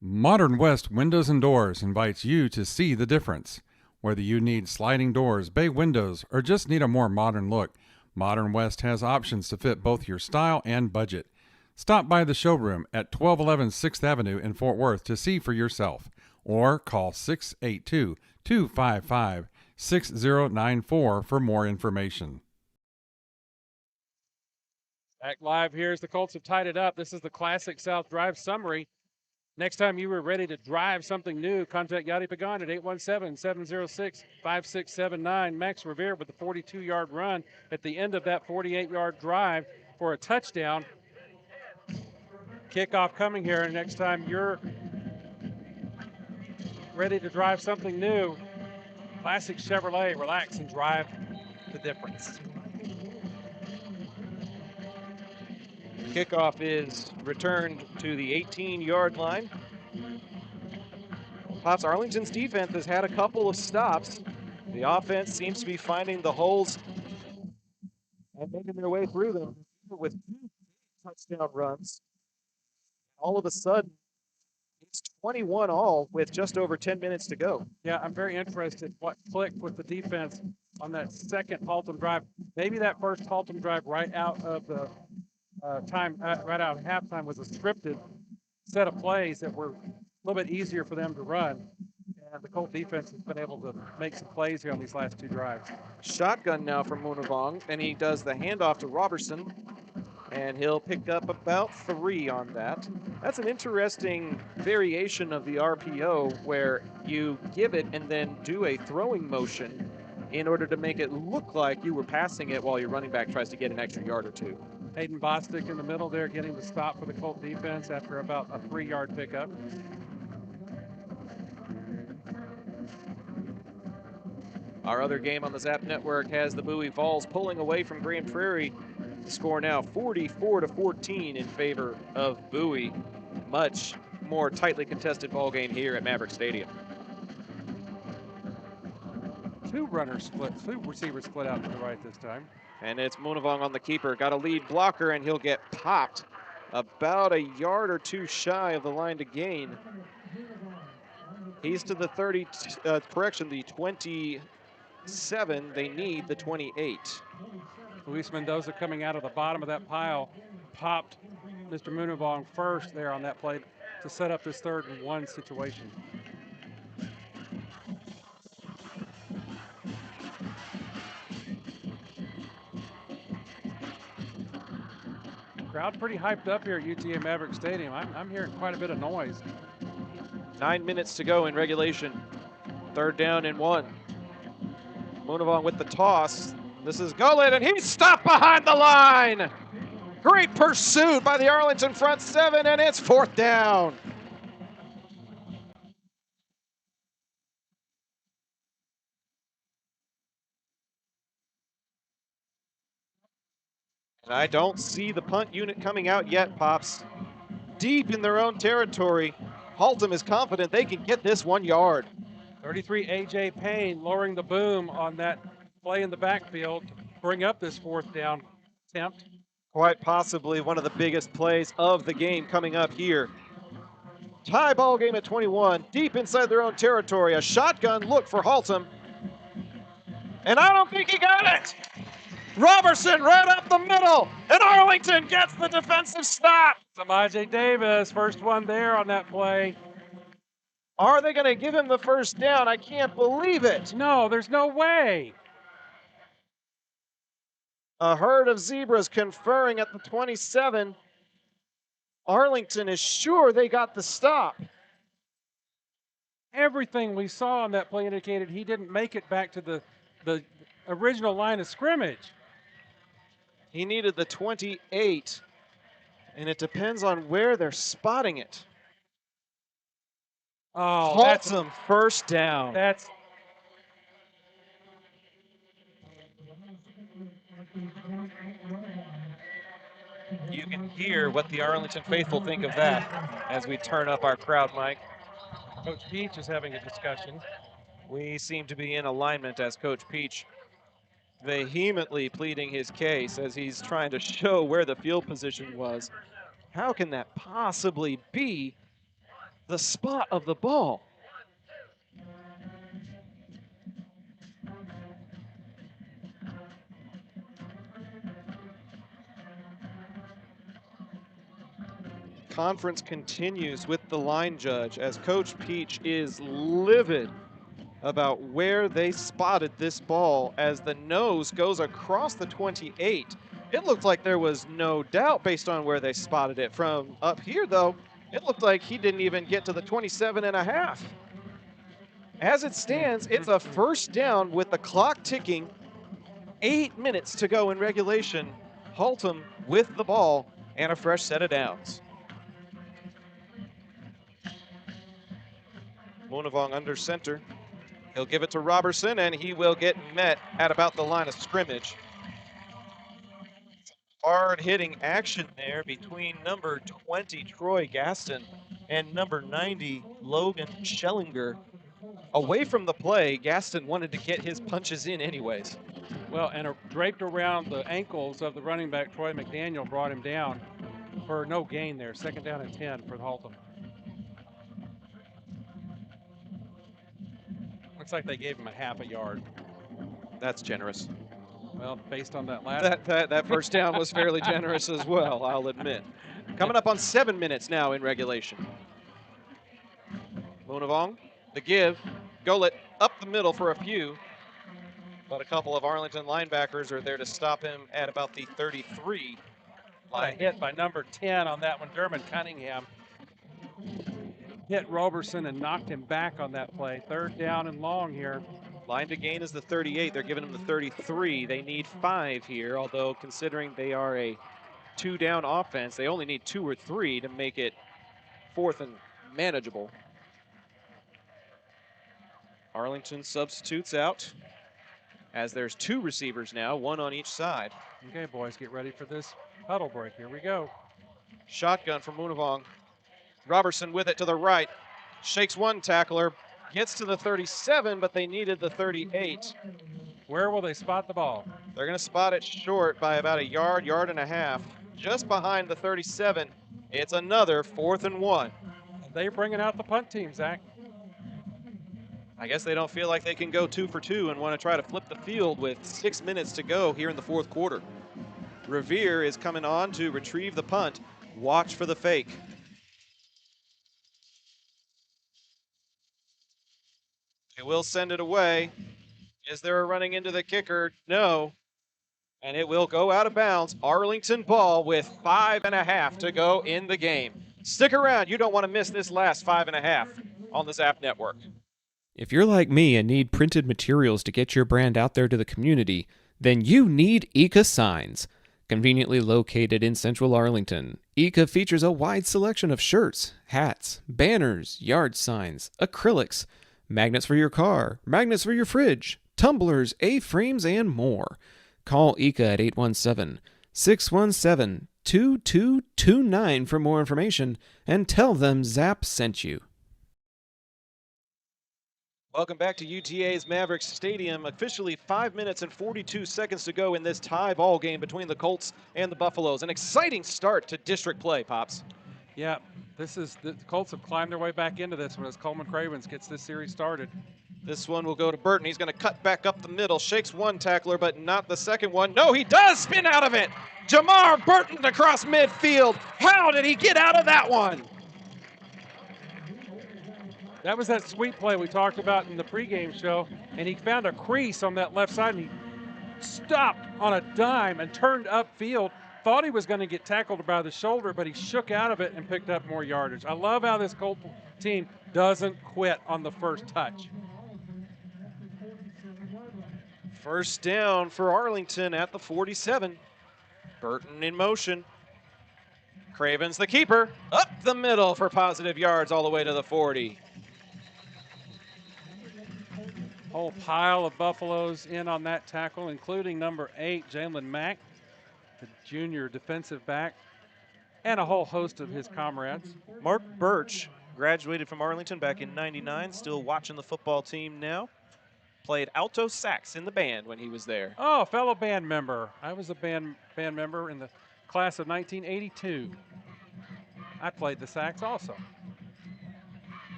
Modern West Windows and Doors invites you to see the difference. Whether you need sliding doors, bay windows, or just need a more modern look, Modern West has options to fit both your style and budget. Stop by the showroom at 1211 6th Avenue in Fort Worth to see for yourself, or call 682-255-6094 for more information. Back live here as the Colts have tied it up. This is the Classic South Drive summary. Next time you were ready to drive something new, contact Yadi Pagan at 817-706-5679. Max Revere with the 42-yard run at the end of that 48-yard drive for a touchdown. Kickoff coming here, and next time you're ready to drive something new, Classic Chevrolet, relax and drive the difference. Kickoff is returned to the 18-yard line. Pops, Arlington's defense has had a couple of stops. The offense seems to be finding the holes and making their way through them with 2 touchdown runs. All of a sudden, it's 21 all with just over 10 minutes to go. Yeah, I'm very interested what clicked with the defense on that second Haltom drive. Maybe that first Haltom drive right out of the right out of halftime was a scripted set of plays that were a little bit easier for them to run. And the Colt defense has been able to make some plays here on these last 2 drives. Shotgun now from Munavong, and he does the handoff to Robertson, and he'll pick up about 3 on that. That's an interesting variation of the RPO where you give it and then do a throwing motion in order to make it look like you were passing it while your running back tries to get an extra yard or 2. Hayden Bostic in the middle there getting the stop for the Colt defense after about a 3-yard Our other game on the Zap Network has the Bowie Vols pulling away from Grand Prairie. The score now 44-14 in favor of Bowie. Much more tightly contested ball game here at Maverick Stadium. Two receivers split out to the right this time. And it's Munavong on the keeper. Got a lead blocker, and he'll get popped about a yard or two shy of the line to gain. He's to the 30, the 27. They need the 28. Luis Mendoza coming out of the bottom of that pile, popped Mr. Munavong first there on that play to set up this 3rd and 1 situation. Crowd pretty hyped up here at UTA Maverick Stadium. I'm hearing quite a bit of noise. 9 minutes to go in regulation. 3rd down and 1. Munavong with the toss. This is Gullet, and he's stopped behind the line. Great pursuit by the Arlington front 7, and it's 4th down. And I don't see the punt unit coming out yet, Pops. Deep in their own territory, Haltom is confident they can get this 1 yard. 33 A.J. Payne lowering the boom on that play in the backfield to bring up this 4th down attempt. Quite possibly one of the biggest plays of the game coming up here. Tie ball game at 21, deep inside their own territory. A shotgun look for Haltom. And I don't think he got it. Robertson right up the middle, and Arlington gets the defensive stop. Samaje Davis, first one there on that play. Are they going to give him the 1st down? I can't believe it. No, there's no way. A herd of zebras conferring at the 27. Arlington is sure they got the stop. Everything we saw on that play indicated he didn't make it back to the original line of scrimmage. He needed the 28, and it depends on where they're spotting it. Oh, Haltom, 1st down. That's You can hear what the Arlington faithful think of that as we turn up our crowd mic. Coach Peach is having a discussion. We seem to be in alignment as Coach Peach vehemently pleading his case as he's trying to show where the field position was. How can that possibly be the spot of the ball? Conference continues with the line judge as Coach Peach is livid about where they spotted this ball as the nose goes across the 28. It looked like there was no doubt based on where they spotted it. From up here, though, it looked like he didn't even get to the 27.5. As it stands, it's a 1st down with the clock ticking. 8 minutes to go in regulation. Haltom with the ball and a fresh set of downs. Munavong under center. He'll give it to Robertson, and he will get met at about the line of scrimmage. Hard-hitting action there between number 20, Troy Gaston, and number 90, Logan Schellinger. Away from the play, Gaston wanted to get his punches in anyways. Well, and draped around the ankles of the running back, Troy McDaniel, brought him down for no gain there. 2nd down and 10 for Haltom. Looks like they gave him a half a yard. That's generous. Well, based on that last... That 1st down was fairly generous as well, I'll admit. Coming up on 7 minutes now in regulation. Munavong, the give. Golet up the middle for a few. But a couple of Arlington linebackers are there to stop him at about the 33 line. Hit by number 10 on that one, Dermot Cunningham. Hit Robertson and knocked him back on that play. 3rd down and long here. Line to gain is the 38. They're giving him the 33. They need 5 here, although considering they are a 2-down offense, they only need 2 or 3 to make it 4th and manageable. Arlington substitutes out. as there's 2 receivers now, 1 on each side. Okay, boys, get ready for this huddle break. Here we go. Shotgun from Munavong. Robertson with it to the right. Shakes 1 tackler. Gets to the 37, but they needed the 38. Where will they spot the ball? They're going to spot it short by about a yard, yard and a half. Just behind the 37. It's another 4th and 1. They're bringing out the punt team, Zach. I guess they don't feel like they can go 2 for 2 and want to try to flip the field with 6 minutes to go here in the 4th quarter. Revere is coming on to retrieve the punt. Watch for the fake. They will send it away. Is there a running into the kicker? No. And it will go out of bounds. Arlington ball with 5.5 to go in the game. Stick around. You don't want to miss this last 5.5 on the Zap Network. If you're like me and need printed materials to get your brand out there to the community, then you need ICA Signs. Conveniently located in central Arlington, ICA features a wide selection of shirts, hats, banners, yard signs, acrylics, magnets for your car, magnets for your fridge, tumblers, A-frames, and more. Call ICA at 817-617-2229 for more information and tell them Zap sent you. Welcome back to UTA's Maverick Stadium. Officially 5 minutes and 42 seconds to go in this tie ball game between the Colts and the Buffalos. An exciting start to district play, Pops. Yeah, the Colts have climbed their way back into this one as Coleman Cravens gets this series started. This one will go to Burton. He's going to cut back up the middle. Shakes 1 tackler, but not the second one. No, he does spin out of it. Jamar Burton across midfield. How did he get out of that one? That was that sweep play we talked about in the pregame show, and he found a crease on that left side, and he stopped on a dime and turned upfield. Thought he was going to get tackled by the shoulder, but he shook out of it and picked up more yardage. I love how this Colt team doesn't quit on the first touch. First down for Arlington at the 47. Burton in motion. Cravens the keeper. Up the middle for positive yards all the way to the 40. Whole pile of Buffalos in on that tackle, including number 8, Jalen Mack, the junior defensive back, and a whole host of his comrades. Mark Birch graduated from Arlington back in '99, still watching the football team now. Played alto sax in the band when he was there. Oh, a fellow band member. I was a band member in the class of 1982. I played the sax also.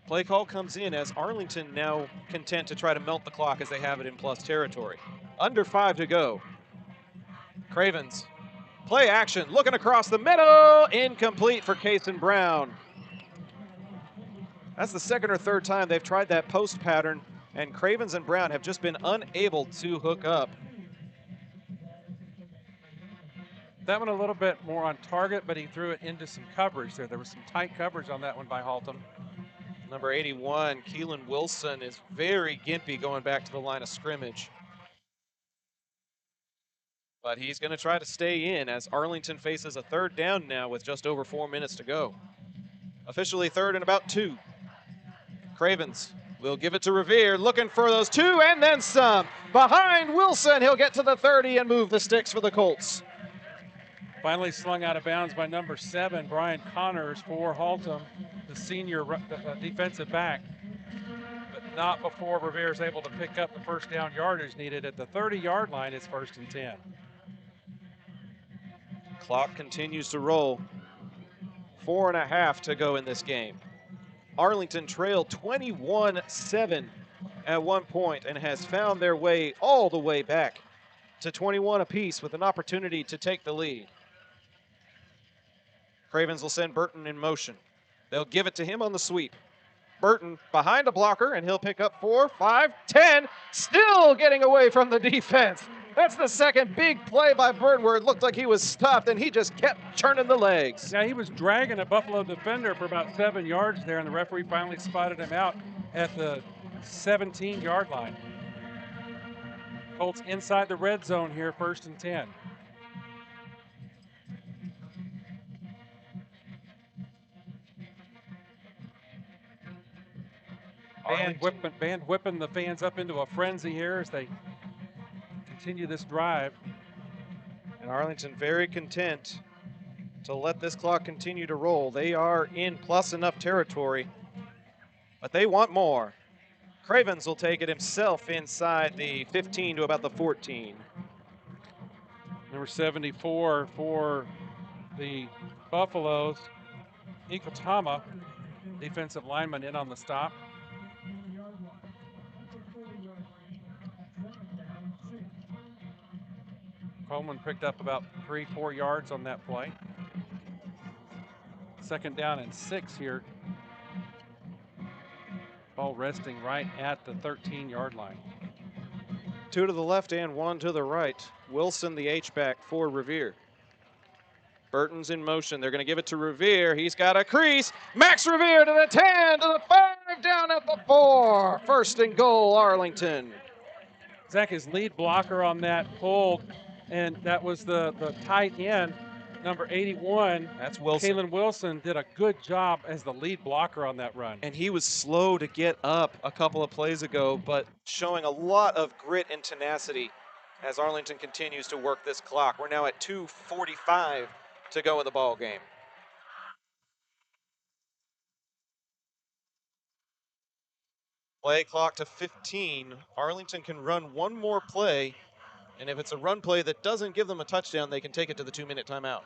Play call comes in as Arlington now content to try to melt the clock as they have it in plus territory. Under 5 to go. Cravens, play action, looking across the middle, incomplete for Kason Brown. That's the second or third time they've tried that post pattern, and Cravens and Brown have just been unable to hook up. That one a little bit more on target, but he threw it into some coverage there. There was some tight coverage on that one by Haltom. Number 81, Keelan Wilson, is very gimpy going back to the line of scrimmage. But he's going to try to stay in as Arlington faces a third down now with just over 4 minutes to go. Officially third and about 2. Cravens will give it to Revere, looking for those 2 and then some. Behind Wilson, he'll get to the 30 and move the sticks for the Colts. Finally slung out of bounds by number 7, Brian Connors for Haltom, the senior defensive back. But not before Revere is able to pick up the first down yardage needed at the 30-yard line. It's 1st and 10. Clock continues to roll. 4.5 to go in this game. Arlington trailed 21-7 at one point and has found their way all the way back to 21 apiece with an opportunity to take the lead. Cravens will send Burton in motion. They'll give it to him on the sweep. Burton behind a blocker, and he'll pick up 4, 5, 10, still getting away from the defense. That's the second big play by Burton where it looked like he was stopped, and he just kept churning the legs. Yeah, he was dragging a Buffalo defender for about 7 yards there, and the referee finally spotted him out at the 17-yard line. Colts inside the red zone here, 1st and 10. Band whipping the fans up into a frenzy here as they continue this drive. And Arlington very content to let this clock continue to roll. They are in plus enough territory, but they want more. Cravens will take it himself inside the 15 to about the 14. Number 74 for the Buffalos, Ikotama, defensive lineman, in on the stop. Coleman picked up about 3-4 yards on that play. 2nd down and 6 here. Ball resting right at the 13-yard line. 2 to the left and 1 to the right. Wilson, the H-back for Revere. Burton's in motion. They're going to give it to Revere. He's got a crease. Max Revere to the 10, to the 5, down at the 4. 1st and goal, Arlington. Zach is lead blocker on that pulled, and that was the tight end, number 81. That's Wilson. Kalen Wilson did a good job as the lead blocker on that run. And he was slow to get up a couple of plays ago, but showing a lot of grit and tenacity as Arlington continues to work this clock. We're now at 2:45 to go in the ball game. Play clock to 15. Arlington can run one more play, and if it's a run play that doesn't give them a touchdown, they can take it to the 2-minute timeout.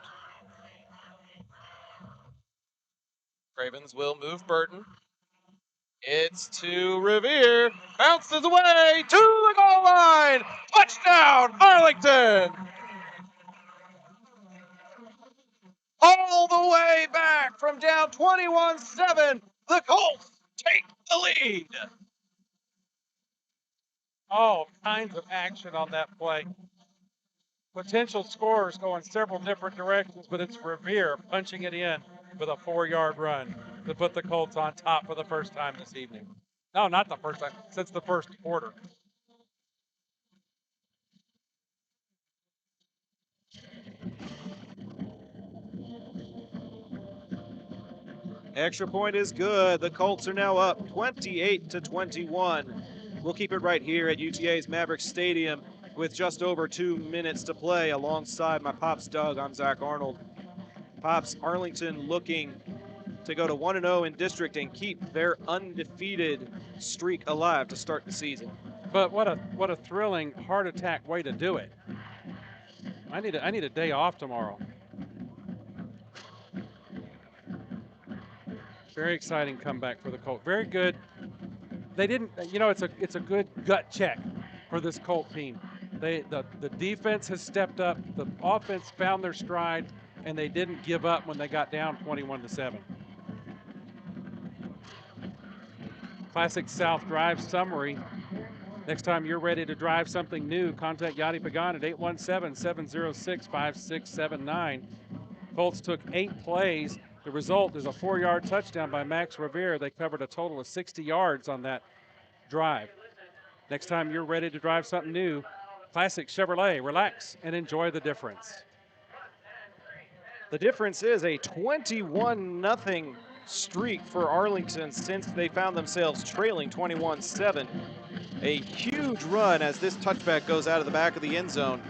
Cravens will move Burton. It's to Revere. Bounces away to the goal line. Touchdown, Arlington! All the way back from down 21-7. The Colts take the lead. All kinds of action on that play. Potential scorers going several different directions, but it's Revere punching it in with a 4-yard run to put the Colts on top for the first time this evening. No, not the first time, since the first quarter. Extra point is good. The Colts are now up 28-21. We'll keep it right here at UTA's Maverick Stadium with just over 2 minutes to play. Alongside my Pops Doug, I'm Zach Arnold. Pops, Arlington looking to go to 1-0 in district and keep their undefeated streak alive to start the season. But what a thrilling heart attack way to do it. I need a day off tomorrow. Very exciting comeback for the Colts. Very good. They didn't, it's a good gut check for this Colt team. The defense has stepped up. The offense found their stride, and they didn't give up when they got down 21-7. Classic South Drive summary. Next time you're ready to drive something new, contact Yadi Pagan at 817-706-5679. Colts took 8 plays. The result is a 4-yard touchdown by Max Revere. They covered a total of 60 yards on that drive. Next time you're ready to drive something new, Classic Chevrolet, relax and enjoy the difference. The difference is a 21-0 streak for Arlington since they found themselves trailing 21-7. A huge run as this touchback goes out of the back of the end zone.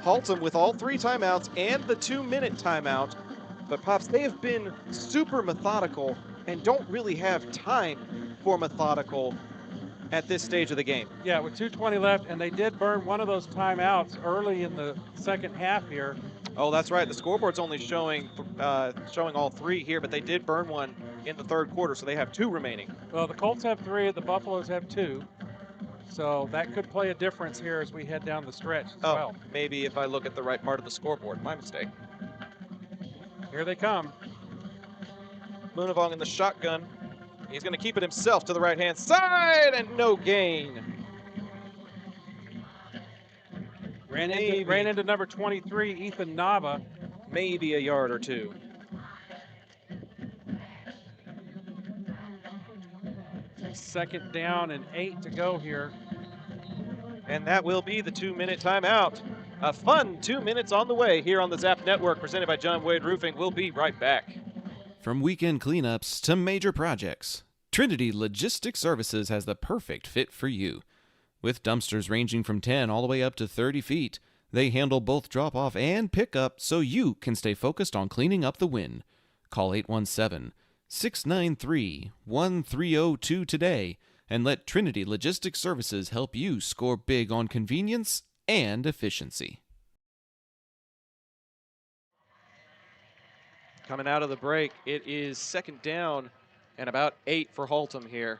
Haltom with all 3 timeouts and the 2-minute timeout. But Pops, they have been super methodical and don't really have time for methodical at this stage of the game. Yeah, with 2:20 left, and they did burn one of those timeouts early in the second half here. Oh, that's right. The scoreboard's only showing all 3 here, but they did burn one in the 3rd quarter, so they have 2 remaining. Well, the Colts have 3, the Buffalos have 2. So that could play a difference here as we head down the stretch as well. Maybe if I look at the right part of the scoreboard. My mistake. Here they come. Munavong in the shotgun. He's going to keep it himself to the right-hand side, and no gain. Ran into number 23, Ethan Nava. Maybe a yard or 2. Second down and 8 to go here. And that will be the 2-minute timeout. A fun 2 minutes on the way here on the Zap Network, presented by John Wade Roofing. We'll be right back. From weekend cleanups to major projects, Trinity Logistics Services has the perfect fit for you. With dumpsters ranging from 10 all the way up to 30 feet, they handle both drop-off and pick-up so you can stay focused on cleaning up the win. Call 817-693-1302 today and let Trinity Logistics Services help you score big on convenience and efficiency. Coming out of the break, it is second down and about 8 for Haltom here.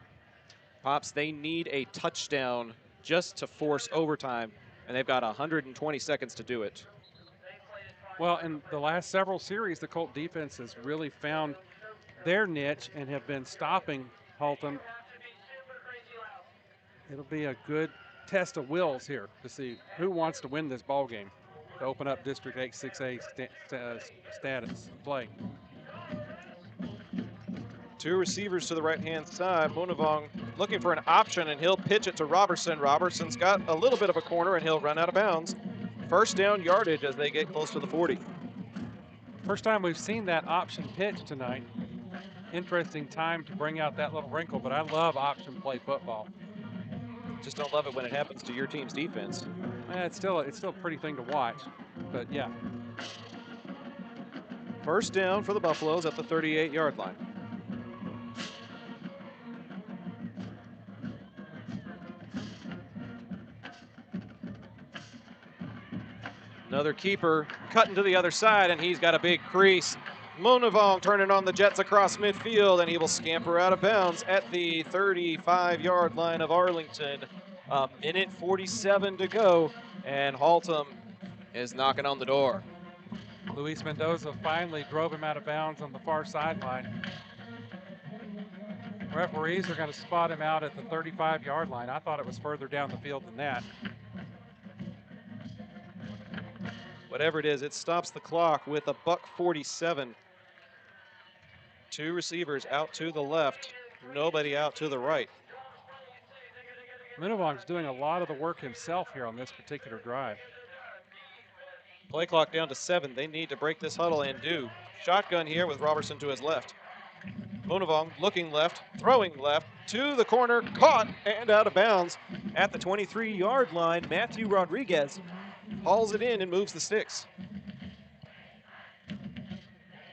Pops, they need a touchdown just to force overtime, and they've got 120 seconds to do it. Well, in the last several series, the Colt defense has really found their niche and have been stopping Haltom. It'll be a good test of wills here to see who wants to win this ball game to open up District 6A status play. Two receivers to the right-hand side. Munavong looking for an option, and he'll pitch it to Robertson. Robertson's got a little bit of a corner, and he'll run out of bounds. First down yardage as they get close to the 40. First time we've seen that option pitch tonight. Interesting time to bring out that little wrinkle, but I love option play football. Just don't love it when it happens to your team's defense. It's still a pretty thing to watch, but yeah. First down for the Buffaloes at the 38-yard line. Another keeper cutting to the other side, and he's got a big crease. Munavong turning on the Jets across midfield, and he will scamper out of bounds at the 35-yard line of Arlington. A minute 47 to go, and Haltom is knocking on the door. Luis Mendoza finally drove him out of bounds on the far sideline. Referees are going to spot him out at the 35-yard line. I thought it was further down the field than that. Whatever it is, it stops the clock with a $1:47. Two receivers out to the left, nobody out to the right. Munavong's doing a lot of the work himself here on this particular drive. Play clock down to 7. They need to break this huddle and do. Shotgun here with Robertson to his left. Munavong looking left, throwing left to the corner, caught and out of bounds at the 23-yard line. Matthew Rodriguez hauls it in and moves the sticks.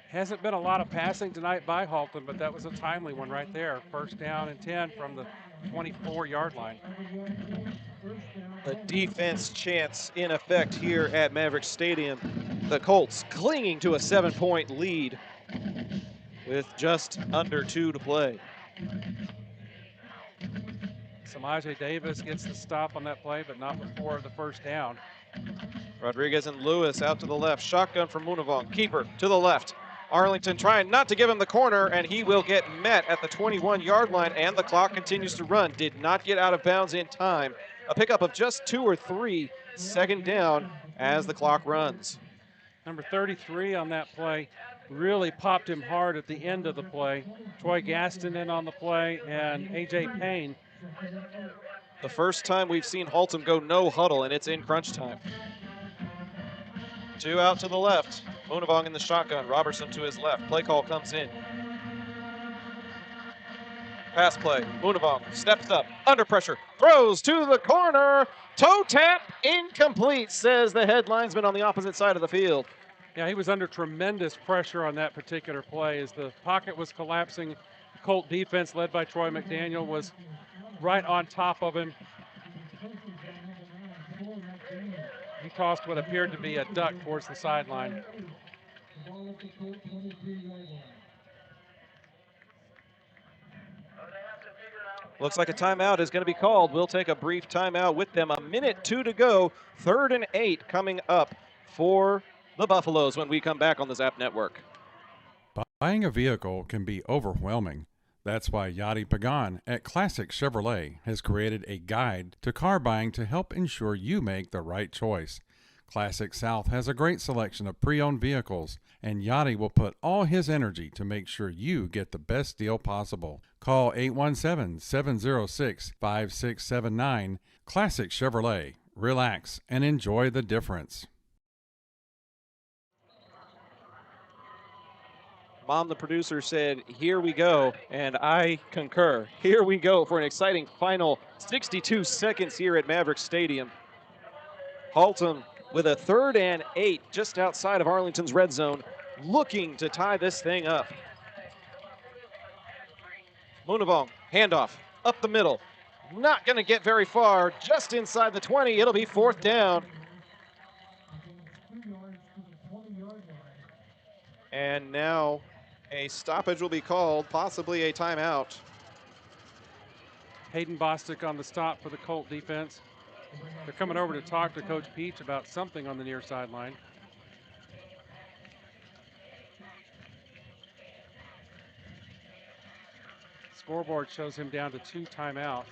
Hasn't been a lot of passing tonight by Haltom, but that was a timely one right there. First down and 10 from the 24-yard line. The defense chants in effect here at Maverick Stadium. The Colts clinging to a 7-point lead with just under 2 to play. Samaje Davis gets the stop on that play, but not before the first down. Rodriguez and Lewis out to the left. Shotgun from Munavong. Keeper to the left. Arlington trying not to give him the corner, and he will get met at the 21-yard line, and the clock continues to run. Did not get out of bounds in time. A pickup of just 2 or 3. Second down as the clock runs. Number 33 on that play really popped him hard at the end of the play. Troy Gaston in on the play, and A.J. Payne. The first time we've seen Haltom go no huddle, and it's in crunch time. 2 out to the left. Munavong in the shotgun. Robertson to his left. Play call comes in. Pass play. Munavong steps up. Under pressure. Throws to the corner. Toe tap. Incomplete, says the head linesman on the opposite side of the field. Yeah, he was under tremendous pressure on that particular play as the pocket was collapsing. The Colt defense, led by Troy McDaniel, was right on top of him. He tossed what appeared to be a duck towards the sideline. Looks like a timeout is going to be called. We'll take a brief timeout with them. A minute 2 to go. 3rd and 8 coming up for the Buffaloes when we come back on the Zap Network. Buying a vehicle can be overwhelming. That's why Yadi Pagan at Classic Chevrolet has created a guide to car buying to help ensure you make the right choice. Classic South has a great selection of pre-owned vehicles, and Yadi will put all his energy to make sure you get the best deal possible. Call 817-706-5679. Classic Chevrolet. Relax and enjoy the difference. Mom, the producer, said, here we go, and I concur. Here we go for an exciting final 62 seconds here at Maverick Stadium. Haltom with a 3rd and 8 just outside of Arlington's red zone, looking to tie this thing up. Munavong, handoff, up the middle. Not going to get very far, just inside the 20. It'll be 4th down. And now a stoppage will be called, possibly a timeout. Hayden Bostic on the stop for the Colt defense. They're coming over to talk to Coach Peach about something on the near sideline. Scoreboard shows him down to 2 timeouts.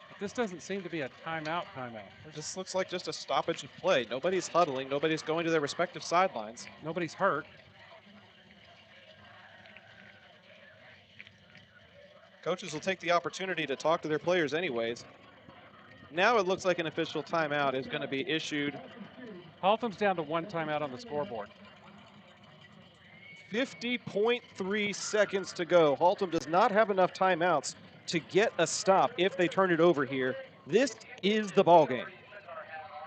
But this doesn't seem to be a timeout. This looks like just a stoppage of play. Nobody's huddling. Nobody's going to their respective sidelines. Nobody's hurt. Coaches will take the opportunity to talk to their players anyways. Now it looks like an official timeout is going to be issued. Haltom's down to 1 timeout on the scoreboard. 50.3 seconds to go. Haltom does not have enough timeouts to get a stop if they turn it over here. This is the ball game.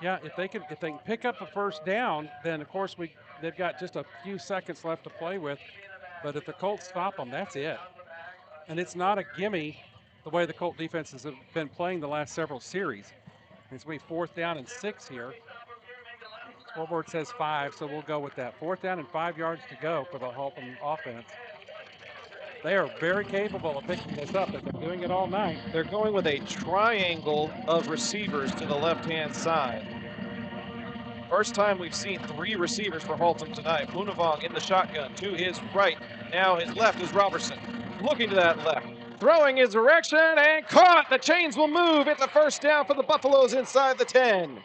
Yeah, if they can pick up a 1st down, then of course they've got just a few seconds left to play with. But if the Colts stop them, that's it. And it's not a gimme the way the Colt defenses have been playing the last several series. It's going to be 4th down and 6 here. Scoreboard says 5, so we'll go with that. 4th down and 5 yards to go for the Haltom offense. They are very capable of picking this up. They've been doing it all night. They're going with a triangle of receivers to the left-hand side. First time we've seen 3 receivers for Haltom tonight. Munavong in the shotgun to his right. Now his left is Robertson. Looking to that left. Throwing his direction and caught. The chains will move. It's a 1st down for the Buffalos inside the 10.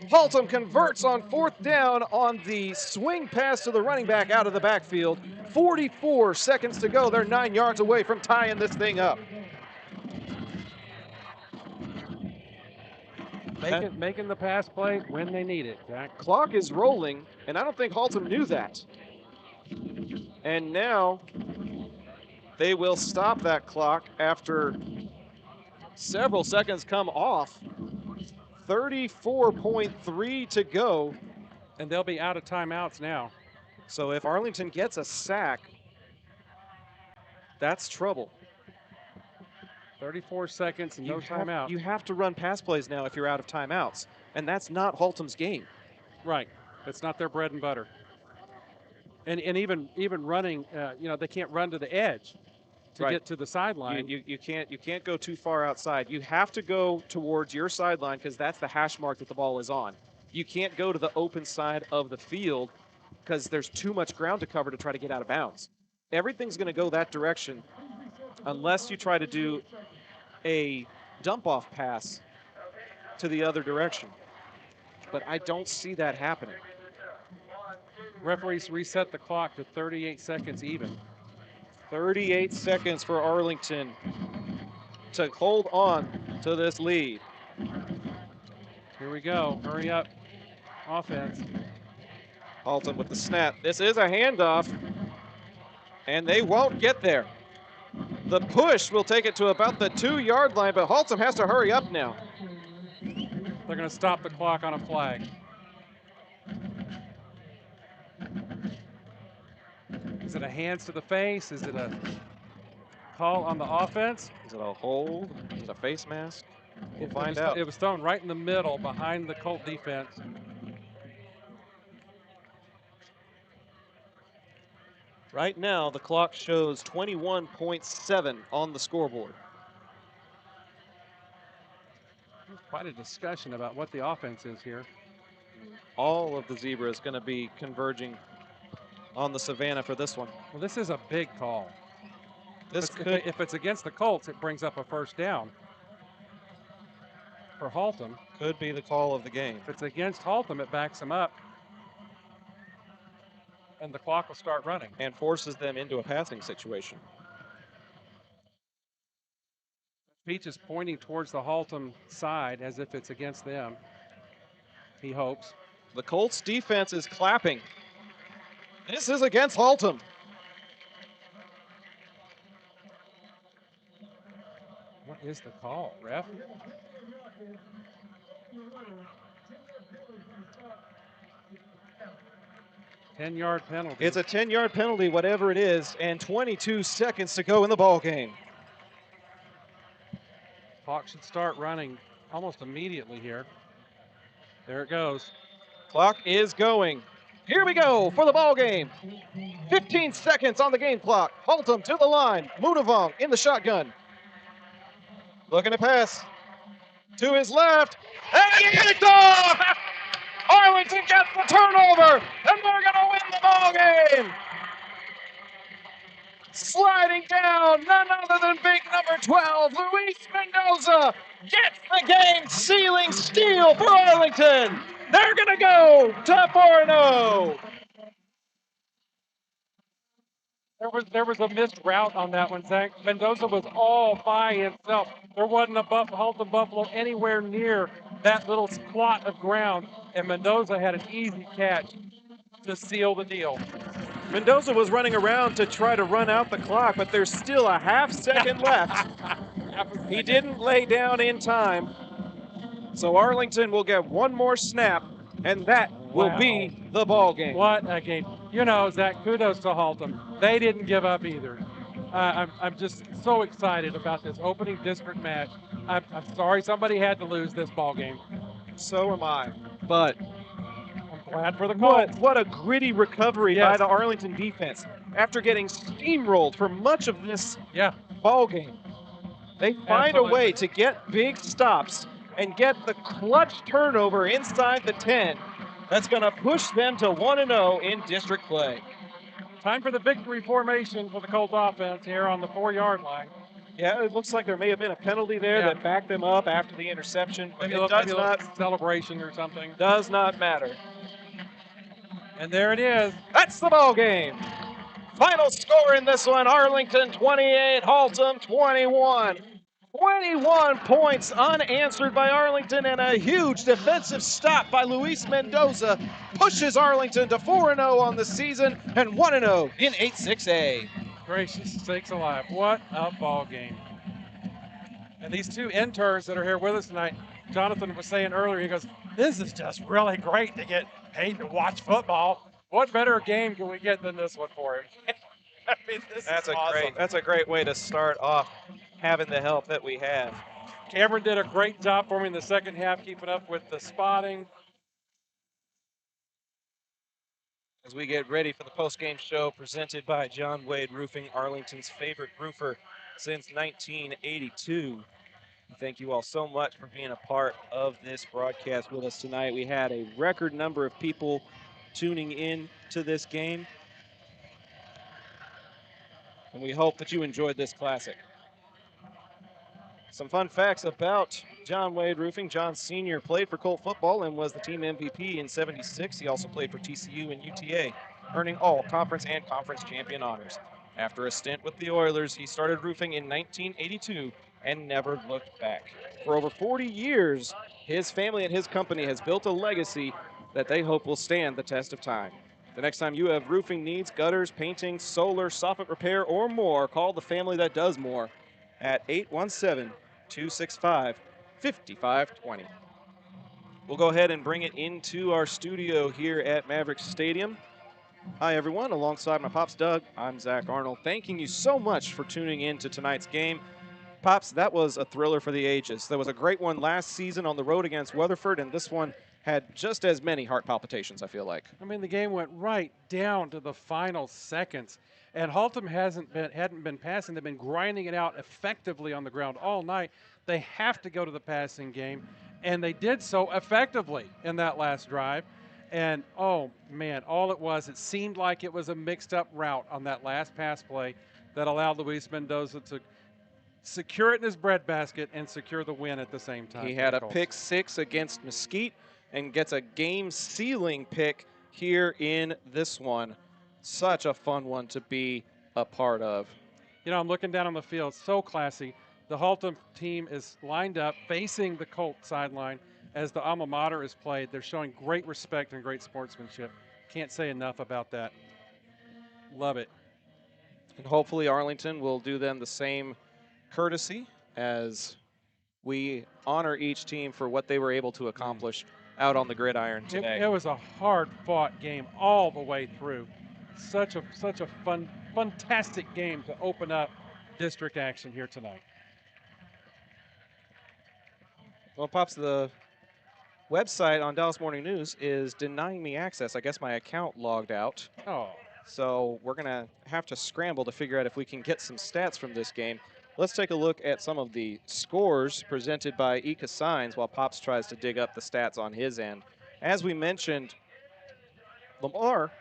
Haltom converts on 4th down on the swing pass to the running back out of the backfield. 44 seconds to go. They're 9 yards away from tying this thing up. Making the pass play when they need it, Zach. Clock is rolling, and I don't think Haltom knew that. And now they will stop that clock after several seconds come off. 34.3 to go. And they'll be out of timeouts now. So if Arlington gets a sack, that's trouble. 34 seconds and no timeout. You have to run pass plays now if you're out of timeouts. And that's not Haltom's game. Right. That's not their bread and butter. And even running, they can't run to the edge to get to the sideline. You can't go too far outside. You have to go towards your sideline because that's the hash mark that the ball is on. You can't go to the open side of the field because there's too much ground to cover to try to get out of bounds. Everything's going to go that direction unless you try to do a dump-off pass to the other direction. But I don't see that happening. Referees reset the clock to 38 seconds even. 38 seconds for Arlington to hold on to this lead. Here we go. Hurry up. Offense. Haltom with the snap. This is a handoff, and they won't get there. The push will take it to about the 2-yard line, but Haltom has to hurry up now. They're going to stop the clock on a flag. Is it a hands to the face? Is it a call on the offense? Is it a hold? Is it a face mask? We'll find out. It was thrown right in the middle behind the Colt defense. Right now, the clock shows 21.7 on the scoreboard. Quite a discussion about what the offense is here. All of the Zebras going to be converging on the Savannah for this one. Well, this is a big call. If it's against the Colts, it brings up a 1st down. For Haltom. Could be the call of the game. If it's against Haltom, it backs them up. And the clock will start running. And forces them into a passing situation. Peach is pointing towards the Haltom side as if it's against them. He hopes. The Colts defense is clapping. This is against Haltom. What is the call, ref? Ten-yard penalty. It's a 10-yard penalty, whatever it is, and 22 seconds to go in the ball game. Clock should start running almost immediately here. There it goes. Clock is going. Here we go for the ball game. 15 seconds on the game clock. Haltom to the line. Munavong in the shotgun. Looking to pass. To his left. And he picked off! Arlington gets the turnover, and they're going to win the ball game. Sliding down, none other than big number 12, Luis Mendoza gets the game-sealing steal for Arlington. They're going to go to 4-0. There was a missed route on that one, Zach. Mendoza was all by himself. There wasn't a Haltom Buffalo anywhere near that little plot of ground, and Mendoza had an easy catch to seal the deal. Mendoza was running around to try to run out the clock, but there's still a half second left. He didn't lay down in time. So Arlington will get one more snap, and that will be the ball game. What a game. You know, Zach, kudos to Haltom. They didn't give up either. I'm just so excited about this opening district match. I'm sorry somebody had to lose this ball game. So am I. But I'm glad for the Colts. What a gritty recovery by the Arlington defense. After getting steamrolled for much of this ball game, they find a way to get big stops and get the clutch turnover inside the 10. That's going to push them to 1-0 in district play. Time for the victory formation for the Colts offense here on the 4-yard line. Yeah, it looks like there may have been a penalty there that backed them up after the interception. But it does not celebration or something. Does not matter. And there it is. That's the ball game. Final score in this one: Arlington 28, Haltom 21. 21 points unanswered by Arlington, and a huge defensive stop by Luis Mendoza pushes Arlington to 4-0 on the season and 1-0 in 8-6A. Gracious sakes alive, what a ball game. And these two interns that are here with us tonight, Jonathan was saying earlier, he goes, this is just really great to get paid to watch football. What better game can we get than this one for him? I mean, That's awesome. That's a great way to start off, having the help that we have. Cameron did a great job for me in the second half, keeping up with the spotting. As we get ready for the post-game show presented by John Wade Roofing, Arlington's favorite roofer since 1982. Thank you all so much for being a part of this broadcast with us tonight. We had a record number of people tuning in to this game, and we hope that you enjoyed this classic. Some fun facts about John Wade Roofing. John Sr. played for Colt football and was the team MVP in '76. He also played for TCU and UTA, earning all conference and conference champion honors. After a stint with the Oilers, he started roofing in 1982 and never looked back. For over 40 years, his family and his company has built a legacy that they hope will stand the test of time. The next time you have roofing needs, gutters, painting, solar, soffit repair, or more, call the family that does more at 817-265-5520. We'll go ahead and bring it into our studio here at Maverick Stadium. Hi, everyone. Alongside my Pops Doug, I'm Zach Arnold. Thanking you so much for tuning in to tonight's game. Pops, that was a thriller for the ages. There was a great one last season on the road against Weatherford, and this one had just as many heart palpitations, I feel like. I mean, the game went right down to the final seconds. And Haltom hadn't been passing. They've been grinding it out effectively on the ground all night. They have to go to the passing game, and they did so effectively in that last drive. And, oh, man, all it was, it seemed like it was a mixed-up route on that last pass play that allowed Luis Mendoza to secure it in his breadbasket and secure the win at the same time. He had a pick six against Mesquite and gets a game-sealing pick here in this one. Such a fun one to be a part of. You know, I'm looking down on the field, so classy. The Haltom team is lined up facing the Colt sideline as the alma mater is played. They're showing great respect and great sportsmanship. Can't say enough about that. Love it. And hopefully Arlington will do them the same courtesy as we honor each team for what they were able to accomplish out on the gridiron today. It was a hard-fought game all the way through. Such a fantastic game to open up district action here tonight. Well, Pops, the website on Dallas Morning News is denying me access. I guess my account logged out. Oh. So we're going to have to scramble to figure out if we can get some stats from this game. Let's take a look at some of the scores presented by Ika Signs while Pops tries to dig up the stats on his end. As we mentioned, Lamar,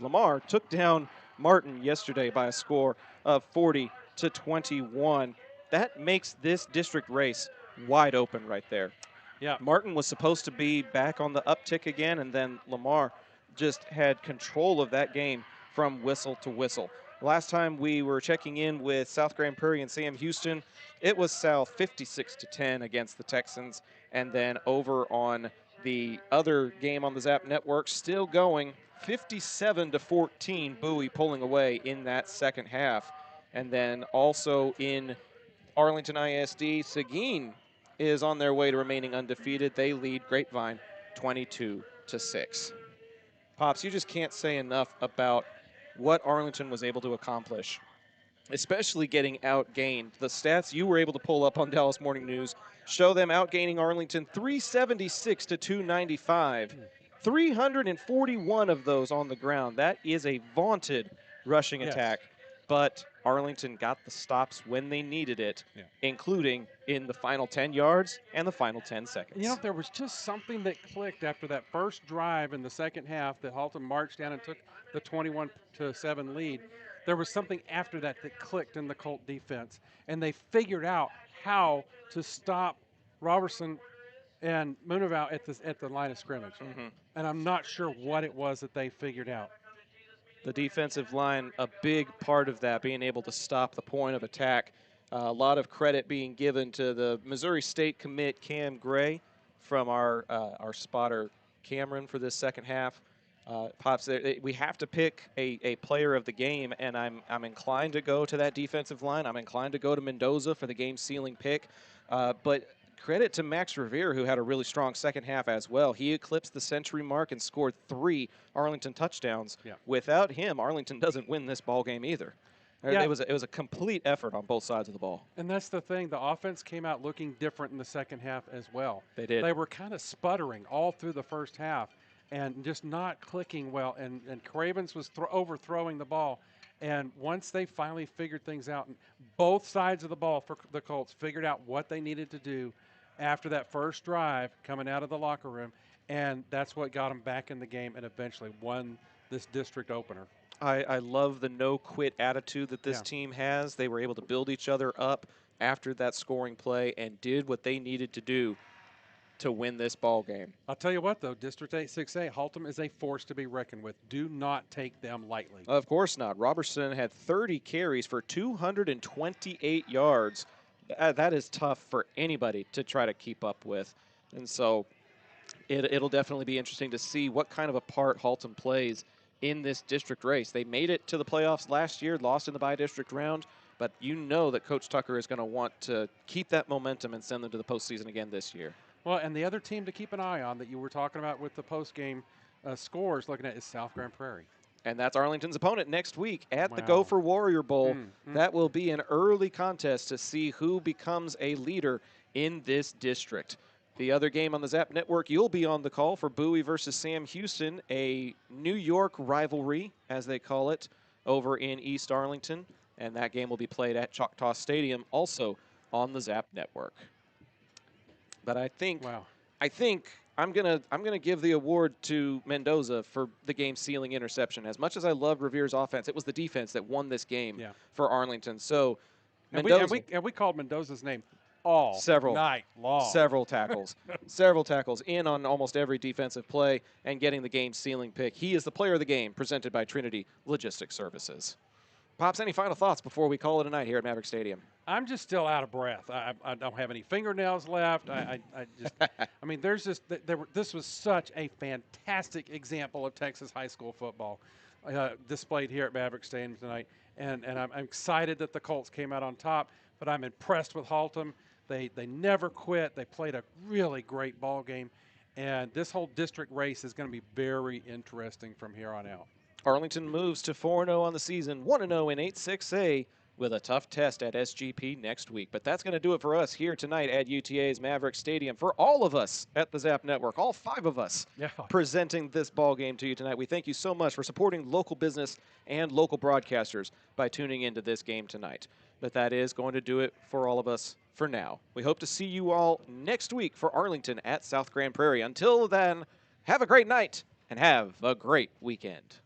Lamar took down Martin yesterday by a score of 40-21. That makes this district race wide open right there. Yeah. Martin was supposed to be back on the uptick again, and then Lamar just had control of that game from whistle to whistle. Last time we were checking in with South Grand Prairie and Sam Houston, it was South 56-10 against the Texans, and then over on the other game on the Zap Network, still going 57-14, Bowie pulling away in that second half. And then also in Arlington ISD, Seguin is on their way to remaining undefeated. They lead Grapevine 22-6. Pops, you just can't say enough about what Arlington was able to accomplish, especially getting outgained. The stats you were able to pull up on Dallas Morning News show them outgaining Arlington 376-295. 341 of those on the ground. That is a vaunted rushing attack. But Arlington got the stops when they needed it, including in the final 10 yards and the final 10 seconds. You know, there was just something that clicked after that first drive in the second half that Haltom marched down and took the 21-7 lead. There was something after that that clicked in the Colt defense, and they figured out how to stop Robertson and Munoval at the line of scrimmage. And I'm not sure what it was that they figured out. The defensive line, a big part of that, being able to stop the point of attack. A lot of credit being given to the Missouri State commit Cam Gray from our spotter Cameron for this second half. Pops, we have to pick a player of the game, and I'm inclined to go to that defensive line. I'm inclined to go to Mendoza for the game-sealing pick. But credit to Max Revere, who had a really strong second half as well. He eclipsed the century mark and scored 3 Arlington touchdowns. Without him, Arlington doesn't win this ball game either. It was a complete effort on both sides of the ball. And that's the thing. The offense came out looking different in the second half as well. They did. They were kind of sputtering all through the first half and just not clicking well. And Cravens was overthrowing the ball. And once they finally figured things out, and both sides of the ball for the Colts figured out what they needed to do after that first drive coming out of the locker room, and that's what got them back in the game and eventually won this district opener. I love the no-quit attitude that this team has. They were able to build each other up after that scoring play and did what they needed to do to win this ball game. I'll tell you what, though, District 6A, Haltom is a force to be reckoned with. Do not take them lightly. Of course not. Robertson had 30 carries for 228 yards. That is tough for anybody to try to keep up with. And so it'll definitely be interesting to see what kind of a part Haltom plays in this district race. They made it to the playoffs last year, lost in the by-district round, but you know that Coach Tucker is going to want to keep that momentum and send them to the postseason again this year. Well, and the other team to keep an eye on that you were talking about with the post-game scores looking at is South Grand Prairie. And that's Arlington's opponent next week at the Gopher Warrior Bowl. That will be an early contest to see who becomes a leader in this district. The other game on the Zap Network, you'll be on the call for Bowie versus Sam Houston, a New York rivalry, as they call it, over in East Arlington. And that game will be played at Choctaw Stadium, also on the Zap Network. But I think I'm gonna give the award to Mendoza for the game-sealing interception. As much as I love Revere's offense, it was the defense that won this game for Arlington. So Mendoza, and we called Mendoza's name night long. Several tackles. Several tackles in on almost every defensive play and getting the game-sealing pick. He is the player of the game presented by Trinity Logistics Services. Pops, any final thoughts before we call it a night here at Maverick Stadium? I'm just still out of breath. I don't have any fingernails left. I mean, there's just this was such a fantastic example of Texas high school football. displayed here at Maverick Stadium tonight. And I'm excited that the Colts came out on top, but I'm impressed with Haltom. They never quit. They played a really great ball game. And this whole district race is going to be very interesting from here on out. Arlington moves to 4-0 on the season, 1-0 in 8-6A, with a tough test at SGP next week. But that's going to do it for us here tonight at UTA's Maverick Stadium. For all of us at the Zap Network, all 5 of us presenting this ball game to you tonight, we thank you so much for supporting local business and local broadcasters by tuning into this game tonight. But that is going to do it for all of us for now. We hope to see you all next week for Arlington at South Grand Prairie. Until then, have a great night and have a great weekend.